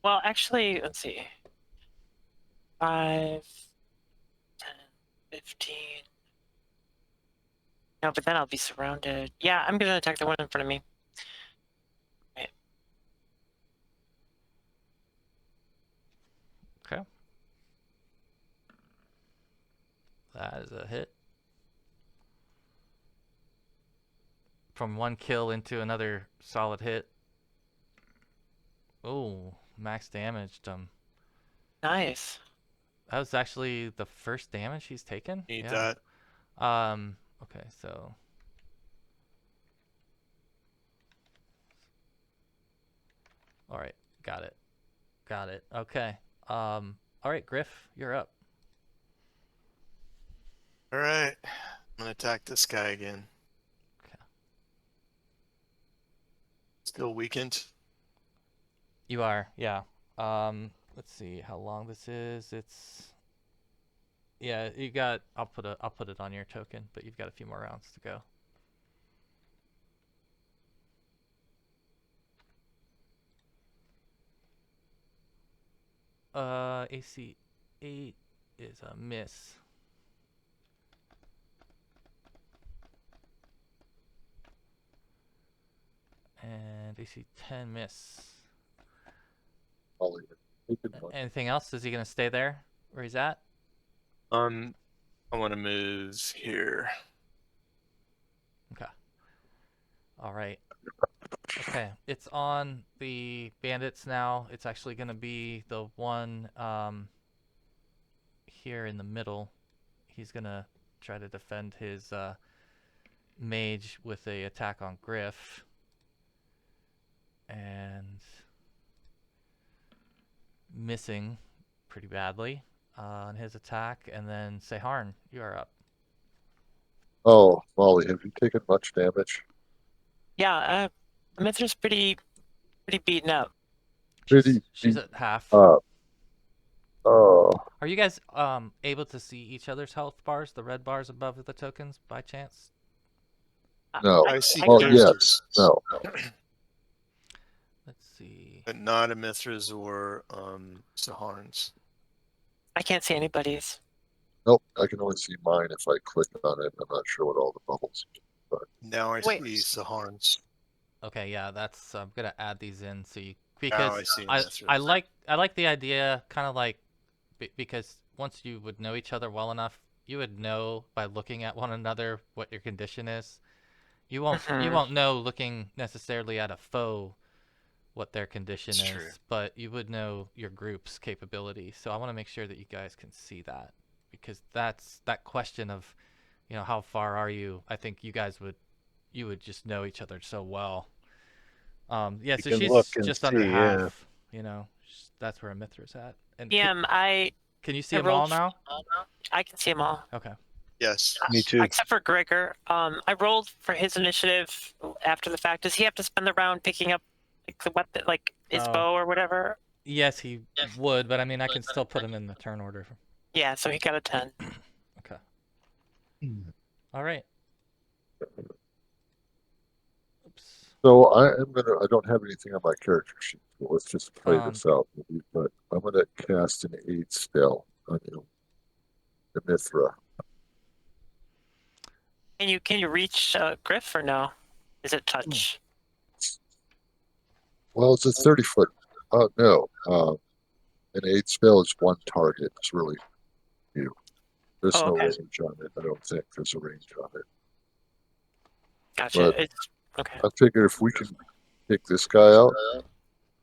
Well, actually, let's see. 5, 10, 15. No, but then I'll be surrounded. Yeah, I'm gonna attack the one in front of me. Right. Okay. That is a hit. From 1 kill into another solid hit. Oh, max damaged him. Nice. That was actually the first damage he's taken. Need Yeah. that. Okay, so. All right, got it. Okay. All right, Griff, you're up. All right. I'm gonna attack this guy again. Okay. Still weakened. You are, yeah. Let's see how long this is. It's. Yeah, you got. I'll put it on your token, but you've got a few more rounds to go. AC 8 is a miss. And AC 10 miss. Ollie, taken one. Anything else? Is he gonna stay there where he's at? I want to move here. Okay. All right. Okay, it's on the bandits now. It's actually gonna be the one here in the middle. He's gonna try to defend his mage with a attack on Griff. And missing pretty badly on his attack. And then Seharn, you are up. Oh, Molly, have you taken much damage? Yeah, Mithra's pretty beaten up. She's at half. Oh, Are you guys able to see each other's health bars, the red bars above the tokens, by chance? no. I see Well, characters, yes. No. Let's see. but not Amithras or Saharn's. I can't see anybody's. Nope. I can only see mine if I click on it. I'm not sure what all the bubbles are. Now I Wait. see Saharn's. Okay, yeah, that's I'm gonna add these in so you Now I because see I Mithras. I like the idea, kind of like because once you would know each other well enough, you would know by looking at one another what your condition is. You won't know looking necessarily at a foe what their condition It's is, true. but you would know your group's capability. So I want to make sure that you guys can see that because that's that question of, how far are you? I think you guys would just know each other so well. Yeah, You so can she's look and just under see, yeah. half. That's where Amithra's at. And can you see I them all rolled- now? I can see them all. Okay. Yes. Me too. Except for Gregor. I rolled for his initiative after the fact. Does he have to spend the round picking up the weapon, like his Oh. bow or whatever? Yes, he would, but I mean, I can still put him in the turn order. Yeah, so he got a 10. Okay. All right. Oops. So I don't have anything on my character sheet. So let's just play this out. But I'm gonna cast an aid spell on you, the Mithra. Can you reach Griff or no? Is it touch? Well, it's a 30-foot. No. An aid spell is one target. It's really few. There's Oh, no okay. range on it. I don't think there's a range on it. Gotcha. But It's okay. I figure if we can take this guy out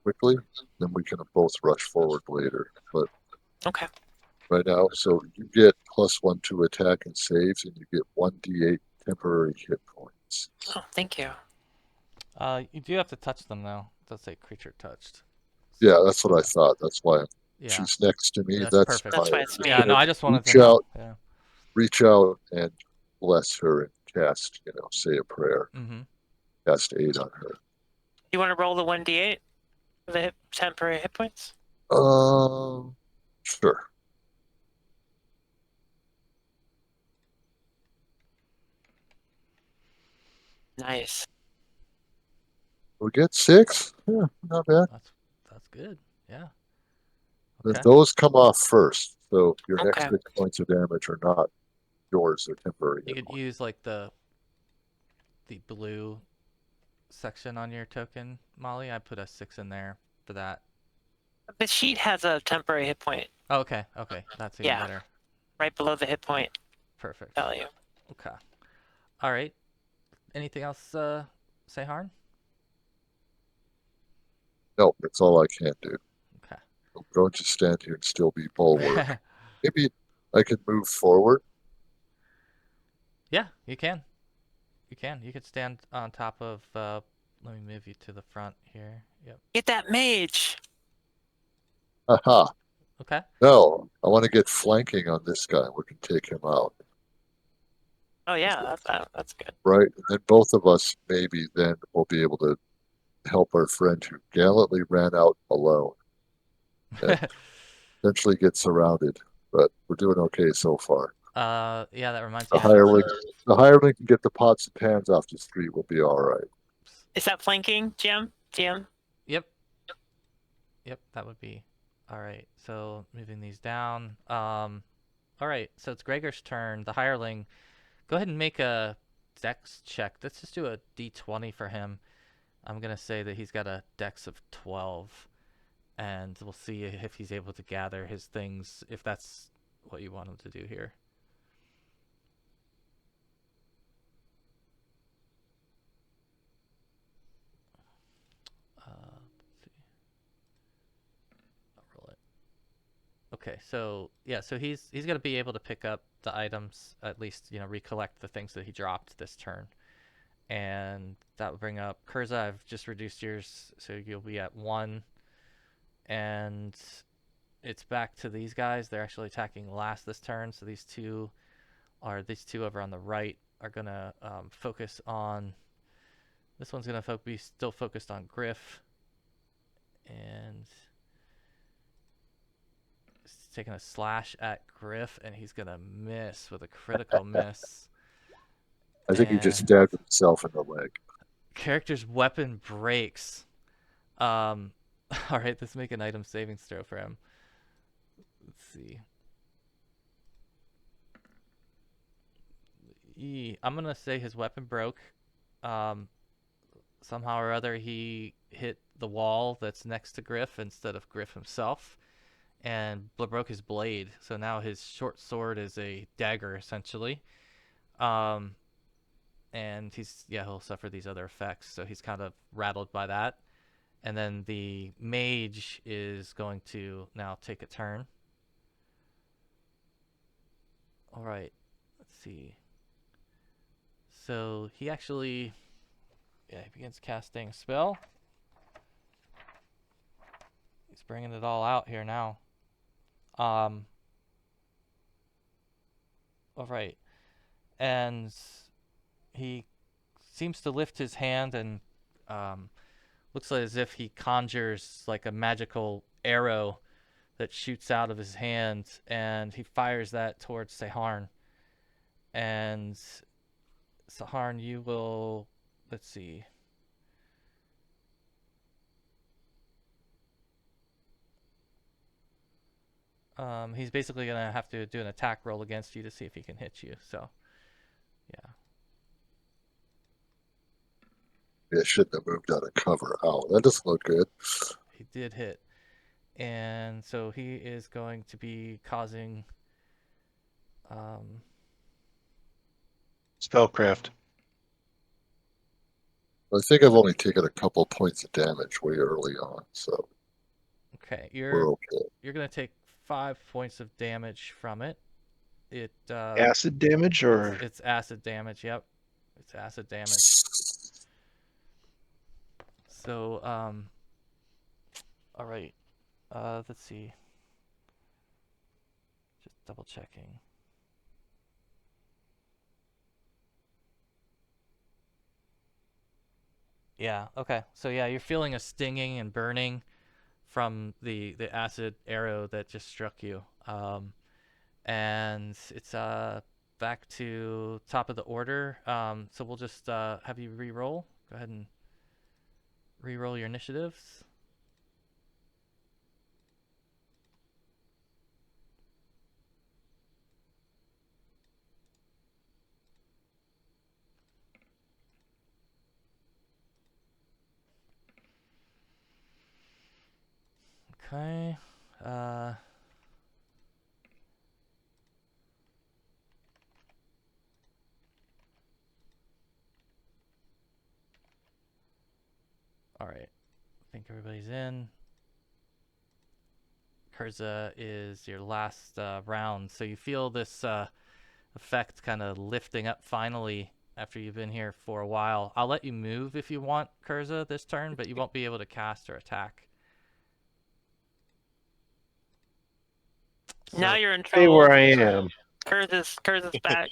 quickly, then we can both rush forward later. But Okay. right now, so you get +1 to attack and saves, and you get 1d8 temporary hit points. Oh, thank you. You do have to touch them though. It does say creature touched. Yeah, that's what I thought. That's why Yeah. she's next to me. That's That's perfect. That's my why it's me. Yeah, no, I just wanted to reach know. out, Yeah. reach out and bless her and cast, say a prayer, Mm-hmm. cast aid on her. You want to roll the 1d8 for the temporary hit points? Sure. Nice. We get 6. Yeah, not bad. That's good. Yeah. Then Okay. those come off first, so your next Okay. 6 points of damage are not yours; they're temporary. You hit could points. use like the blue section on your token, Molly. I put a 6 in there for that. The sheet has a temporary hit point Oh, okay. Okay. That's even Yeah. better. right below the hit point Perfect. value. Okay. All right. Anything else, Seharn? No, that's all I can do. Okay. I'm going to stand here and still be bulwark. Maybe I could move forward. Yeah, you can. You can. You could stand on top of. Let me move you to the front here. Yep. Get that mage! Haha. Okay. No, I want to get flanking on this guy. We can take him out, Oh, yeah, that's good. right? And then both of us maybe then will be able to help our friend who gallantly ran out alone and eventually get surrounded. But we're doing okay so far. Yeah, that reminds The me. hireling can get the pots and pans off the street. We'll be all right. Is that flanking, GM? Yep. Yep, that would be all right. So moving these down. All right. So it's Gregor's turn. The hireling. Go ahead and make a dex check. Let's just do a d20 for him. I'm gonna say that he's got a dex of 12, and we'll see if he's able to gather his things. If that's what you want him to do here. Let's see. I'll roll it. Okay, so yeah, so he's gonna be able to pick up the items, at least recollect the things that he dropped this turn, and that will bring up Kurza. I've just reduced yours, so you'll be at 1, and it's back to these guys. They're actually attacking last this turn, so these two over on the right are gonna focus on. This one's gonna be still focused on Griff, and he's taking a slash at Griff, and he's gonna miss with a critical miss. I think he just And stabbed himself in the leg. character's weapon breaks. All right, let's make an item savings throw for him. Let's see. I'm gonna say his weapon broke. Somehow or other, he hit the wall that's next to Griff instead of Griff himself, and broke his blade. So now his short sword is a dagger essentially. And he'll suffer these other effects. So he's kind of rattled by that. And then the mage is going to now take a turn. All right, let's see. So he actually, he begins casting a spell. He's bringing it all out here now. All right, and he seems to lift his hand and looks as if he conjures like a magical arrow that shoots out of his hand, and he fires that towards Seharn. And Seharn, you will, let's see. He's basically gonna have to do an attack roll against you to see if he can hit you. So, yeah. Yeah, shouldn't have moved out of cover. Oh, that doesn't look good. He did hit. And so he is going to be causing Spellcraft. I think I've only taken a couple points of damage way early on, so Okay, we're okay. you're gonna take 5 points of damage from it. It Acid damage or it's acid damage. Yep, it's acid damage. So all right. Let's see. Just double checking. Yeah. Okay. So yeah, you're feeling a stinging and burning from the acid arrow that just struck you. And it's back to top of the order. So we'll just have you re-roll. Go ahead and re-roll your initiatives. Okay. All right. I think everybody's in. Kurza is your last round. So you feel this effect kind of lifting up finally after you've been here for a while. I'll let you move if you want, Kurza, this turn, but you won't be able to cast or attack. Now So- you're in stay trouble. where I am. Kurza's back.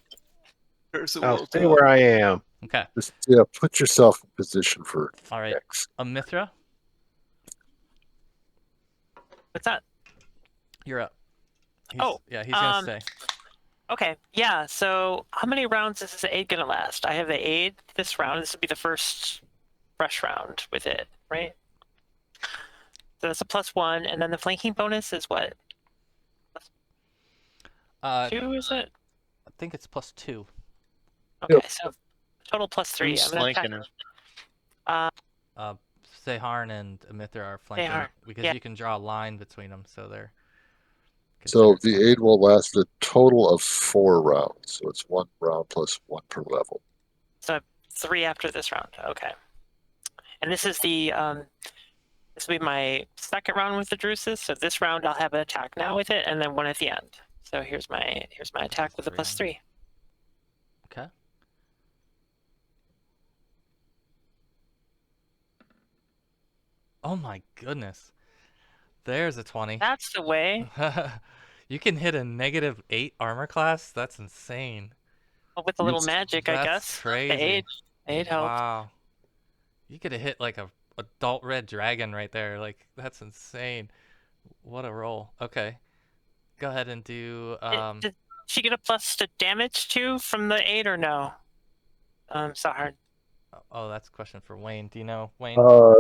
There's a I'll World stay Cup. where I am. Okay. Just put yourself in position for All right. next. Amithra, What's that? you're up. He's gonna um, stay. Okay, yeah, so how many rounds is this aid gonna last? I have the aid this round. This will be the first fresh round with it, right? So that's a +1, and then the flanking bonus is what? I 2, is it? think it's +2. Okay, so total +3. Who's I'm gonna attack. flanking him? Seharn and Amithra are flanking Seharn, because yeah. you can draw a line between them, so they're. So considered the flanking. aid will last a total of 4 rounds. So it's 1 round plus 1 per level. So 3 after this round. Okay. And this is the this will be my second round with the Drusus. So this round I'll have an attack now with it, and then 1 at the end. So here's my attack with the +3. Okay. Oh my goodness. There's a 20. That's the way. You can hit a -8 armor class? That's insane. With a little magic, I That's guess. crazy. The aid helped. Wow. You could have hit like a adult red dragon right there. Like, that's insane. What a roll. Okay. Go ahead and do Did she get a plus to damage too from the aid or no? Sahar. oh, that's a question for Wayne. Do you know, Wayne? No,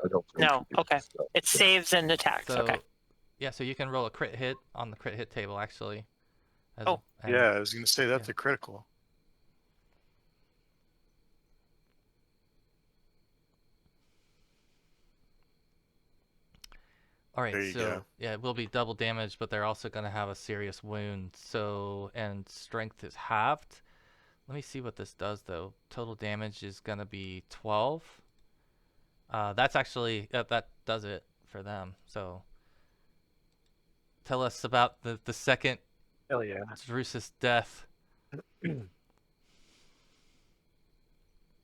I don't believe No, you can. okay. No. It saves and attacks. So, Okay. yeah, so you can roll a crit hit on the crit hit table, actually. Oh. And- Yeah, I was gonna say that's yeah. a critical. All right, There you so go. yeah, it will be double damage, but they're also going to have a serious wound. So, and strength is halved. Let me see what this does, though. Total damage is going to be 12. That's actually, that does it for them. So, tell us about the second Hell yeah. Drusus death. Oh,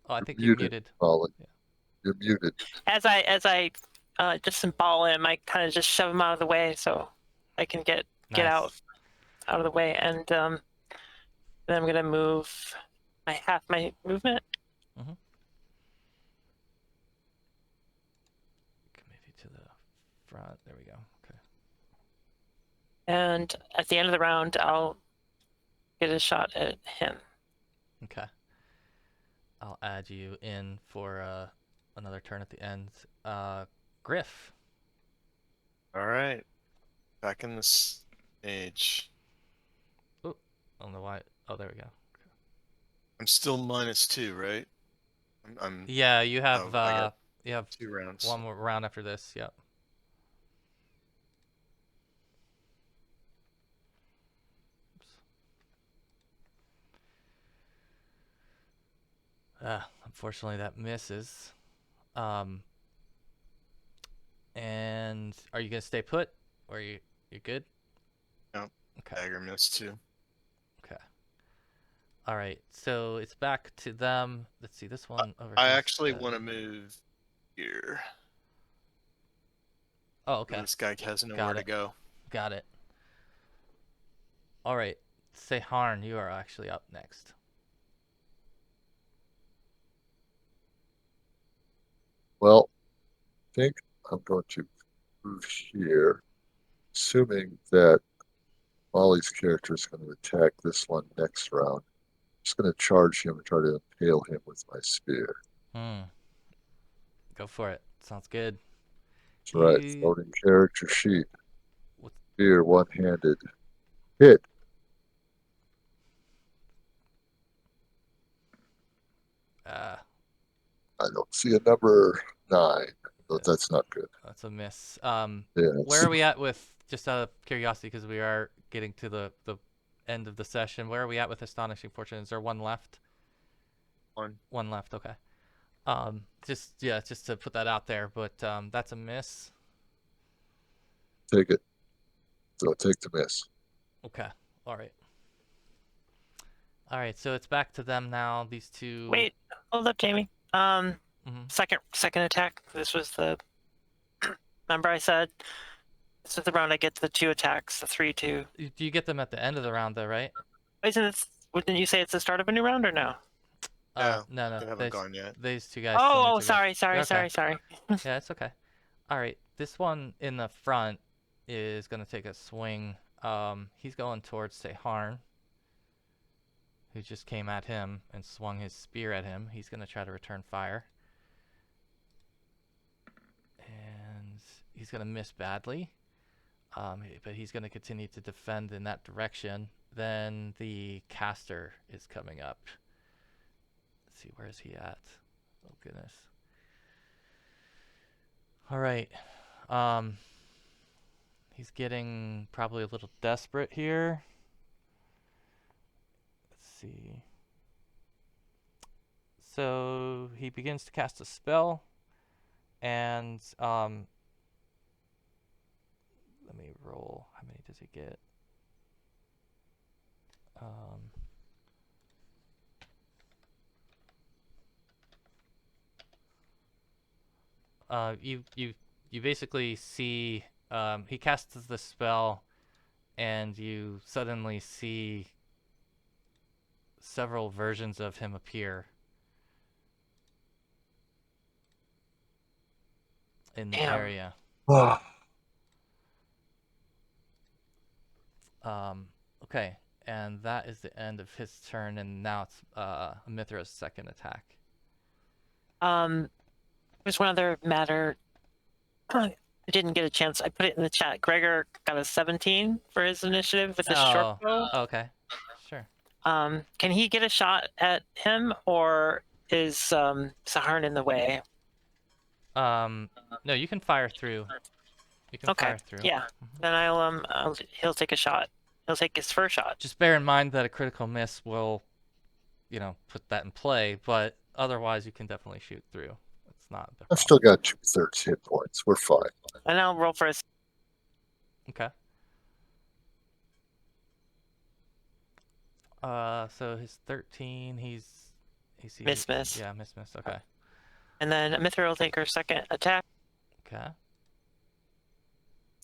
I think You're you're muted, muted. Ollie. Yeah. You're muted. As I disembowel him, I kind of just shove him out of the way so I can get Nice. out of the way, and then I'm gonna move half my movement. Mm-hmm. Maybe to the front. There we go. Okay. And at the end of the round, I'll get a shot at him. Okay. I'll add you in for another turn at the end. Griff. All right. Back in this age. I don't know why. Oh, there we go. I'm still -2, right? I'm Yeah, you have I got you have 2 rounds. one more round after this. Yep. Oops. Unfortunately, that misses. And are you gonna stay put, or you good? No. Okay. Dagger missed too. Okay. All right. So it's back to them. Let's see. This one over I here. actually want to move here. Oh, okay. This guy has nowhere Got to it. go. Got it. All right. Say Harn, you are actually up next. Well, I think I'm going to move here, assuming that Molly's character is going to attack this one next round. I'm just going to charge him and try to impale him with my spear. Go for it. Sounds good. That's right, You- floating character sheet. What- Spear, one-handed. Hit. I don't see a number 9, but that's not good. That's a miss. Yeah, Where are we at with, just out of curiosity, because we are getting to the end of the session, where are we at with Astonishing Fortune? Is there one left? One left, okay. Just to put that out there, but that's a miss. take it. So take the miss. Okay, all right. All right, so it's back to them now. These two. Wait, hold up, Jamie. Second attack. This was the. Remember, I said this is the round I get the 2 attacks, the 3-2. Do you get them at the end of the round, though, right? Didn't you say it's the start of a new round or no? No, They haven't gone yet. These two guys. still need to go. Sorry. Yeah, it's okay. All right, this one in the front is gonna take a swing. He's going towards, say, Harn, who just came at him and swung his spear at him. He's gonna try to return fire, and he's gonna miss badly. But he's gonna continue to defend in that direction. Then the caster is coming up. Let's see, where is he at? Oh goodness. All right. He's getting probably a little desperate here. Let's see. So he begins to cast a spell, and let me roll. How many does he get? You basically see he casts the spell, and you suddenly see several versions of him appear in the area. Okay, and that is the end of his turn, and now it's Mithra's second attack. There's one other matter. I didn't get a chance. I put it in the chat. Gregor got a 17 for his initiative with his short bow. Okay, sure. Can he get a shot at him, or is Saharn in the way? No, you can fire through. You can fire through. Yeah. Then he'll take a shot. He'll take his first shot. Just bear in mind that a critical miss will, put that in play, but otherwise you can definitely shoot through. It's not the problem. I've still got 2/3 hit points. We're fine. And I'll roll for his. Okay. So his 13, he's Miss. Yeah, miss. Okay. And then Mithra will take her second attack. Okay.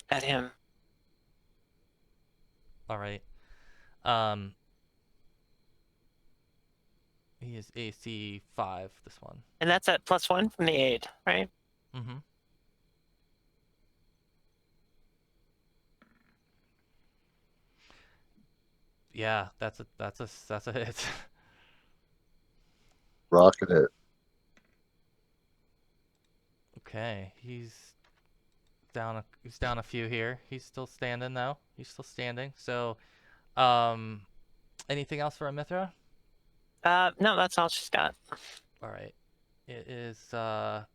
At him. All right. He is AC 5, this one. And that's at +1 from the aid, right? Mm-hmm. Yeah, that's a hit. Rocking it. Okay, he's down a few here. He's still standing though. He's still standing. So, anything else for Mithra? No, that's all she's got. All right. It is now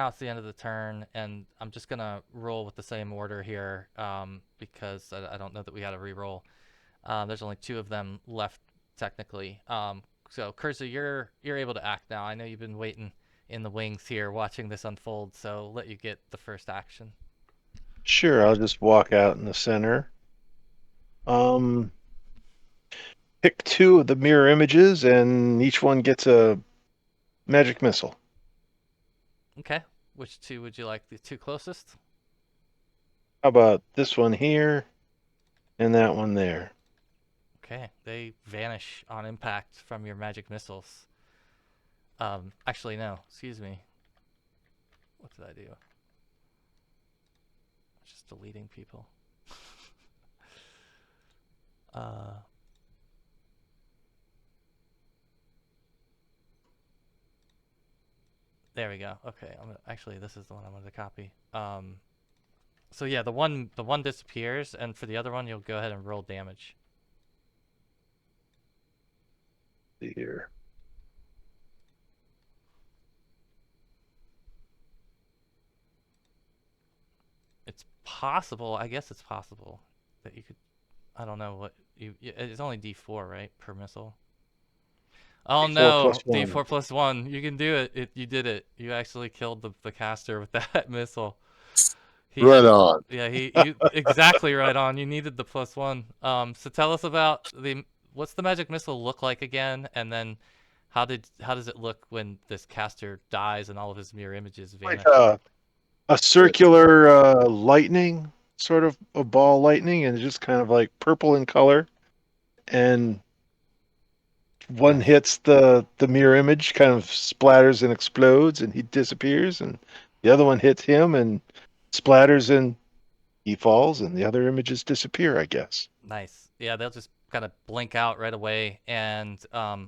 it's the end of the turn, and I'm just gonna roll with the same order here, because I don't know that we had a reroll. There's only 2 of them left technically. So Cursa, you're able to act now. I know you've been waiting in the wings here, watching this unfold. So I'll let you get the first action. Sure, I'll just walk out in the center. Pick 2 of the mirror images, and each one gets a magic missile. Okay. Which 2 would you like? The 2 closest? How about this one here and that one there? Okay. They vanish on impact from your magic missiles. Actually, no. Excuse me. What did I do? Just deleting people. There we go. Okay, actually this is the one I wanted to copy. So yeah, the one disappears, and for the other one, you'll go ahead and roll damage. See here. It's possible. I guess it's possible that you could. I don't know what you. It's only D4, right, per missile. Oh D4 no, plus 1. D4 plus 1. You can do it. You did it. You actually killed the caster with that missile. Right on. Yeah, you exactly right on. You needed the plus 1. So tell us about what's the magic missile look like again, and then how does it look when this caster dies and all of his mirror images vanish? Like a circular lightning, sort of a ball lightning, and just kind of like purple in color. And one Nice. hits the mirror image, kind of splatters and explodes, and he disappears. And the other one hits him and splatters, and he falls, and the other images disappear, I guess. Nice. Yeah, they'll just kind of blink out right away, and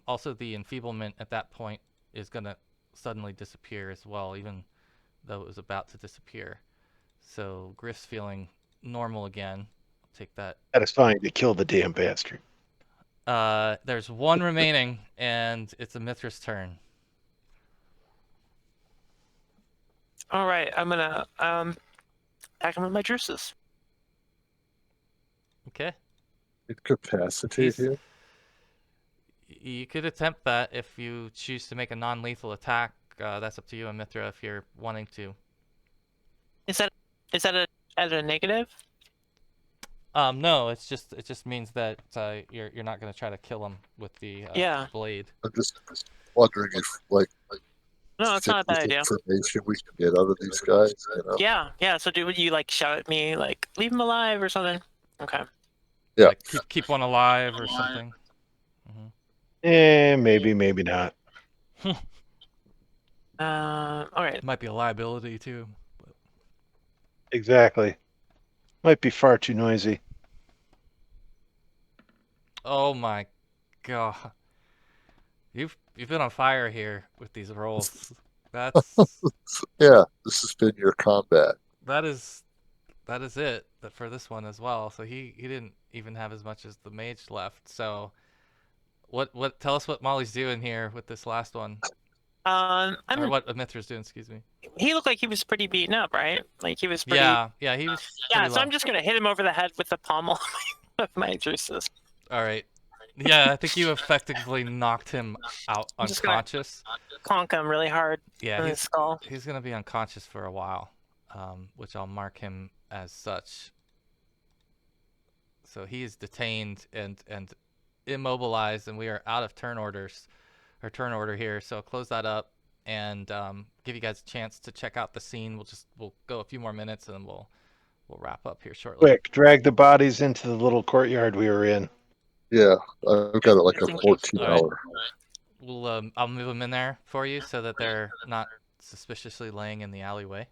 also the enfeeblement at that point is gonna suddenly disappear as well, even though it was about to disappear. So Griff's feeling normal again. I'll take that. Satisfying to kill the damn bastard. There's one remaining, and it's a Mithras turn. All right, I'm gonna attack him with my juices. Okay. Incapacitate him. You could attempt that if you choose to make a non-lethal attack. That's up to you, Mithra, if you're wanting to. Is that at a negative? No, it just means that you're not gonna try to kill him with the blade. I'm just wondering if No, it's not a bad idea. information we can get out of these guys. You know? Yeah. So would you like shout at me like leave him alive or something? Okay. Yeah. Like keep one alive or something. Maybe not. All right. It might be a liability too. Exactly. Might be far too noisy. Oh my god. You've been on fire here with these rolls. That's Yeah, this has been your combat. that is it for this one as well. So he didn't even have as much as the mage left. So what tell us what Molly's doing here with this last one. Or what Mithra's doing, excuse me. He looked like he was pretty beaten up, right? Like he was pretty. Yeah, he was. Yeah, pretty so low. I'm just gonna hit him over the head with the pommel of my juices. All right. Yeah, I think you effectively knocked him out I'm just gonna- unconscious. Conk him really hard Yeah, in his skull. he's gonna be unconscious for a while, which I'll mark him as such. So he is detained and immobilized, and we are out of turn order here. So I'll close that up and give you guys a chance to check out the scene. We'll go a few more minutes and then we'll wrap up here shortly. Quick, drag the bodies into the little courtyard we were in. Yeah, I've got like a 14-hour. I'll move them in there for you so that they're not suspiciously laying in the alleyway.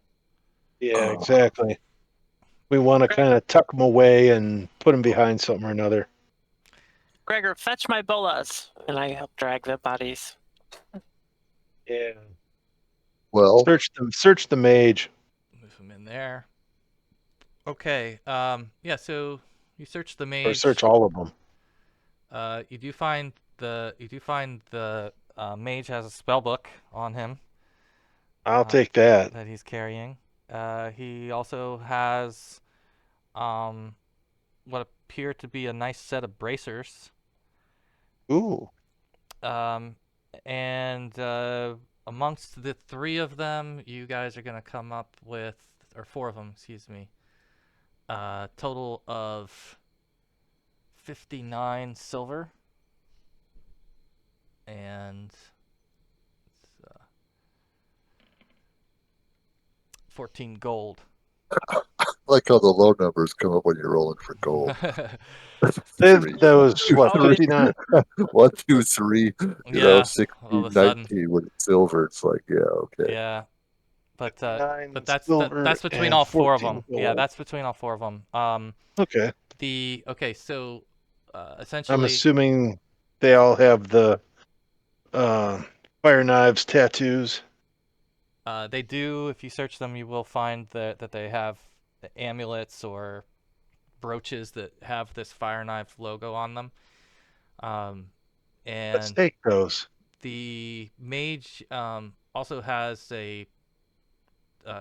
Yeah, exactly. We want to kind of tuck them away and put them behind something or another. Gregor, fetch my bolas, and I help drag the bodies. Yeah. Well, Search the mage. Move them in there. Okay. Yeah. So you search the mage. Or search all of them. You do find the mage has a spell book on him. I'll take that. That he's carrying. He also has what appear to be a nice set of bracers. Ooh. And amongst the three of them, you guys are gonna come up with, or four of them, excuse me, a total of 59 silver and 14 gold. I like how the low numbers come up when you're rolling for gold. That was what, Oh, 59? 1, 2, 3, Yeah, 16, all of a sudden. 19 with silver. It's like, yeah, okay. Yeah, but 59 that's silver that's between and all four of 14 them. Yeah, gold. that's between all four of them. Okay. So I'm essentially, assuming they all have the fire knives tattoos. they do. If you search them, you will find that they have amulets or brooches that have this fire knife logo on them. Let's And take those. the mage also has a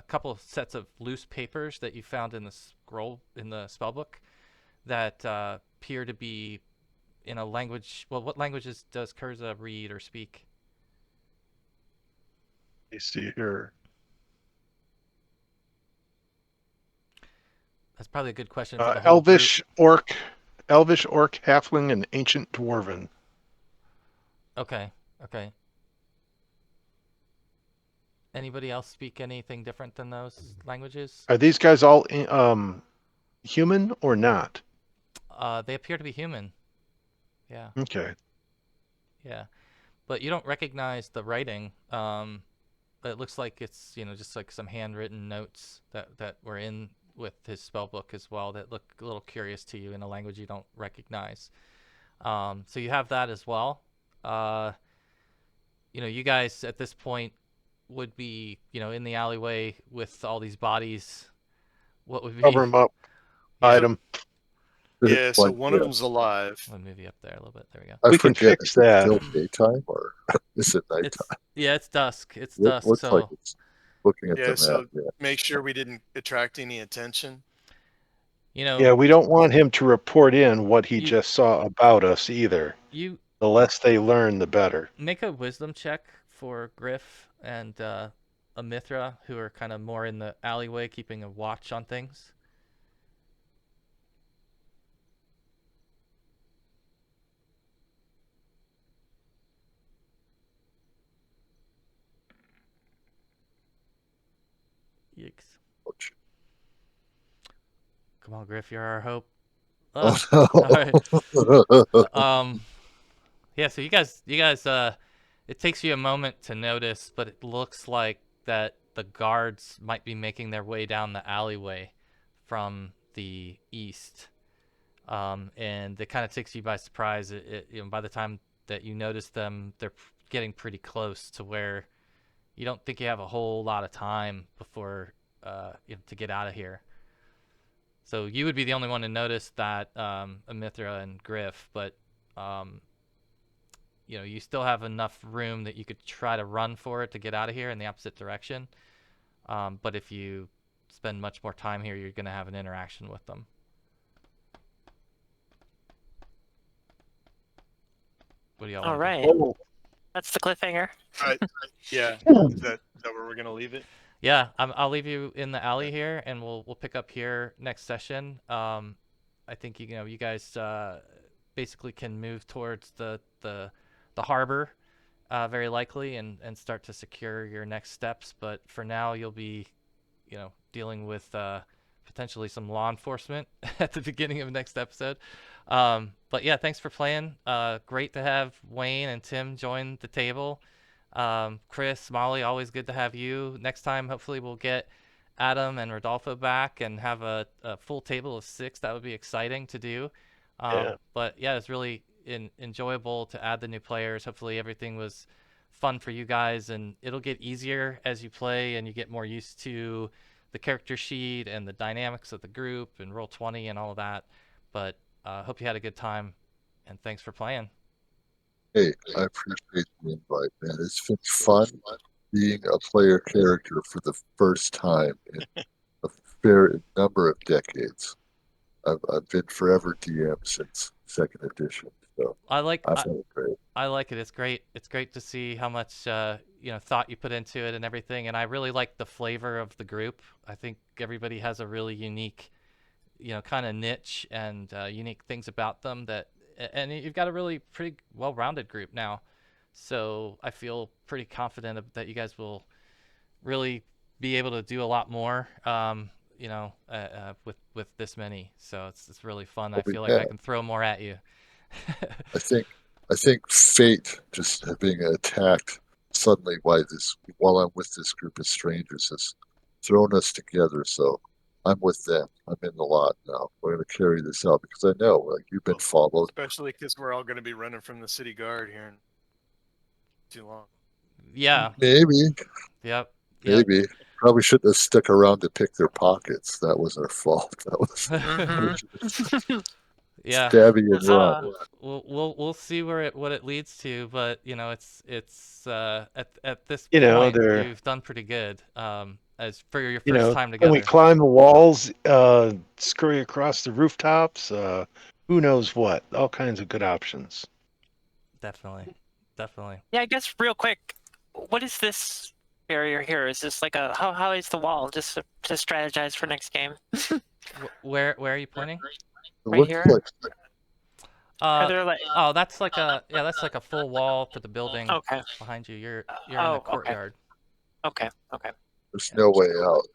couple of sets of loose papers that you found in the scroll in the spellbook that appear to be in a language. Well, what languages does Kurza read or speak? You see here. That's probably a good question for the whole group. Elvish, orc, halfling, and ancient dwarven. Okay. Anybody else speak anything different than those languages? Are these guys all human or not? They appear to be human. Yeah. Okay. Yeah. But you don't recognize the writing. But it looks like it's, just like some handwritten notes that were in with his spell book as well that look a little curious to you in a language you don't recognize. So you have that as well. You guys at this point would be, in the alleyway with all these bodies. What would be? Cover them up. Yeah. Hide them. Yeah, so Like, one of them's alive. I'll move you up there a little bit. There we go. I We can forget, fix is it that. still daytime or is it nighttime? It's dusk. It's It dusk. looks So like it's looking at Yeah, the map. so Yeah. make sure we didn't attract any attention. Yeah, we don't want him to report in what he You- just saw about us either. you The less they learn, the better. make a wisdom check for Griff and Amithra, who are kind of more in the alleyway, keeping a watch on things. Yikes! Come on, Griff, you're our hope. Oh, All right. no. Yeah. So you guys, it takes you a moment to notice, but it looks like that the guards might be making their way down the alleyway from the east, and it kind of takes you by surprise. By the time that you notice them, they're getting pretty close to where you don't think you have a whole lot of time before to get out of here. So you would be the only one to notice that, Amithra and Griff, but you still have enough room that you could try to run for it to get out of here in the opposite direction. But if you spend much more time here, you're going to have an interaction with them. What do y'all All wanna do? right. Oh, That's the cliffhanger. Yeah, is that where we're gonna leave it? Yeah, I'll leave you in the alley here, and we'll pick up here next session. I think you guys basically can move towards the harbor, very likely, and start to secure your next steps. But for now, you'll be, dealing with potentially some law enforcement at the beginning of next episode. But yeah, thanks for playing. Great to have Wayne and Tim join the table. Chris, Molly, always good to have you. Next time, hopefully, we'll get Adam and Rodolfo back and have a full table of 6. That would be exciting to do. Yeah. But yeah, it's really enjoyable to add the new players. Hopefully, everything was fun for you guys, and it'll get easier as you play and you get more used to the character sheet and the dynamics of the group and Roll20 and all of that. But hope you had a good time, and thanks for playing. Hey, I appreciate the invite, man. It's been fun being a player character for the first time in a fair number of decades. I've been forever DM since second edition. So I like I think it's great. I like it. It's great. It's great to see how much thought you put into it and everything. And I really like the flavor of the group. I think everybody has a really unique, kind of niche and unique things about them and you've got a really pretty well-rounded group now. So I feel pretty confident that you guys will really be able to do a lot more. With this many. So it's really fun. I feel like I can throw more at you. I think fate just being attacked suddenly while I'm with this group of strangers has thrown us together. So I'm with them. I'm in the lot now. We're going to carry this out because I know, like, you've been followed. Especially because we're all going to be running from the city guard here in too long. Yeah. Maybe. Yep. Maybe. Probably shouldn't have stuck around to pick their pockets. That was our fault. That was Yeah. stabby and run. We'll see what it leads to, but it's at this You point they're you've done pretty good. As for your you first know time when we together. climb the walls, scurry across the rooftops, who knows what? All kinds of good options. Definitely. Yeah, I guess real quick, what is this barrier here? Is this like how high is the wall? Just to strategize for next game. Where are you pointing? Right here? Are there like that's like a full wall to the building okay. behind you. You're in a courtyard. Okay. There's no way out.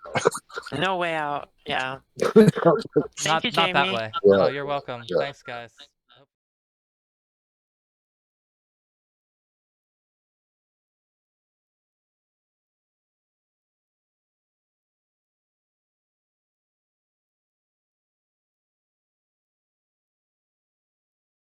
No way out. Yeah. Not you, that Jamie. way. Yeah. Oh, you're welcome. Yeah. Thanks, guys.